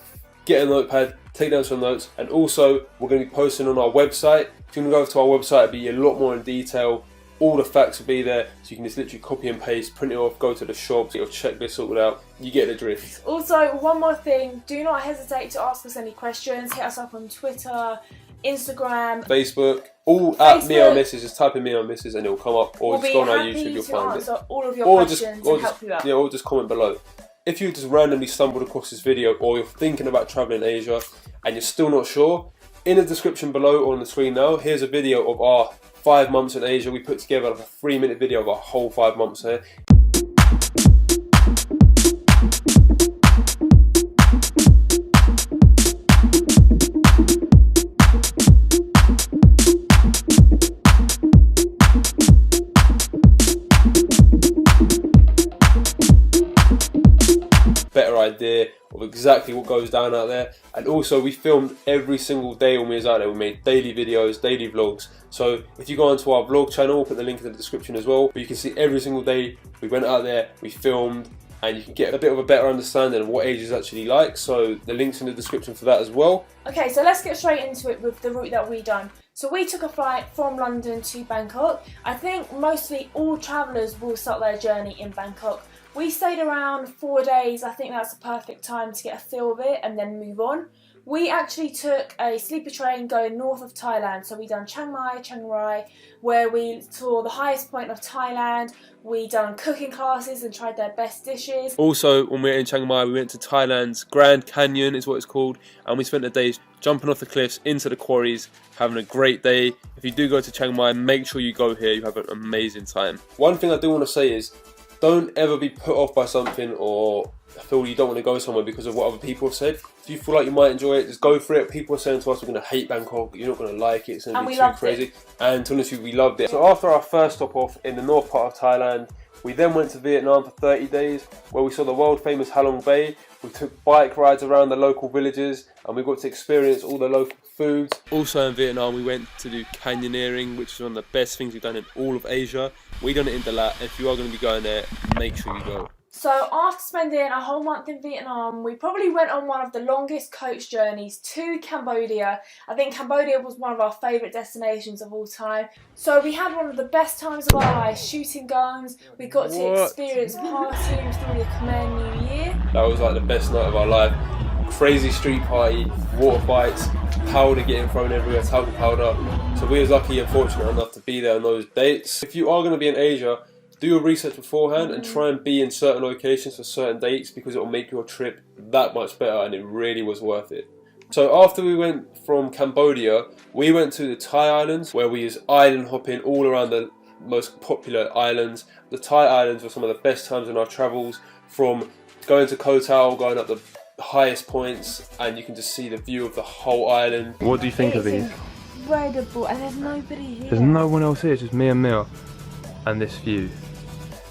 Get a notepad, take down some notes, and also we're going to be posting on our website. If you want to go over to our website, it'll be a lot more in detail. All the facts will be there, so you can just literally copy and paste, print it off, go to the shops, get your checklist sorted out. You get the drift. Also, one more thing, do not hesitate to ask us any questions. Hit us up on Twitter, Instagram, Facebook, all at Me or Mrs. Just type in Me or Mrs. and it'll come up, or just go on our YouTube, you'll find it. All of your questions and help you out. Yeah, or just comment below. If you just randomly stumbled across this video, or you're thinking about traveling Asia and you're still not sure, in the description below or on the screen now, here's a video of our 5 months in Asia. We put together like a 3-minute video of our whole 5 months here. Better idea of exactly what goes down out there, and also we filmed every single day when we was out there. We made daily videos, daily vlogs, so if you go onto our vlog channel, we'll put the link in the description as well, but you can see every single day we went out there, we filmed, and you can get a bit of a better understanding of what Asia is actually like, so the link's in the description for that as well. Okay, so let's get straight into it with the route that we done. So we took a flight from London to Bangkok. I think mostly all travellers will start their journey in Bangkok. We stayed around 4 days. I think that's the perfect time to get a feel of it and then move on. We actually took a sleeper train going north of Thailand. So we done Chiang Mai, Chiang Rai, where we saw the highest point of Thailand. We done cooking classes and tried their best dishes. Also, when we were in Chiang Mai, we went to Thailand's Grand Canyon, is what it's called, and we spent the days jumping off the cliffs into the quarries, having a great day. If you do go to Chiang Mai, make sure you go here. You have an amazing time. One thing I do want to say is, don't ever be put off by something or feel you don't want to go somewhere because of what other people have said. If you feel like you might enjoy it, just go for it. People are saying to us, we're going to hate Bangkok, you're not going to like it, it's going to be too crazy. And to be honest with you, we loved it. So after our first stop off in the north part of Thailand, we then went to Vietnam for 30 days, where we saw the world famous Halong Bay. We took bike rides around the local villages, and we got to experience all the local foods. Also in Vietnam, we went to do canyoneering, which is one of the best things we've done in all of Asia. We done it in Dalat. If you are going to be going there, make sure you go. So after spending a whole month in Vietnam, we probably went on one of the longest coach journeys to Cambodia. I think Cambodia was one of our favourite destinations of all time. So we had one of the best times of our lives shooting guns. We got to experience partying through the Khmer New Year. That was like the best night of our life. Crazy street party, water fights, powder getting thrown everywhere, talcum powder. So we was lucky and fortunate enough to be there on those dates. If you are going to be in Asia, do your research beforehand and try and be in certain locations for certain dates, because it will make your trip that much better, and it really was worth it. So after we went from Cambodia, we went to the Thai islands, where we was island hopping all around the most popular islands. The Thai islands were some of the best times in our travels, from going to Koh Tao, going up the highest points, and you can just see the view of the whole island. What do you think of these? Incredible, and there's nobody here. There's no one else here, it's just me and Mia and this view.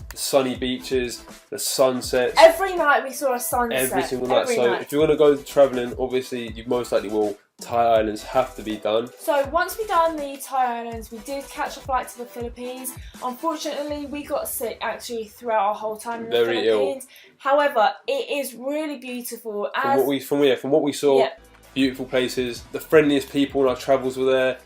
The sunny beaches, the sunsets. Every night we saw a sunset. Every single night. So if you're going to go travelling, obviously you most likely will. Thai islands have to be done. So once we done the Thai islands, we did catch a flight to the Philippines. Unfortunately, we got sick actually throughout our whole time in the Philippines. However, it is really beautiful. From what we saw, beautiful places. The friendliest people in our travels were there.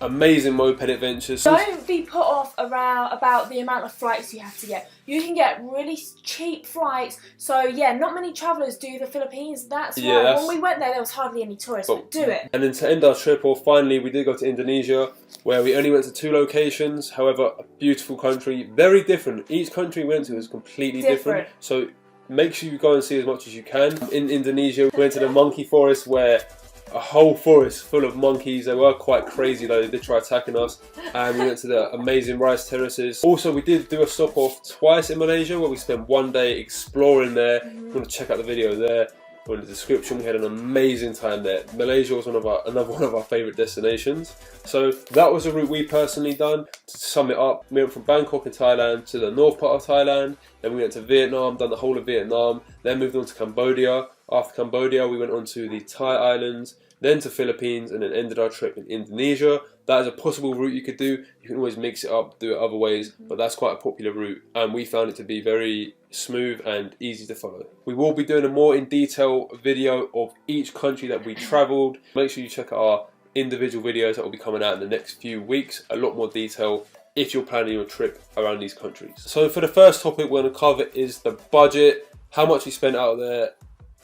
Amazing moped adventures. Don't be put off about the amount of flights you have to get. You can get really cheap flights. So yeah, not many travellers do the Philippines. That's why when we went there was hardly any tourists, but do it. And then to end our trip off, finally we did go to Indonesia, where we only went to 2 locations. However, a beautiful country, very different. Each country we went to was completely different. So make sure you go and see as much as you can. In Indonesia, we went to the monkey forest, where a whole forest full of monkeys. They were quite crazy though, they did try attacking us. And we went to the amazing rice terraces. Also, we did do a stop off twice in Malaysia, where we spent 1 day exploring there. If you want to check out the video there, or in the description, we had an amazing time there. Malaysia was another one of our favourite destinations. So that was a route we personally done. To sum it up, we went from Bangkok in Thailand to the north part of Thailand, then we went to Vietnam, done the whole of Vietnam, then moved on to Cambodia. After Cambodia, we went on to the Thai islands, then to Philippines, and then ended our trip in Indonesia. That is a possible route you could do. You can always mix it up, do it other ways, but that's quite a popular route, and we found it to be very smooth and easy to follow. We will be doing a more in detail video of each country that we travelled. Make sure you check out our individual videos that will be coming out in the next few weeks. A lot more detail if you're planning your trip around these countries. So for the first topic we're going to cover is the budget, how much we spent out there,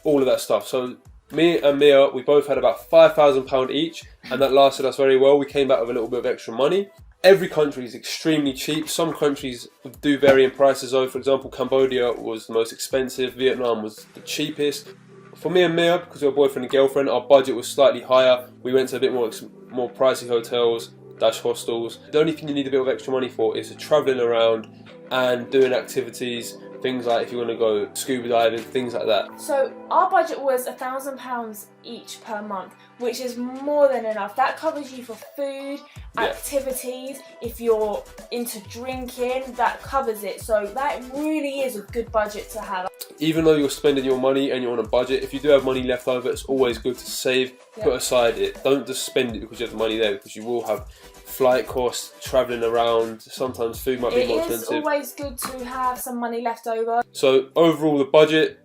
all of that stuff. So me and Mia, we both had about £5,000 each, and that lasted us very well. We came back with a little bit of extra money. Every country is extremely cheap. Some countries do vary in prices though. For example, Cambodia was the most expensive, Vietnam was the cheapest. For me and Mia, because we were boyfriend and girlfriend, our budget was slightly higher. We went to a bit more pricey hotels, hostels. The only thing you need a bit of extra money for is travelling around and doing activities. Things like if you want to go scuba diving, things like that. So our budget was £1,000 each per month, which is more than enough. That covers you for food, activities. If you're into drinking, that covers it. So that really is a good budget to have. Even though you're spending your money and you're on a budget, if you do have money left over, it's always good to save, put aside it. Don't just spend it because you have the money there, because you will have flight costs, travelling around, sometimes food might be more expensive. It is always good to have some money left over. So overall the budget,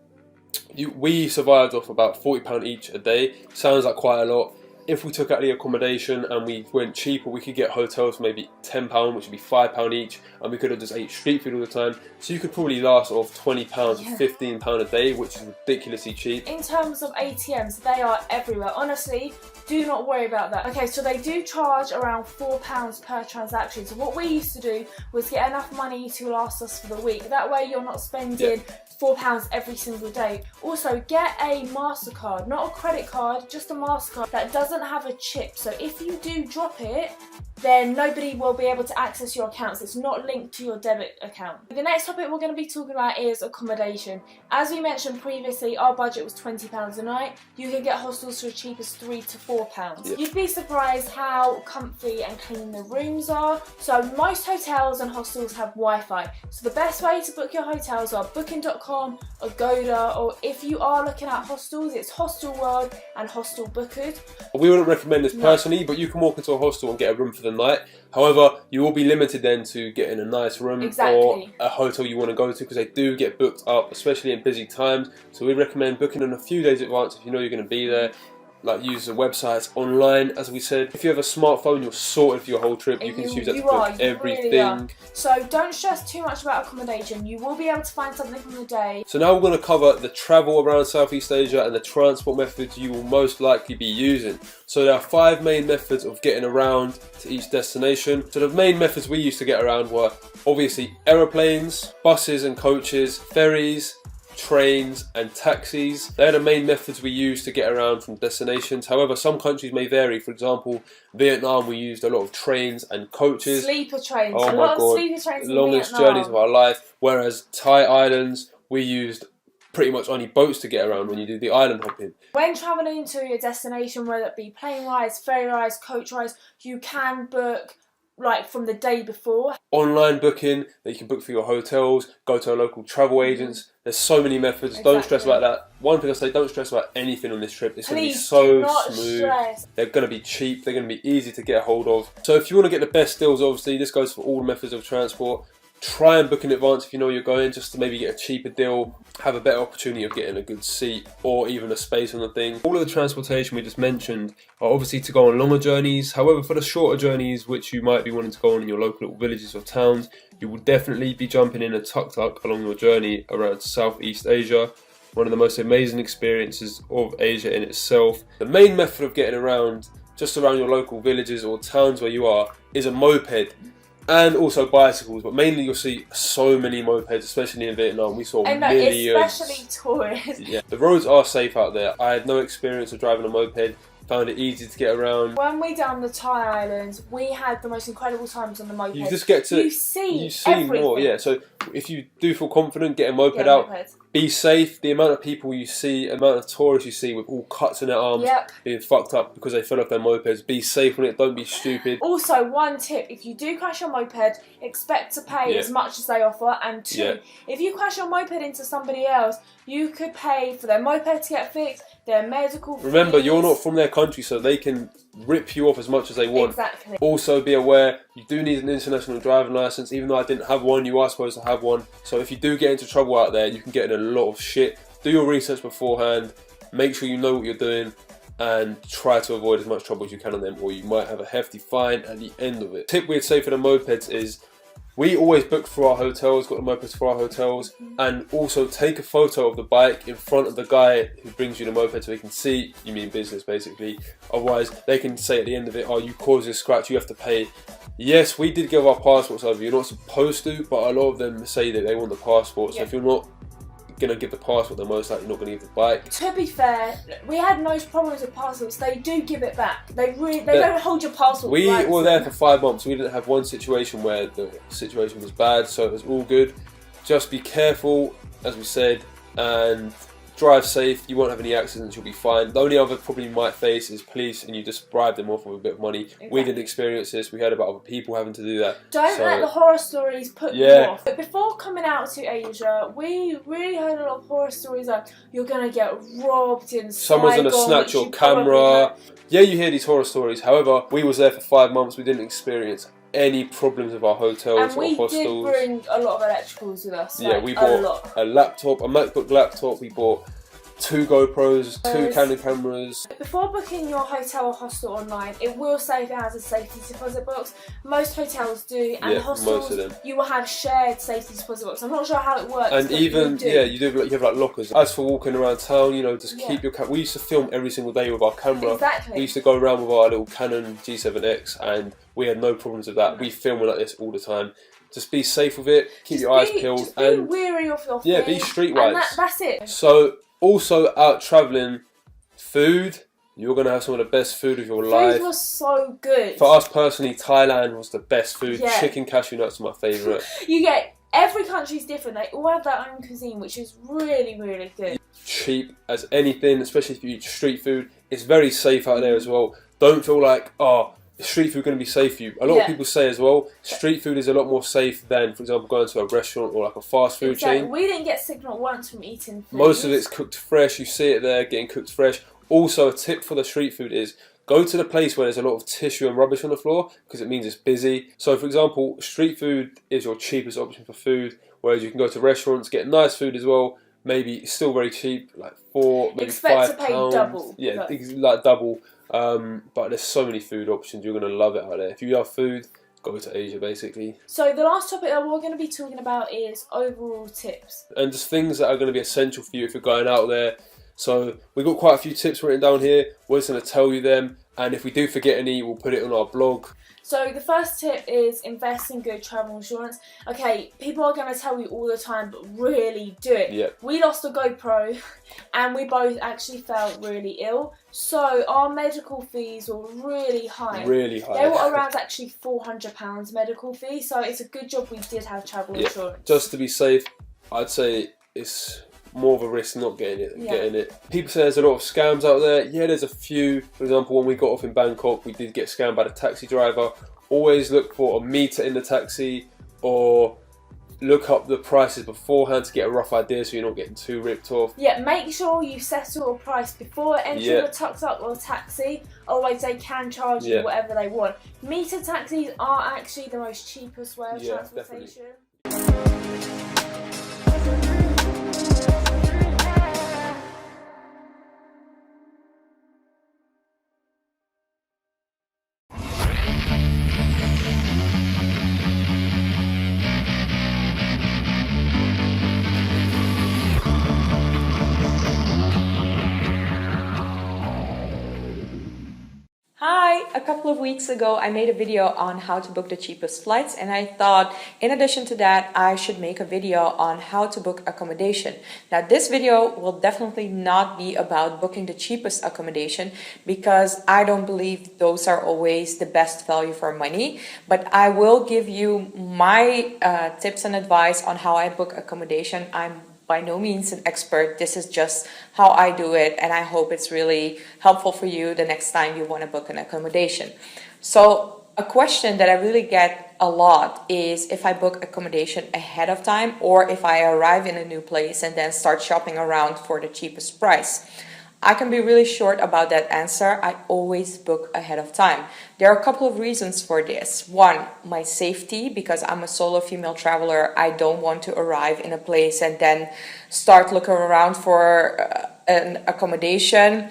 we survived off about £40 each a day. Sounds like quite a lot. if we took out the accommodation and we went cheaper, we could get hotels for maybe £10, which would be £5 each, and we could have just ate street food all the time. So you could probably last off £20 or £15 a day, which is ridiculously cheap. In terms of ATMs, they are everywhere. Honestly, do not worry about that. Okay, so they do charge around £4 per transaction. So what we used to do was get enough money to last us for the week. That way you're not spending £4 every single day. Also, get a MasterCard, not a credit card, just a MasterCard that doesn't have a chip. So if you do drop it, then nobody will be able to access your accounts. It's not linked to your debit account. The next topic we're going to be talking about is accommodation. As we mentioned previously, our budget was £20 a night. You can get hostels for as cheap as £3 to £4. You'd be surprised how comfy and clean the rooms are. So most hotels and hostels have Wi-Fi. So the best way to book your hotels are booking.com, Agoda, or if you are looking at hostels, it's Hostel World and Hostel Booked. We wouldn't recommend this personally, but you can walk into a hostel and get a room for the night. However, you will be limited then to getting a nice room or a hotel you want to go to, because they do get booked up, especially in busy times. So we recommend booking in a few days in advance if you know you're going to be there. Like, use the websites online, as we said. If you have a smartphone, you're sorted for your whole trip. You can use that to book everything. Really, so don't stress too much about accommodation. You will be able to find something on the day. So now we're going to cover the travel around Southeast Asia and the transport methods you will most likely be using. So there are 5 main methods of getting around to each destination. So the main methods we used to get around were obviously aeroplanes, buses and coaches, ferries, trains and taxis. They're the main methods we use to get around from destinations. However, some countries may vary. For example, Vietnam, we used a lot of trains and coaches. Sleeper trains. Oh my god, sleeper trains longest in Vietnam. journeys of our life. Whereas Thai islands, we used pretty much only boats to get around when you do the island hopping. When travelling to your destination, whether it be plane rides, ferry rides, coach rides, you can book like from the day before. Online booking that you can book for your hotels, go to a local travel agents. There's so many methods. Don't stress about that. One thing I say, don't stress about anything on this trip. It's going to be so smooth. They're going to be cheap. They're going to be easy to get a hold of. So if you want to get the best deals, obviously, this goes for all methods of transport. Try and book in advance if you know you're going, just to maybe get a cheaper deal, have a better opportunity of getting a good seat or even a space on the thing. All of the transportation we just mentioned are obviously to go on longer journeys. However, for the shorter journeys which you might be wanting to go on in your local little villages or towns, you will definitely be jumping in a tuk-tuk along your journey around Southeast Asia. One of the most amazing experiences of Asia in itself. The main method of getting around, just around your local villages or towns where you are, is a moped. And also bicycles, but mainly you'll see so many mopeds, especially in Vietnam. We saw millions. Especially tourists. Yeah, the roads are safe out there. I had no experience of driving a moped. Found it easy to get around. When we done the Thai islands, we had the most incredible times on the moped. You just get to you see everything. More. Yeah. So if you do feel confident, get a moped out. Be safe. The amount of people you see, the amount of tourists you see with all cuts in their arms, being fucked up because they fell off their mopeds. Be safe on it. Don't be stupid. Also, one tip: if you do crash your moped, expect to pay as much as they offer. And 2, if you crash your moped into somebody else, you could pay for their moped to get fixed, their medical fees. Remember, you're not from their country, so they can rip you off as much as they want. Exactly. Also, be aware you do need an international driving license. Even though I didn't have one, you are supposed to have one. So if you do get into trouble out there, you can get in a lot of shit. Do your research beforehand. Make sure you know what you're doing, and try to avoid as much trouble as you can on them, or you might have a hefty fine at the end of it. Tip we'd say for the mopeds is, we always book for our hotels, got the mopeds for our hotels, and also take a photo of the bike in front of the guy who brings you the moped so they can see you mean business, basically. Otherwise, they can say at the end of it, oh, you caused this scratch, you have to pay. Yes, we did give our passports over. You're not supposed to, but a lot of them say that they want the passport. So if you're not going to give the passport, they're most likely not going to give the bike. To be fair, we had no problems with passports. They do give it back. They don't hold your passport. We were there for 5 months. We didn't have one situation where the situation was bad, so it was all good. Just be careful, as we said, and drive safe. You won't have any accidents. You'll be fine. The only other problem you might face is police, and you just bribe them off with a bit of money. Exactly. We didn't experience this. We heard about other people having to do that. Don't let the horror stories put you off. But before coming out to Asia, we really heard a lot of horror stories like you're gonna get robbed in someone's gonna snatch your camera. Yeah, you hear these horror stories. However, we was there for 5 months. We didn't experience any problems with our hotels or hostels. And we did bring a lot of electricals with us. Yeah, we bought a laptop, a MacBook laptop. We bought 2 GoPros, 2 Canon cameras. Before booking your hotel or hostel online, it will say if it has a safety deposit box. Most hotels do, and Yeah, hostels, most of them. you will have shared safety deposit box. I'm not sure how it works. And but even, you do. yeah, you have like lockers. As for walking around town, you know, just Yeah. keep your camera. We used to film every single day with our camera. Exactly. We used to go around with our little Canon G7X and we had no problems with that. We film like this all the time. Just be safe with it, keep your eyes peeled, Just be and weary of your yeah, thing, be streetwise. and that's it. So, also out travelling, food, you're going to have some of the best food of your life. Food was so good. For us personally, Thailand was the best food. Yeah. Chicken cashew nuts are my favourite. You get, every country's different. They all have their own cuisine, which is really, really good. Cheap as anything, especially if you eat street food. It's very safe out there as well. Don't feel like, oh, is street food going to be safe for you? A lot of people say as well, street food is a lot more safe than, for example, going to a restaurant or like a fast food chain. We didn't get sick not once from eating food. Most of it's cooked fresh. You see it there, getting cooked fresh. Also, a tip for the street food is go to the place where there's a lot of tissue and rubbish on the floor because it means it's busy. So, for example, street food is your cheapest option for food, whereas you can go to restaurants, get nice food as well. Maybe still very cheap, like £4, maybe Expect to £5. pay double. Yeah, like double. But there's so many food options. You're going to love it out there. If you love food, go to Asia, basically. So the last topic that we're going to be talking about is overall tips. And just things that are going to be essential for you if you're going out there. So we've got quite a few tips written down here. We're just going to tell you them. And if we do forget any, we'll put it on our blog. So the first tip is invest in good travel insurance. Okay, people are going to tell you all the time, but really do it. Yeah. We lost a GoPro and we both actually felt really ill. So our medical fees were really high. Really high. They were around actually £400 medical fee. So it's a good job we did have travel insurance. Just to be safe, I'd say it's more of a risk not getting it than getting it. People say there's a lot of scams out there. Yeah, there's a few. For example, when we got off in Bangkok, we did get scammed by the taxi driver. Always look for a meter in the taxi or look up the prices beforehand to get a rough idea so you're not getting too ripped off. Yeah, make sure you settle a price before entering the tuk-tuk or taxi, otherwise they can charge you whatever they want. Meter taxis are actually the most cheapest way of transportation. Hi! A couple of weeks ago I made a video on how to book the cheapest flights, and I thought in addition to that I should make a video on how to book accommodation. Now this video will definitely not be about booking the cheapest accommodation because I don't believe those are always the best value for money, but I will give you my tips and advice on how I book accommodation. I'm by no means an expert. This is just how I do it, and I hope it's really helpful for you the next time you want to book an accommodation. So a question that I really get a lot is if I book accommodation ahead of time or if I arrive in a new place and then start shopping around for the cheapest price. I can be really short about that answer. I always book ahead of time. There are a couple of reasons for this. One, my safety, because I'm a solo female traveler. I don't want to arrive in a place and then start looking around for an accommodation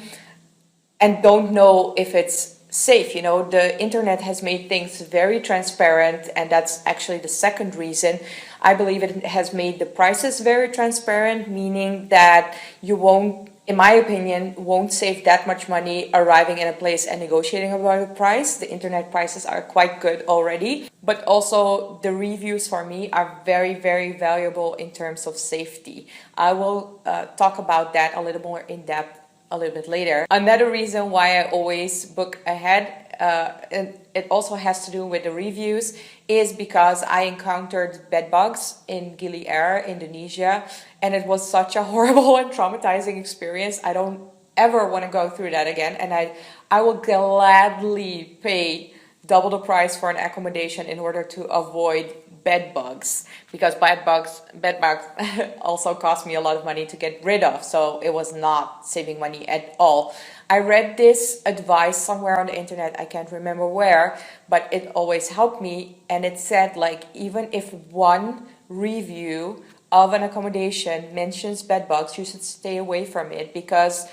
and don't know if it's safe. You know, the internet has made things very transparent, and that's actually the second reason. I believe it has made the prices very transparent, meaning that you won't, in my opinion, won't save that much money arriving in a place and negotiating about a price. The internet prices are quite good already, but also the reviews for me are very, very valuable in terms of safety. I will talk about that a little more in depth a little bit later. Another reason why I always book ahead, and it also has to do with the reviews, is because I encountered bed bugs in Gili Air, Indonesia, and it was such a horrible and traumatizing experience. I don't ever want to go through that again, and I will gladly pay double the price for an accommodation in order to avoid bed bugs, because bed bugs also cost me a lot of money to get rid of, so it was not saving money at all. I read this advice somewhere on the internet, I can't remember where, but it always helped me, and it said like even if one review of an accommodation mentions bed bugs, you should stay away from it because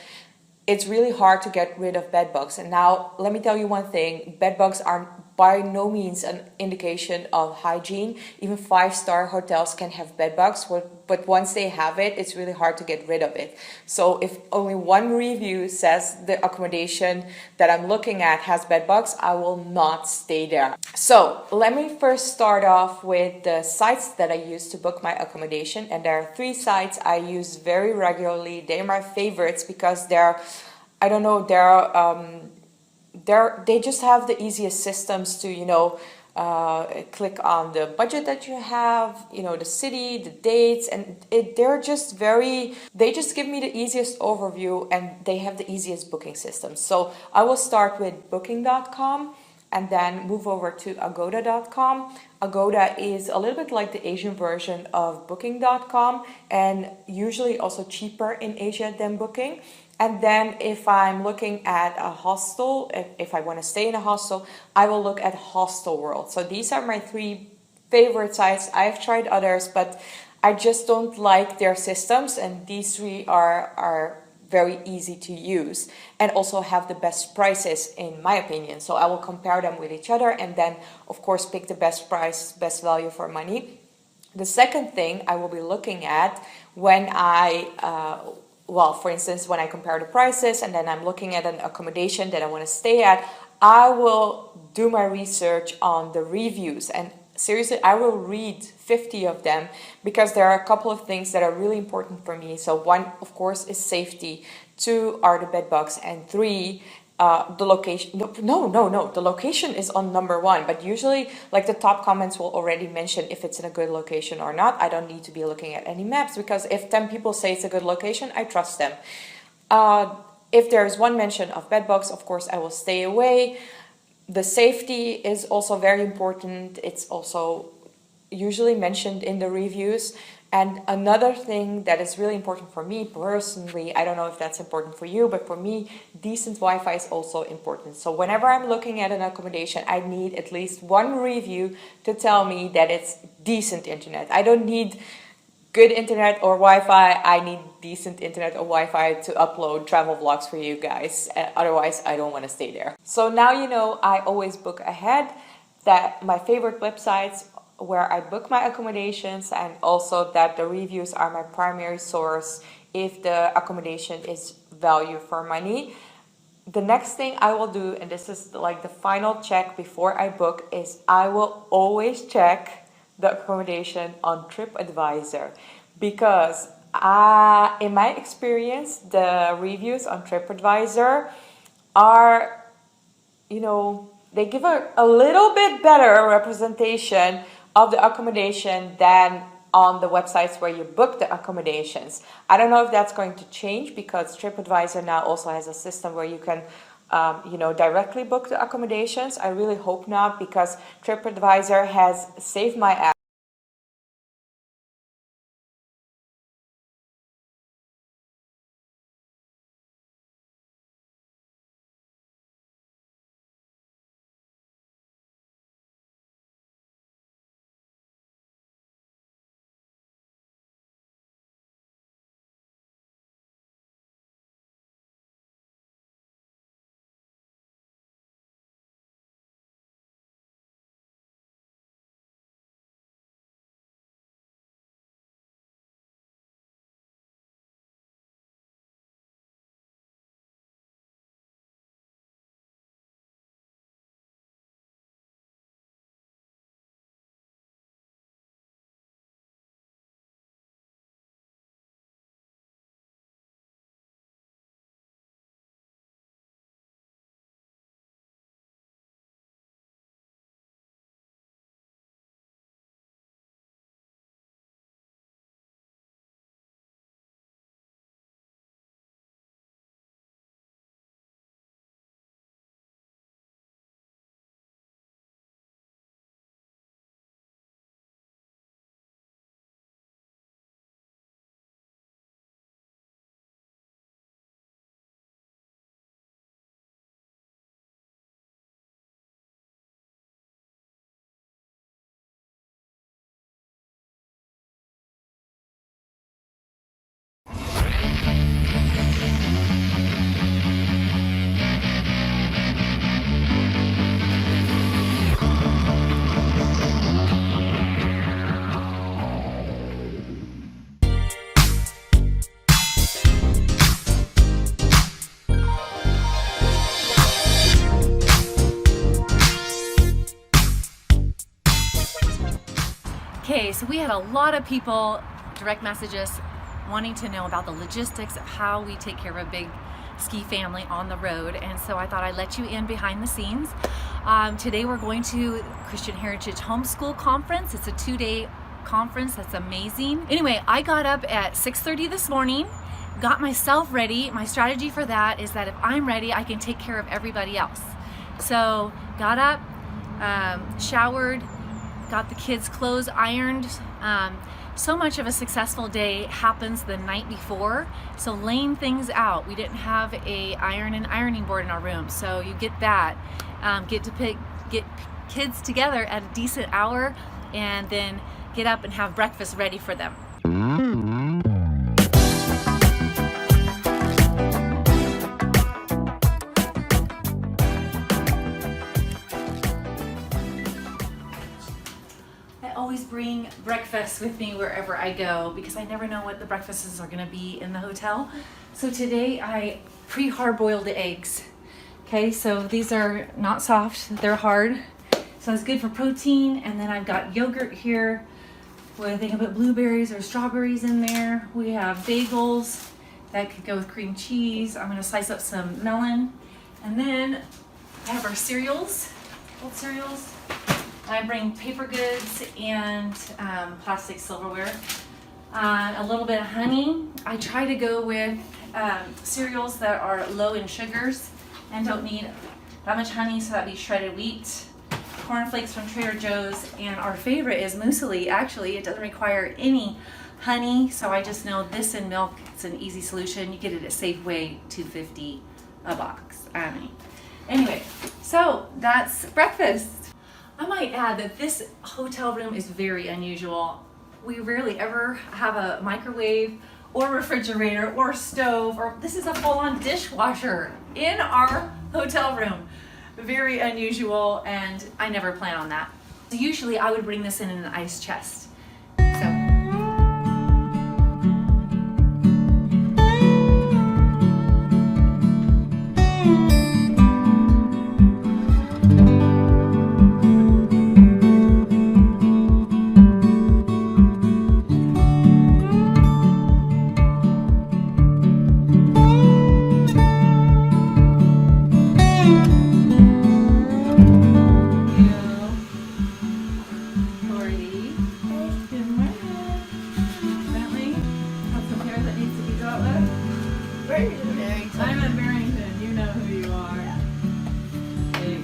it's really hard to get rid of bed bugs. And now let me tell you one thing, bed bugs are by no means an indication of hygiene. Even 5-star hotels can have bed bugs, but once they have it, it's really hard to get rid of it. So if only one review says the accommodation that I'm looking at has bed bugs, I will not stay there. So let me first start off with the sites that I use to book my accommodation. And there are 3 sites I use very regularly. They're my favorites because they're, I don't know, they just have the easiest systems to, click on the budget that you have, the city, the dates, and they just give me the easiest overview and they have the easiest booking systems. So I will start with booking.com and then move over to agoda.com. Agoda is a little bit like the Asian version of booking.com and usually also cheaper in Asia than Booking. And then if I'm looking at a hostel, if I want to stay in a hostel, I will look at Hostel World. So these are my 3 favorite sites. I've tried others, but I just don't like their systems. And these 3 are very easy to use and also have the best prices in my opinion. So I will compare them with each other and then of course pick the best price, best value for money. The second thing I will be looking at when for instance, when I compare the prices and then I'm looking at an accommodation that I want to stay at, I will do my research on the reviews. And seriously, I will read 50 of them because there are a couple of things that are really important for me. So 1, of course, is safety. 2 are the bed bugs. And 3, the location. No. The location is on number 1. But usually, like the top comments will already mention if it's in a good location or not. I don't need to be looking at any maps because if 10 people say it's a good location, I trust them. If there's 1 mention of bed bugs, of course, I will stay away. The safety is also very important. It's also usually mentioned in the reviews. And another thing that is really important for me personally, I don't know if that's important for you, but for me, decent Wi-Fi is also important. So whenever I'm looking at an accommodation, I need at least 1 review to tell me that it's decent internet. I don't need good internet or Wi-Fi. I need decent internet or Wi-Fi to upload travel vlogs for you guys. Otherwise, I don't want to stay there. So now you know I always book ahead. That my favorite websites where I book my accommodations and also that the reviews are my primary source if the accommodation is value for money. The next thing I will do, and this is like the final check before I book, is I will always check the accommodation on TripAdvisor because in my experience, the reviews on TripAdvisor are, they give a little bit better representation of the accommodation than on the websites where you book the accommodations. I don't know if that's going to change because TripAdvisor now also has a system where you can directly book the accommodations. I really hope not because TripAdvisor has saved my ass. so we had a lot of people direct message us wanting to know about the logistics of how we take care of a big ski family on the road, and so I thought I'd let you in behind the scenes. Today we're going to Christian Heritage Homeschool Conference. It's a 2-day conference that's amazing. Anyway, I got up at 6:30 this morning, got myself ready. My strategy for that is that if I'm ready, I can take care of everybody else. So got up, showered, got the kids' clothes ironed. So much of a successful day happens the night before, so laying things out. We didn't have a iron and ironing board in our room, so you get that. Get kids together at a decent hour, and then get up and have breakfast ready for them. Always bring breakfast with me wherever I go because I never know what the breakfasts are going to be in the hotel. So today I pre-hard boiled the eggs. Okay, so these are not soft, they're hard. So it's good for protein. And then I've got yogurt here with, they can put blueberries or strawberries in there. We have bagels that could go with cream cheese. I'm going to slice up some melon. And then I have our cereals, old cereals. I bring paper goods and plastic silverware. A little bit of honey. I try to go with cereals that are low in sugars and don't need that much honey, so that'd be shredded wheat. Cornflakes from Trader Joe's, and our favorite is muesli. Actually, it doesn't require any honey, so I just know this and milk, it's an easy solution. You get it at Safeway, $2.50 a box. Anyway, so that's breakfast. I might add that this hotel room is very unusual. We rarely ever have a microwave or refrigerator or stove, or this is a full-on dishwasher in our hotel room. Very unusual, and I never plan on that. Usually I would bring this in an ice chest. I'm at Barrington, you know who you are. Hey,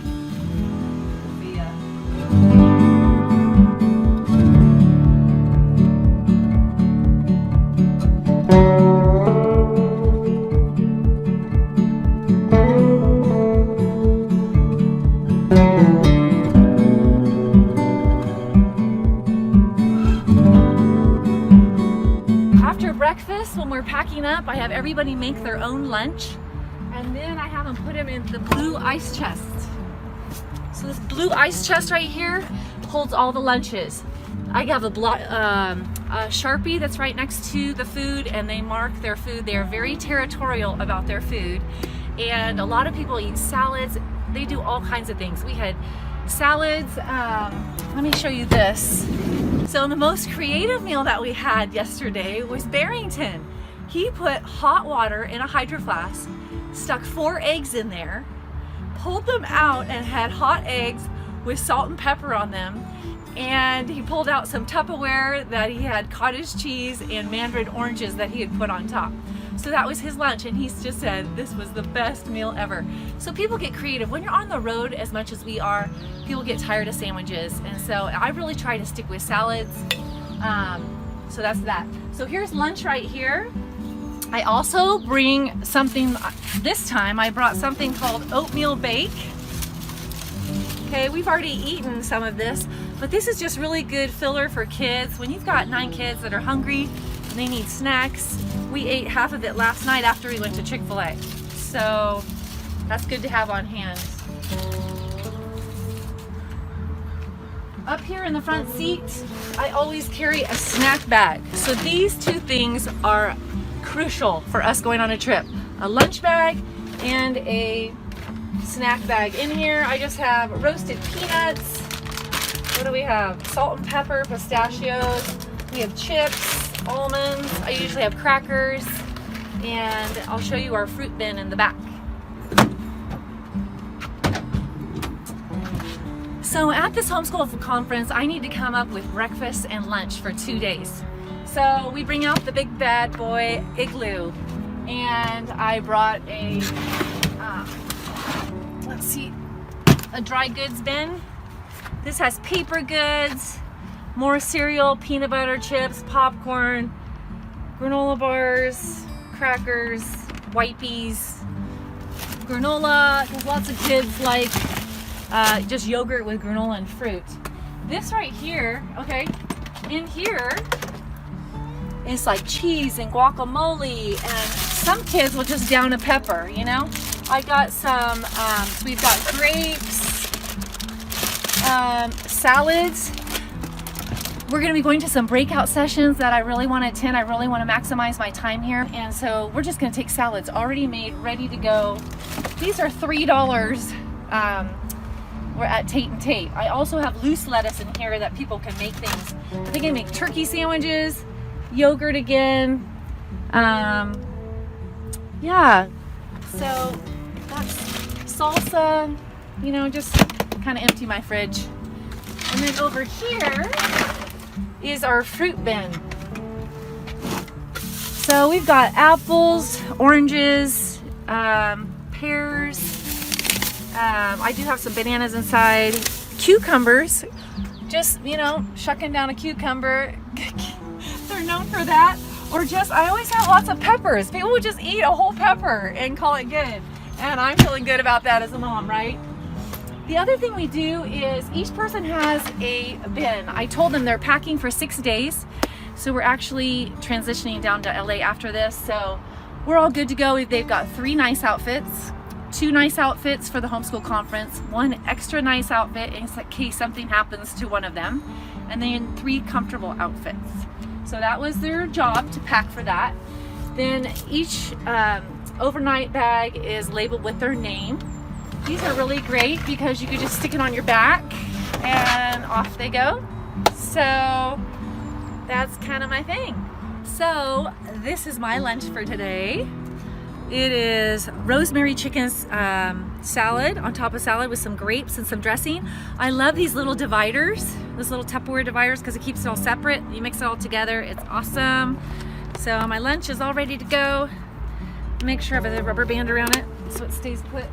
After breakfast, when we're packing up, I have everybody make their own lunch, and then I have them put them in the blue ice chest. So this blue ice chest right here holds all the lunches. I have a Sharpie that's right next to the food, and they mark their food. They are very territorial about their food, and a lot of people eat salads. They do all kinds of things. We had salads. Let me show you this. So the most creative meal that we had yesterday was Barrington. He put hot water in a Hydro Flask, stuck 4 eggs in there, pulled them out and had hot eggs with salt and pepper on them. And he pulled out some Tupperware that he had cottage cheese and mandarin oranges that he had put on top. So that was his lunch, and he's just said this was the best meal ever. So people get creative. When you're on the road as much as we are, people get tired of sandwiches, and so I really try to stick with salads. So that's that. So here's lunch right here. I also bring something, this time I brought something called oatmeal bake. Okay, we've already eaten some of this, but this is just really good filler for kids. When you've got 9 kids that are hungry and they need snacks, we ate half of it last night after we went to Chick-fil-A. So that's good to have on hand. Up here in the front seat, I always carry a snack bag. So these 2 things are crucial for us going on a trip. A lunch bag and a snack bag. In here I just have roasted peanuts, What do we have? Salt and pepper, pistachios. We have chips, almonds. I usually have crackers. And I'll show you our fruit bin in the back. So at this homeschool conference, I need to come up with breakfast and lunch for 2 days. So we bring out the big bad boy Igloo, and I brought a, let's see, a dry goods bin. This has paper goods, more cereal, peanut butter chips, popcorn, granola bars, crackers, Wipies, granola, because lots of kids like just yogurt with granola and fruit. This right here, okay, in here is like cheese and guacamole, and some kids will just down a pepper, you know. I got some, so we've got grapes, salads. We're going to be going to some breakout sessions that I really want to attend. I really want to maximize my time here, and so we're just going to take salads already made, ready to go. These are $3. We're at Tate and Tate. I also have loose lettuce in here that people can make things. They can make turkey sandwiches, yogurt again. Yeah, so that's salsa, you know, just kind of empty my fridge. And then over here is our fruit bin. So we've got apples, oranges, pears. I do have some bananas inside, cucumbers, just, you know, shucking down a cucumber. They're known for that. Or just, I always have lots of peppers. People would just eat a whole pepper and call it good. And I'm feeling good about that as a mom, right? The other thing we do is each person has a bin. I told them they're packing for 6 days. So we're actually transitioning down to LA after this. So we're all good to go. They've got 3 nice outfits. 2 nice outfits for the homeschool conference, 1 extra nice outfit in case something happens to one of them, and then 3 comfortable outfits. So that was their job, to pack for that. Then each overnight bag is labeled with their name. These are really great because you could just stick it on your back and off they go. So that's kind of my thing. So this is my lunch for today. It is rosemary chicken salad on top of salad with some grapes and some dressing. I love these little dividers, those little Tupperware dividers, because it keeps it all separate. You mix it all together, it's awesome. So my lunch is all ready to go. Make sure I have a rubber band around it so it stays put.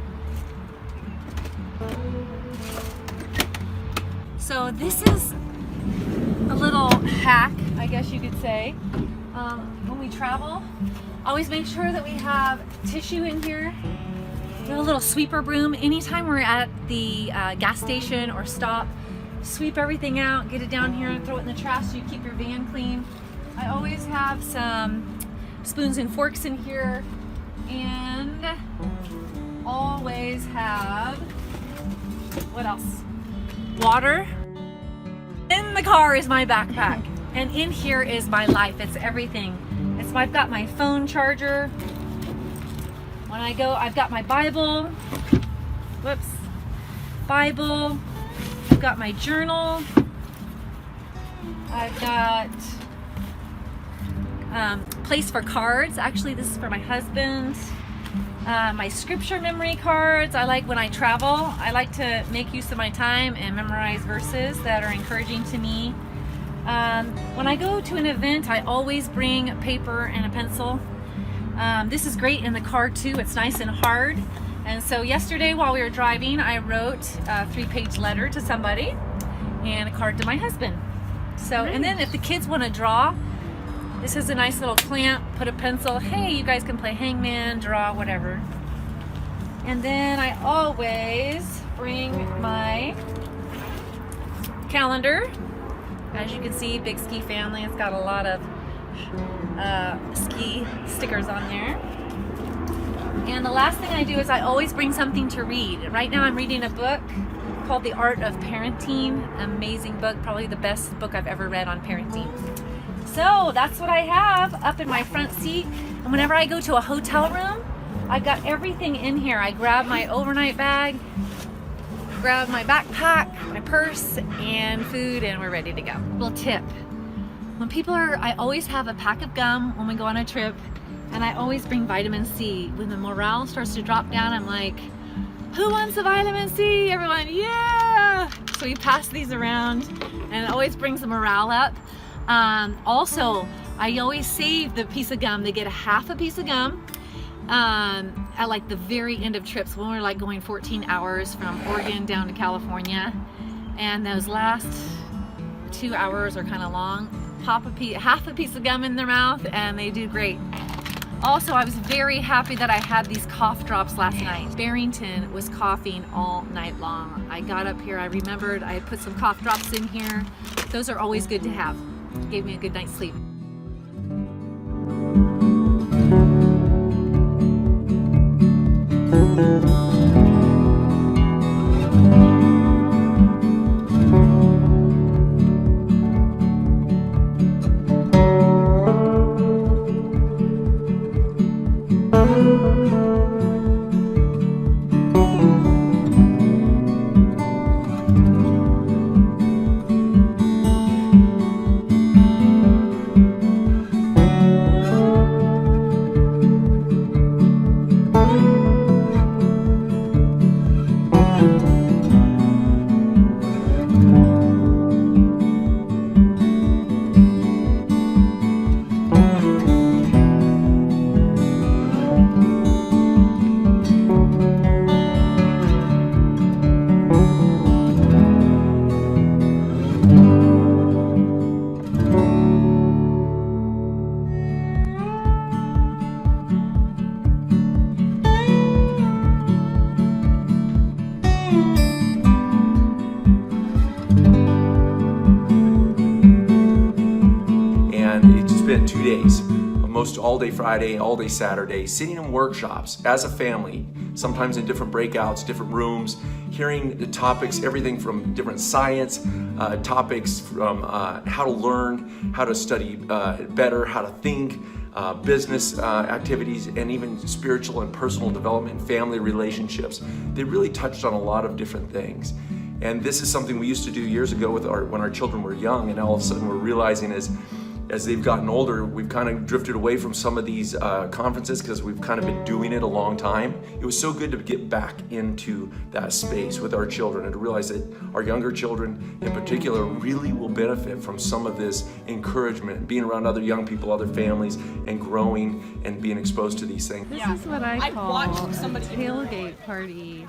So this is a little hack, I guess you could say. When we travel, always make sure that we have tissue in here. We have a little sweeper broom. Anytime we're at the gas station or stop, sweep everything out, get it down here and throw it in the trash so you keep your van clean. I always have some spoons and forks in here, and always have, what else? Water. In the car is my backpack, and in here is my life. It's everything. I've got my phone charger. When I go, I've got my Bible. Whoops. Bible. I've got my journal. I've got place for cards. Actually, this is for my husband. My scripture memory cards. I like when I travel, I like to make use of my time and memorize verses that are encouraging to me. When I go to an event, I always bring paper and a pencil. This is great in the car too. It's nice and hard. And so yesterday while we were driving, I wrote a 3-page letter to somebody and a card to my husband. So, and then if the kids want to draw, this is a nice little clamp, put a pencil. Hey, you guys can play hangman, draw, whatever. And then I always bring my calendar. As you can see, big ski family. It's got a lot of ski stickers on there. And the last thing I do is I always bring something to read. Right now I'm reading a book called The Art of Parenting. Amazing book, probably the best book I've ever read on parenting. So that's what I have up in my front seat. And whenever I go to a hotel room, I've got everything in here. I grab my overnight bag, grab my backpack, my purse, and food, and we're ready to go. Little tip. I always have a pack of gum when we go on a trip, and I always bring vitamin C. When the morale starts to drop down, I'm like, who wants a vitamin C? Everyone, yeah! So we pass these around, and it always brings the morale up. Also, I always save the piece of gum. They get half a piece of gum at like the very end of trips when we're like going 14 hours from Oregon down to California. And those last 2 hours are kind of long. Pop half a piece of gum in their mouth and they do great. Also, I was very happy that I had these cough drops last night. Barrington was coughing all night long. I got up here, I remembered I had put some cough drops in here. Those are always good to have. Gave me a good night's sleep. spent 2 days, most all day Friday, all day Saturday, sitting in workshops as a family, sometimes in different breakouts, different rooms, hearing the topics, everything from different science, topics from how to learn, how to study better, how to think, business activities, and even spiritual and personal development, family relationships. They really touched on a lot of different things. And this is something we used to do years ago with when our children were young, and all of a sudden we're realizing as they've gotten older, we've kind of drifted away from some of these conferences because we've kind of been doing it a long time. It was so good to get back into that space with our children and to realize that our younger children in particular really will benefit from some of this encouragement, being around other young people, other families, and growing and being exposed to these things. This is what I call a tailgate party.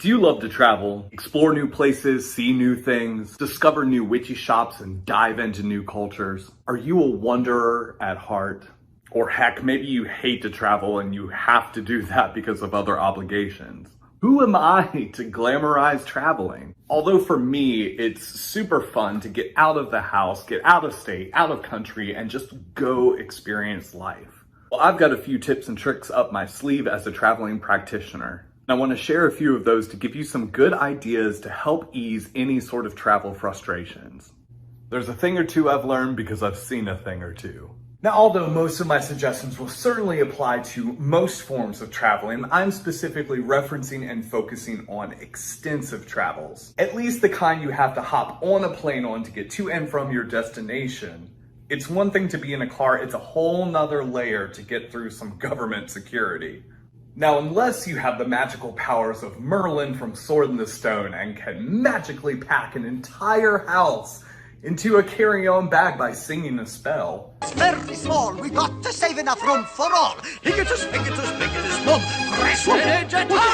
Do you love to travel, explore new places, see new things, discover new witchy shops, and dive into new cultures? Are you a wanderer at heart? Or heck, maybe you hate to travel and you have to do that because of other obligations. Who am I to glamorize traveling? Although for me, it's super fun to get out of the house, get out of state, out of country, and just go experience life. Well, I've got a few tips and tricks up my sleeve as a traveling practitioner. I want to share a few of those to give you some good ideas to help ease any sort of travel frustrations. There's a thing or two I've learned because I've seen a thing or two. Now, although most of my suggestions will certainly apply to most forms of traveling, I'm specifically referencing and focusing on extensive travels. At least the kind you have to hop on a plane on to get to and from your destination. It's one thing to be in a car, it's a whole nother layer to get through some government security. Now, unless you have the magical powers of Merlin from Sword in the Stone and can magically pack an entire house into a carry-on bag by singing a spell. It's very small, we got to save enough room for all. Hicketus, picketus, picketus, boom.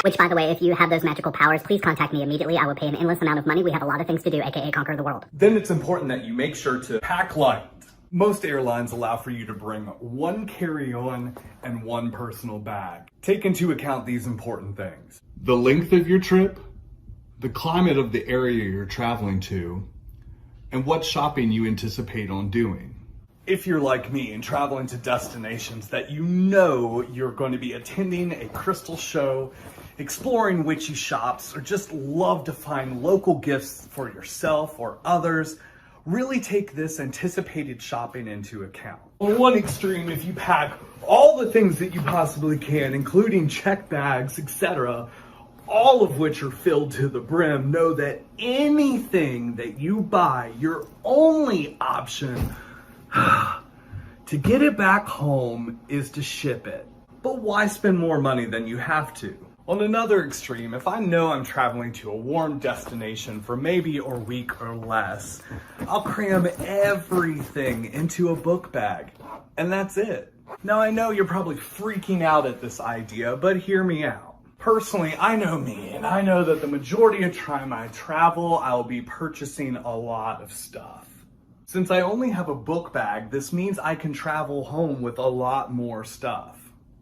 Which, by the way, if you have those magical powers, please contact me immediately. I will pay an endless amount of money. We have a lot of things to do, aka conquer the world. Then it's important that you make sure to pack light. Most airlines allow for you to bring one carry-on and one personal bag. Take into account these important things: the length of your trip, the climate of the area you're traveling to, and what shopping you anticipate on doing. If you're like me and traveling to destinations that you know you're going to be attending a crystal show, exploring witchy shops, or just love to find local gifts for yourself or others, really take this anticipated shopping into account. On one extreme, if you pack all the things that you possibly can, including check bags, etc., all of which are filled to the brim, know that anything that you buy, your only option to get it back home is to ship it. But why spend more money than you have to? On another extreme, if I know I'm traveling to a warm destination for maybe a week or less, I'll cram everything into a book bag, and that's it. Now I know you're probably freaking out at this idea, but hear me out. Personally, I know me, and I know that the majority of time I travel, I'll be purchasing a lot of stuff. Since I only have a book bag, this means I can travel home with a lot more stuff.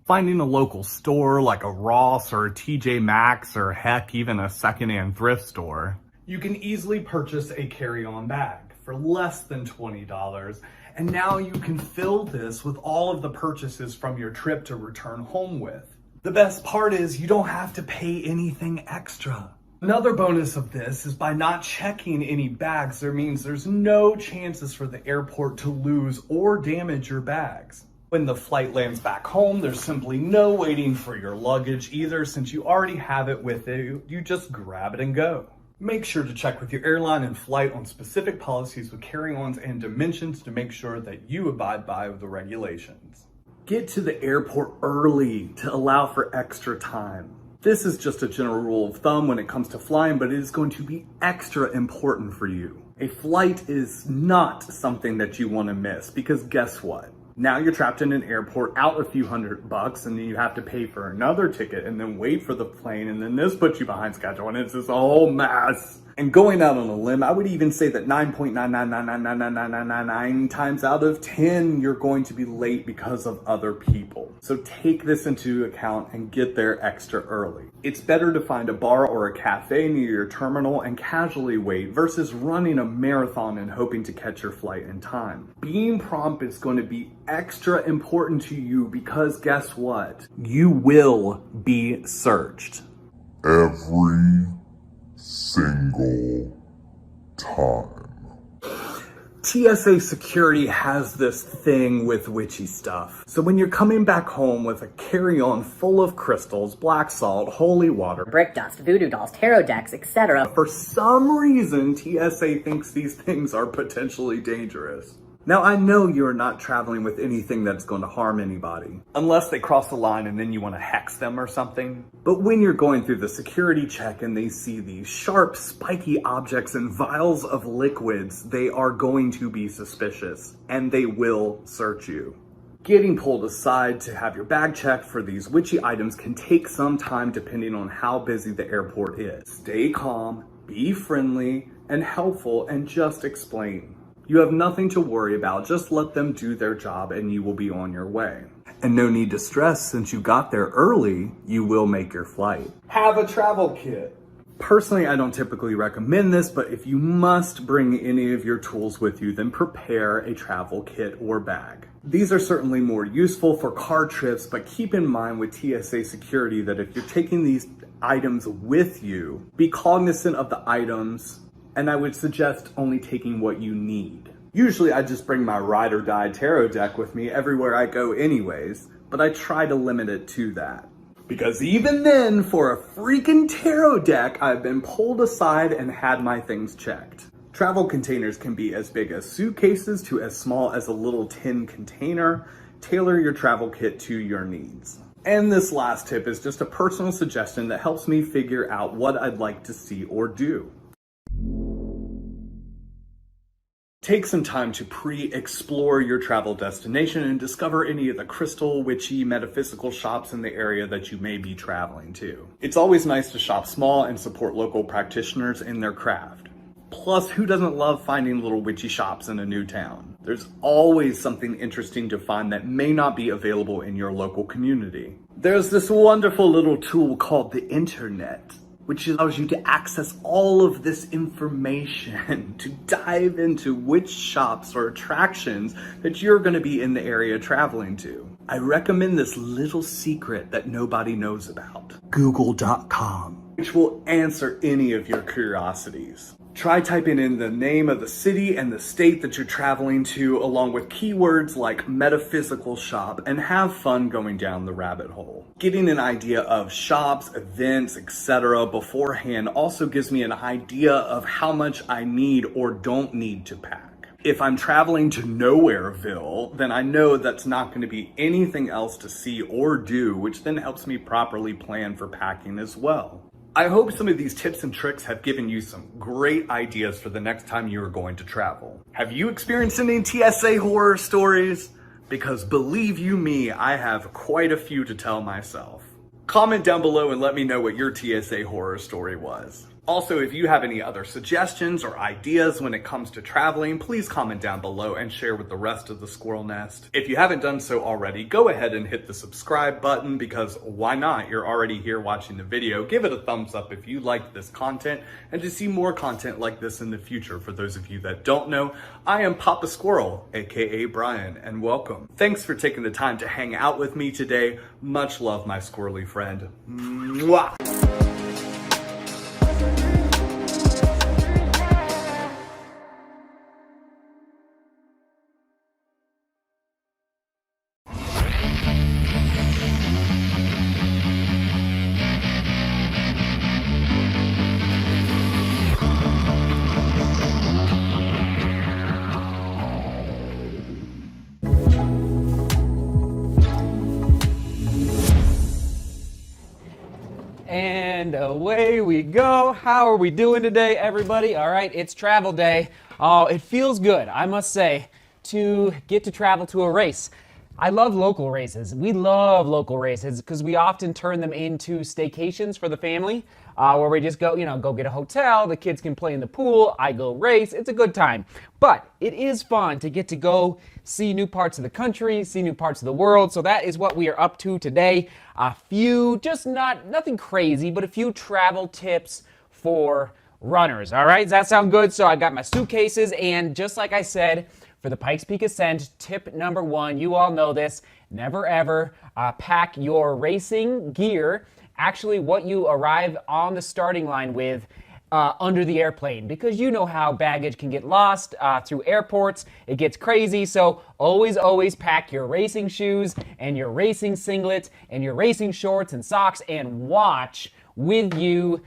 Finding a local store like a Ross or a TJ Maxx or heck, even a secondhand thrift store, you can easily purchase a carry-on bag for less than $20, and now you can fill this with all of the purchases from your trip to return home with. The best part is you don't have to pay anything extra. Another bonus of this is by not checking any bags, there means there's no chances for the airport to lose or damage your bags. When the flight lands back home, there's simply no waiting for your luggage either, since you already have it with you. You just grab it and go. Make sure to check with your airline and flight on specific policies with carry-ons and dimensions to make sure that you abide by the regulations. Get to the airport early to allow for extra time. This is just a general rule of thumb when it comes to flying, but it is going to be extra important for you. A flight is not something that you want to miss, because guess what? Now you're trapped in an airport out a few $100, and then you have to pay for another ticket and then wait for the plane, and then this puts you behind schedule, and it's this whole mess. And going out on a limb, I would even say that 9.999999999 times out of 10, you're going to be late because of other people. So take this into account and get there extra early. It's better to find a bar or a cafe near your terminal and casually wait versus running a marathon and hoping to catch your flight in time. Being prompt is going to be extra important to you because guess what? You will be searched. Every single time. TSA security has this thing with witchy stuff. So when you're coming back home with a carry-on full of crystals, black salt, holy water, brick dust, voodoo dolls, tarot decks, etc., for some reason TSA thinks these things are potentially dangerous. Now I know you're not traveling with anything that's going to harm anybody, unless they cross the line and then you want to hex them or something. But when you're going through the security check and they see these sharp, spiky objects and vials of liquids, they are going to be suspicious and they will search you. Getting pulled aside to have your bag checked for these witchy items can take some time depending on how busy the airport is. Stay calm, be friendly and helpful, and just explain. You have nothing to worry about, just let them do their job and you will be on your way. And no need to stress, since you got there early, you will make your flight. Have a travel kit. Personally, I don't typically recommend this, but if you must bring any of your tools with you, then prepare a travel kit or bag. These are certainly more useful for car trips, but keep in mind with TSA security that if you're taking these items with you, be cognizant of the items, and I would suggest only taking what you need. Usually I just bring my ride or die tarot deck with me everywhere I go anyways, but I try to limit it to that. Because even then, for a freaking tarot deck, I've been pulled aside and had my things checked. Travel containers can be as big as suitcases to as small as a little tin container. Tailor your travel kit to your needs. And this last tip is just a personal suggestion that helps me figure out what I'd like to see or do. Take some time to pre-explore your travel destination and discover any of the crystal, witchy, metaphysical shops in the area that you may be traveling to. It's always nice to shop small and support local practitioners in their craft. Plus, who doesn't love finding little witchy shops in a new town? There's always something interesting to find that may not be available in your local community. There's this wonderful little tool called the internet. which allows you to access all of this information to dive into which shops or attractions that you're going to be in the area traveling to. I recommend this little secret that nobody knows about, Google.com, which will answer any of your curiosities. Try typing in the name of the city and the state that you're traveling to, along with keywords like metaphysical shop, and have fun going down the rabbit hole. Getting an idea of shops, events, etc. beforehand also gives me an idea of how much I need or don't need to pack. If I'm traveling to Nowhereville, then I know that's not going to be anything else to see or do, which then helps me properly plan for packing as well. I hope some of these tips and tricks have given you some great ideas for the next time you are going to travel. Have you experienced any TSA horror stories? Because believe you me, I have quite a few to tell myself. Comment down below and let me know what your TSA horror story was. Also, if you have any other suggestions or ideas when it comes to traveling, please comment down below and share with the rest of the Squirrel Nest. If you haven't done so already, go ahead and hit the subscribe button, because why not? You're already here watching the video. Give it a thumbs up if you like this content and to see more content like this in the future. For those of you that don't know, I am Papa Squirrel, aka Brian, and welcome. Thanks for taking the time to hang out with me today. Much love, my squirrely friend. Mwah! And away we go. How are we doing today, everybody? All right, it's travel day. Oh, it feels good, I must say, to get to travel to a race. I love local races. We love local races because we often turn them into staycations for the family, where we just go, go get a hotel, the kids can play in the pool, I go race, it's a good time. But it is fun to get to go see new parts of the country, see new parts of the world, so that is what we are up to today. A few, just nothing crazy, but a few travel tips for runners, all right? Does that sound good? So I got my suitcases, and just like I said, for the Pikes Peak Ascent, tip number 1, you all know this, never ever pack your racing gear, actually what you arrive on the starting line with, under the airplane, because you know how baggage can get lost through airports. It gets crazy, so always pack your racing shoes and your racing singlet and your racing shorts and socks and watch with you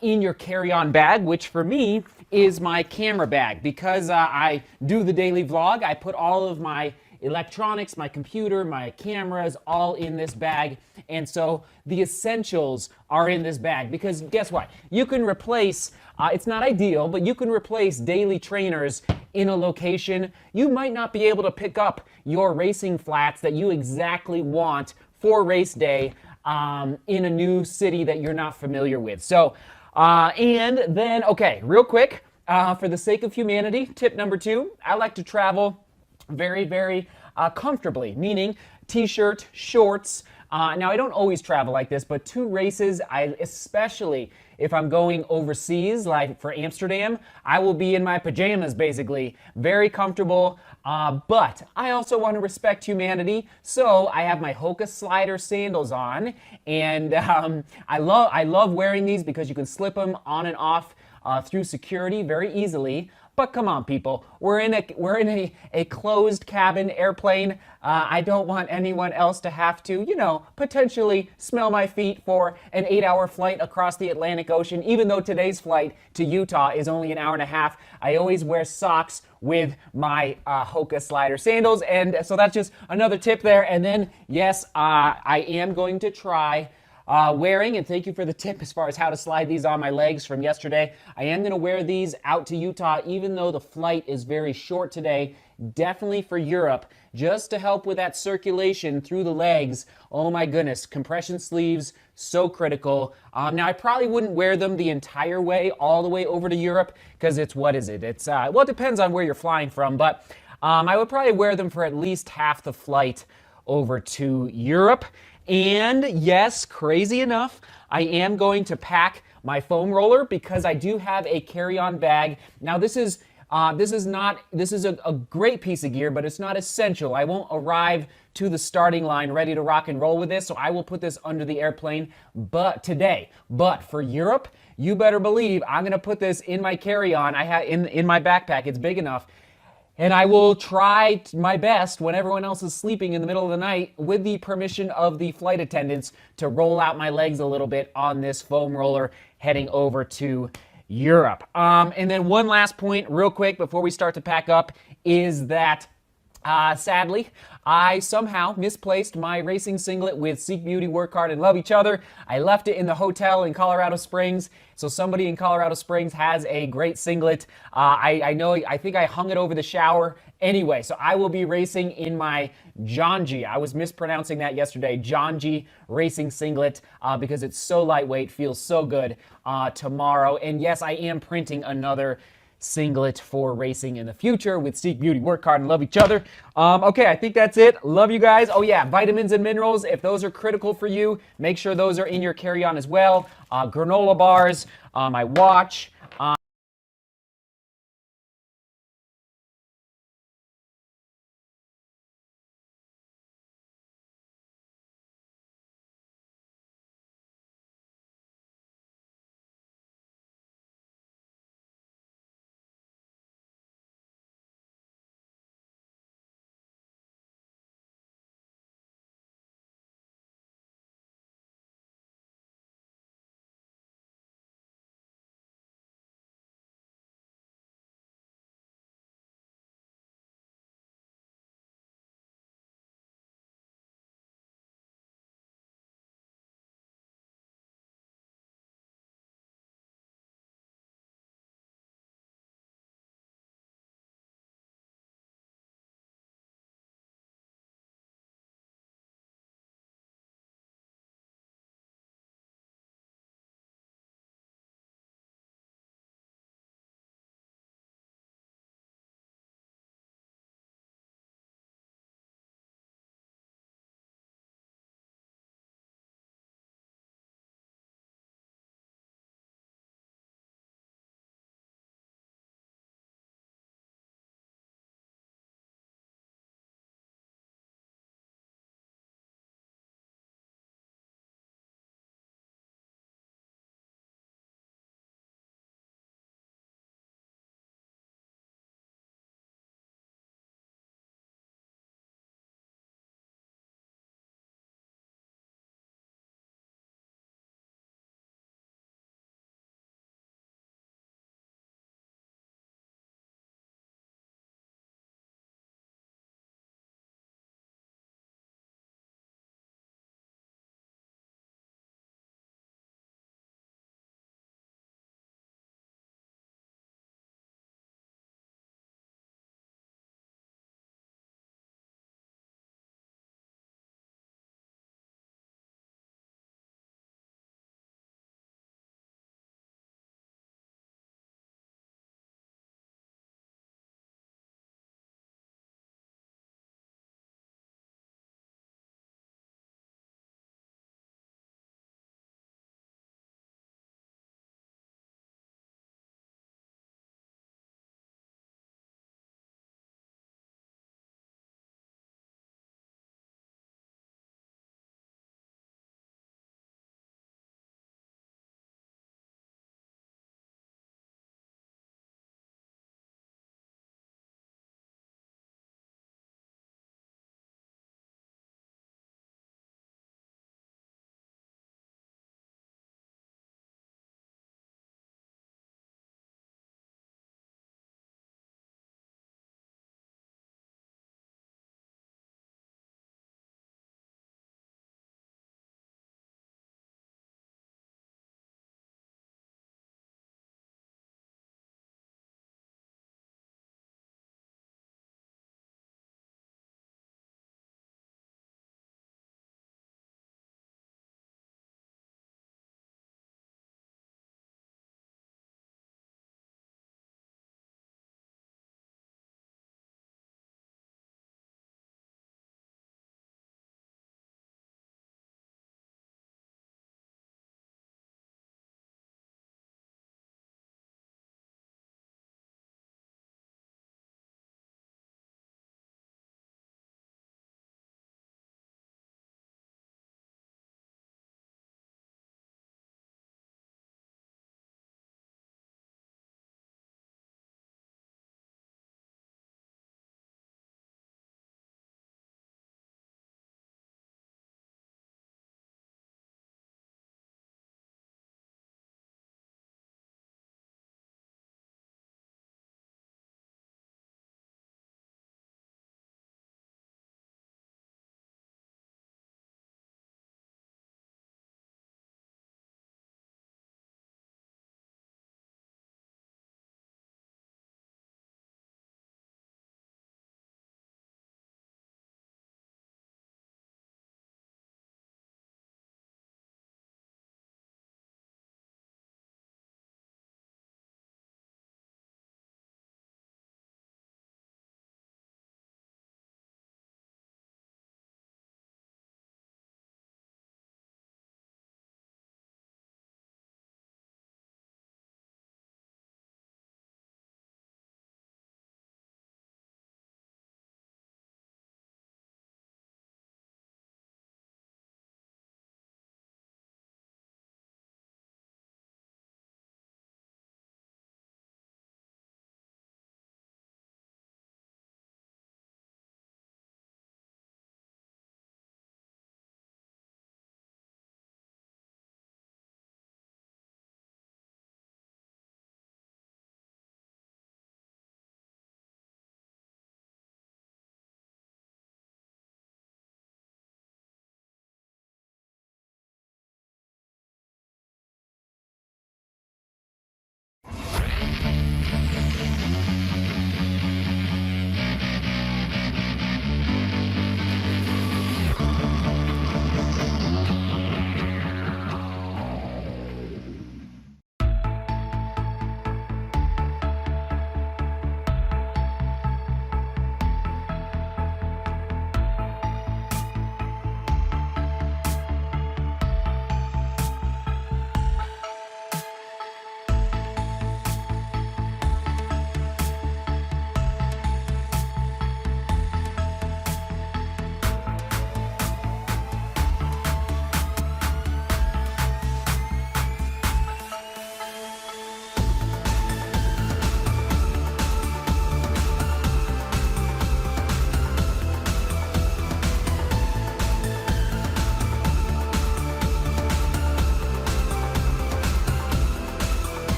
in your carry-on bag, which for me is my camera bag. Because I do the daily vlog, I put all of my electronics, my computer, my cameras, all in this bag. And so the essentials are in this bag, because guess what? You can replace, it's not ideal, but you can replace daily trainers in a location. You might not be able to pick up your racing flats that you exactly want for race day in a new city that you're not familiar with. So, and then, okay, real quick, for the sake of humanity, tip number 2, I like to travel very comfortably, meaning t-shirt, shorts. Now, I don't always travel like this, but to races, especially if I'm going overseas, like for Amsterdam, I will be in my pajamas, basically. Very comfortable, but I also want to respect humanity, so I have my Hoka Slider sandals on, and I love wearing these because you can slip them on and off through security very easily. But come on, people, we're in a closed cabin airplane. I don't want anyone else to have to, potentially smell my feet for an 8-hour flight across the Atlantic Ocean. Even though today's flight to Utah is only an hour and a half, I always wear socks with my Hoka Slider sandals. And so that's just another tip there. And then, yes, I am going to try wearing, and thank you for the tip as far as how to slide these on my legs from yesterday. I am going to wear these out to Utah, even though the flight is very short today, definitely for Europe, just to help with that circulation through the legs. Oh my goodness, compression sleeves, so critical. Now, I probably wouldn't wear them the entire way, all the way over to Europe, because it's, what is it? It's, well, it depends on where you're flying from, but I would probably wear them for at least half the flight over to Europe. And yes, crazy enough, I am going to pack my foam roller because I do have a carry-on bag. Now this is a great piece of gear, but it's not essential. I won't arrive to the starting line ready to rock and roll with this, so I will put this under the airplane today. But for Europe, you better believe I'm gonna put this in my carry-on. I have in my backpack. It's big enough. And I will try my best when everyone else is sleeping in the middle of the night, with the permission of the flight attendants, to roll out my legs a little bit on this foam roller heading over to Europe. And then one last point real quick before we start to pack up is that sadly, I somehow misplaced my racing singlet with Seek Beauty, Work Hard, and Love Each Other. I left it in the hotel in Colorado Springs. So somebody in Colorado Springs has a great singlet. I think I hung it over the shower. Anyway, so I will be racing in my Janji. I was mispronouncing that yesterday. Janji racing singlet because it's so lightweight, feels so good tomorrow. And yes, I am printing another singlet for racing in the future with Seek Beauty, Work Hard, and Love Each Other. Okay, I think that's it. Love you guys. Oh yeah, vitamins and minerals, if those are critical for you, make sure those are in your carry-on as well. Granola bars, my watch,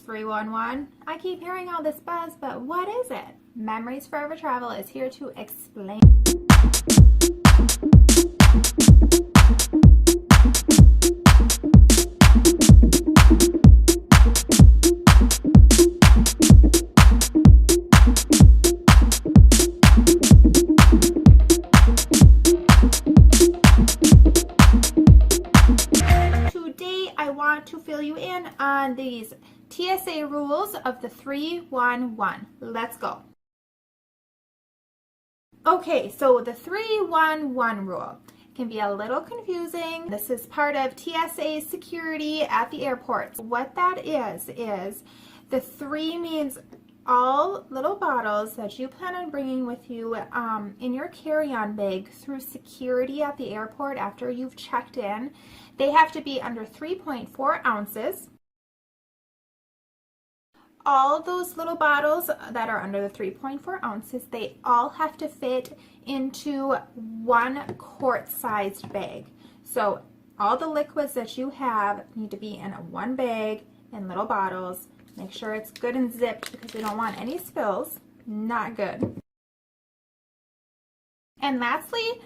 311? I keep hearing all this buzz, but what is it? Memories Forever Travel is here to explain. Today I want to fill you in on these TSA rules of the 311. Let's go. Okay, so the 311 rule can be a little confusing. This is part of TSA security at the airports. What that is the 3 means all little bottles that you plan on bringing with you in your carry-on bag through security at the airport after you've checked in. They have to be under 3.4 ounces. All those little bottles that are under the 3.4 ounces, they all have to fit into 1 quart-sized bag. So all the liquids that you have need to be in 1 bag in little bottles. Make sure it's good and zipped because we don't want any spills. Not good. And lastly,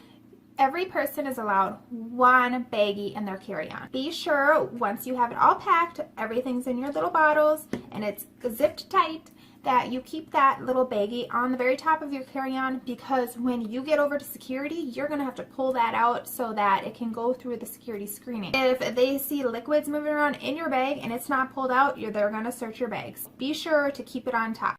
every person is allowed 1 baggie in their carry-on. Be sure once you have it all packed, everything's in your little bottles and it's zipped tight, that you keep that little baggie on the very top of your carry-on, because when you get over to security, you're gonna have to pull that out so that it can go through the security screening. If they see liquids moving around in your bag and it's not pulled out, they're gonna search your bags. Be sure to keep it on top.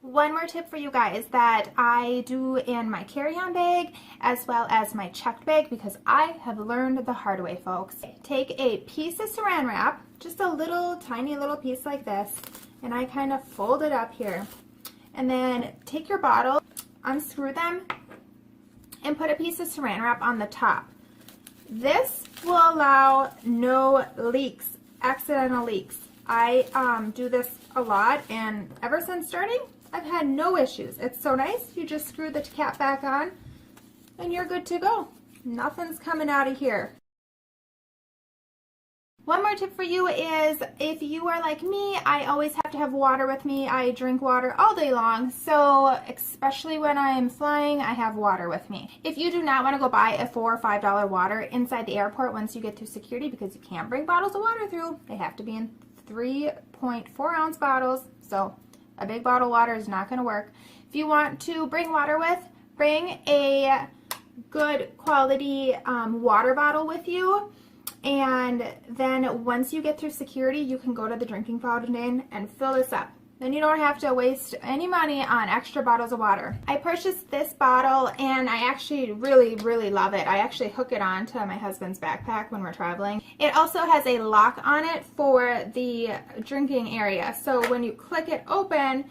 One more tip for you guys that I do in my carry-on bag as well as my checked bag, because I have learned the hard way, folks. Take a piece of saran wrap, just a little tiny little piece like this, and I kind of fold it up here. And then take your bottle, unscrew them, and put a piece of saran wrap on the top. This will allow no leaks, accidental leaks. I do this a lot, and ever since starting, I've had no issues. It's so nice. You just screw the cap back on and you're good to go. Nothing's coming out of here. One more tip for you is, if you are like me, I always have to have water with me. I drink water all day long, so especially when I'm flying, I have water with me. If you do not want to go buy a $4 or $5 water inside the airport once you get through security, because you can't bring bottles of water through, they have to be in 3.4 ounce bottles, so a big bottle of water is not going to work. If you want to bring water with, bring a good quality water bottle with you, and then once you get through security, you can go to the drinking fountain and fill this up. Then you don't have to waste any money on extra bottles of water. I purchased this bottle and I actually really love it. I actually hook it on to my husband's backpack when we're traveling. It also has a lock on it for the drinking area. So when you click it open,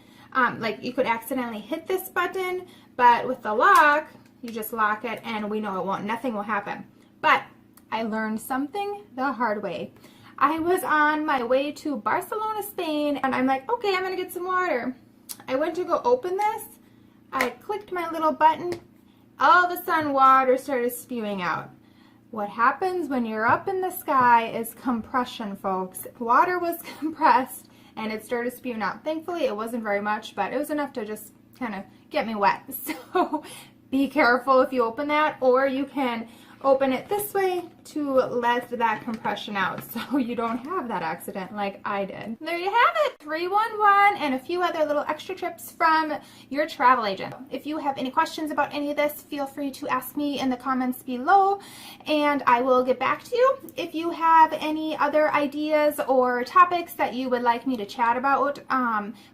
like you could accidentally hit this button, but with the lock, you just lock it and we know it won't, nothing will happen. But I learned something the hard way. I was on my way to Barcelona, Spain, and I'm like, okay, I'm gonna get some water. I went to go open this. I clicked my little button. All of a sudden, water started spewing out. What happens when you're up in the sky is compression, folks. Water was compressed, and it started spewing out. Thankfully, it wasn't very much, but it was enough to just kind of get me wet. So be careful if you open that, or you can open it this way to let that compression out so you don't have that accident like I did. There you have it, 311 and a few other little extra tips from your travel agent. If you have any questions about any of this, feel free to ask me in the comments below and I will get back to you. If you have any other ideas or topics that you would like me to chat about,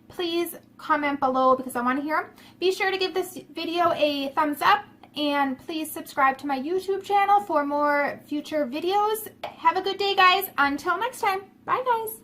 please comment below because I want to hear them. Be sure to give this video a thumbs up. And please subscribe to my YouTube channel for more future videos. Have a good day, guys. Until next time. Bye, guys.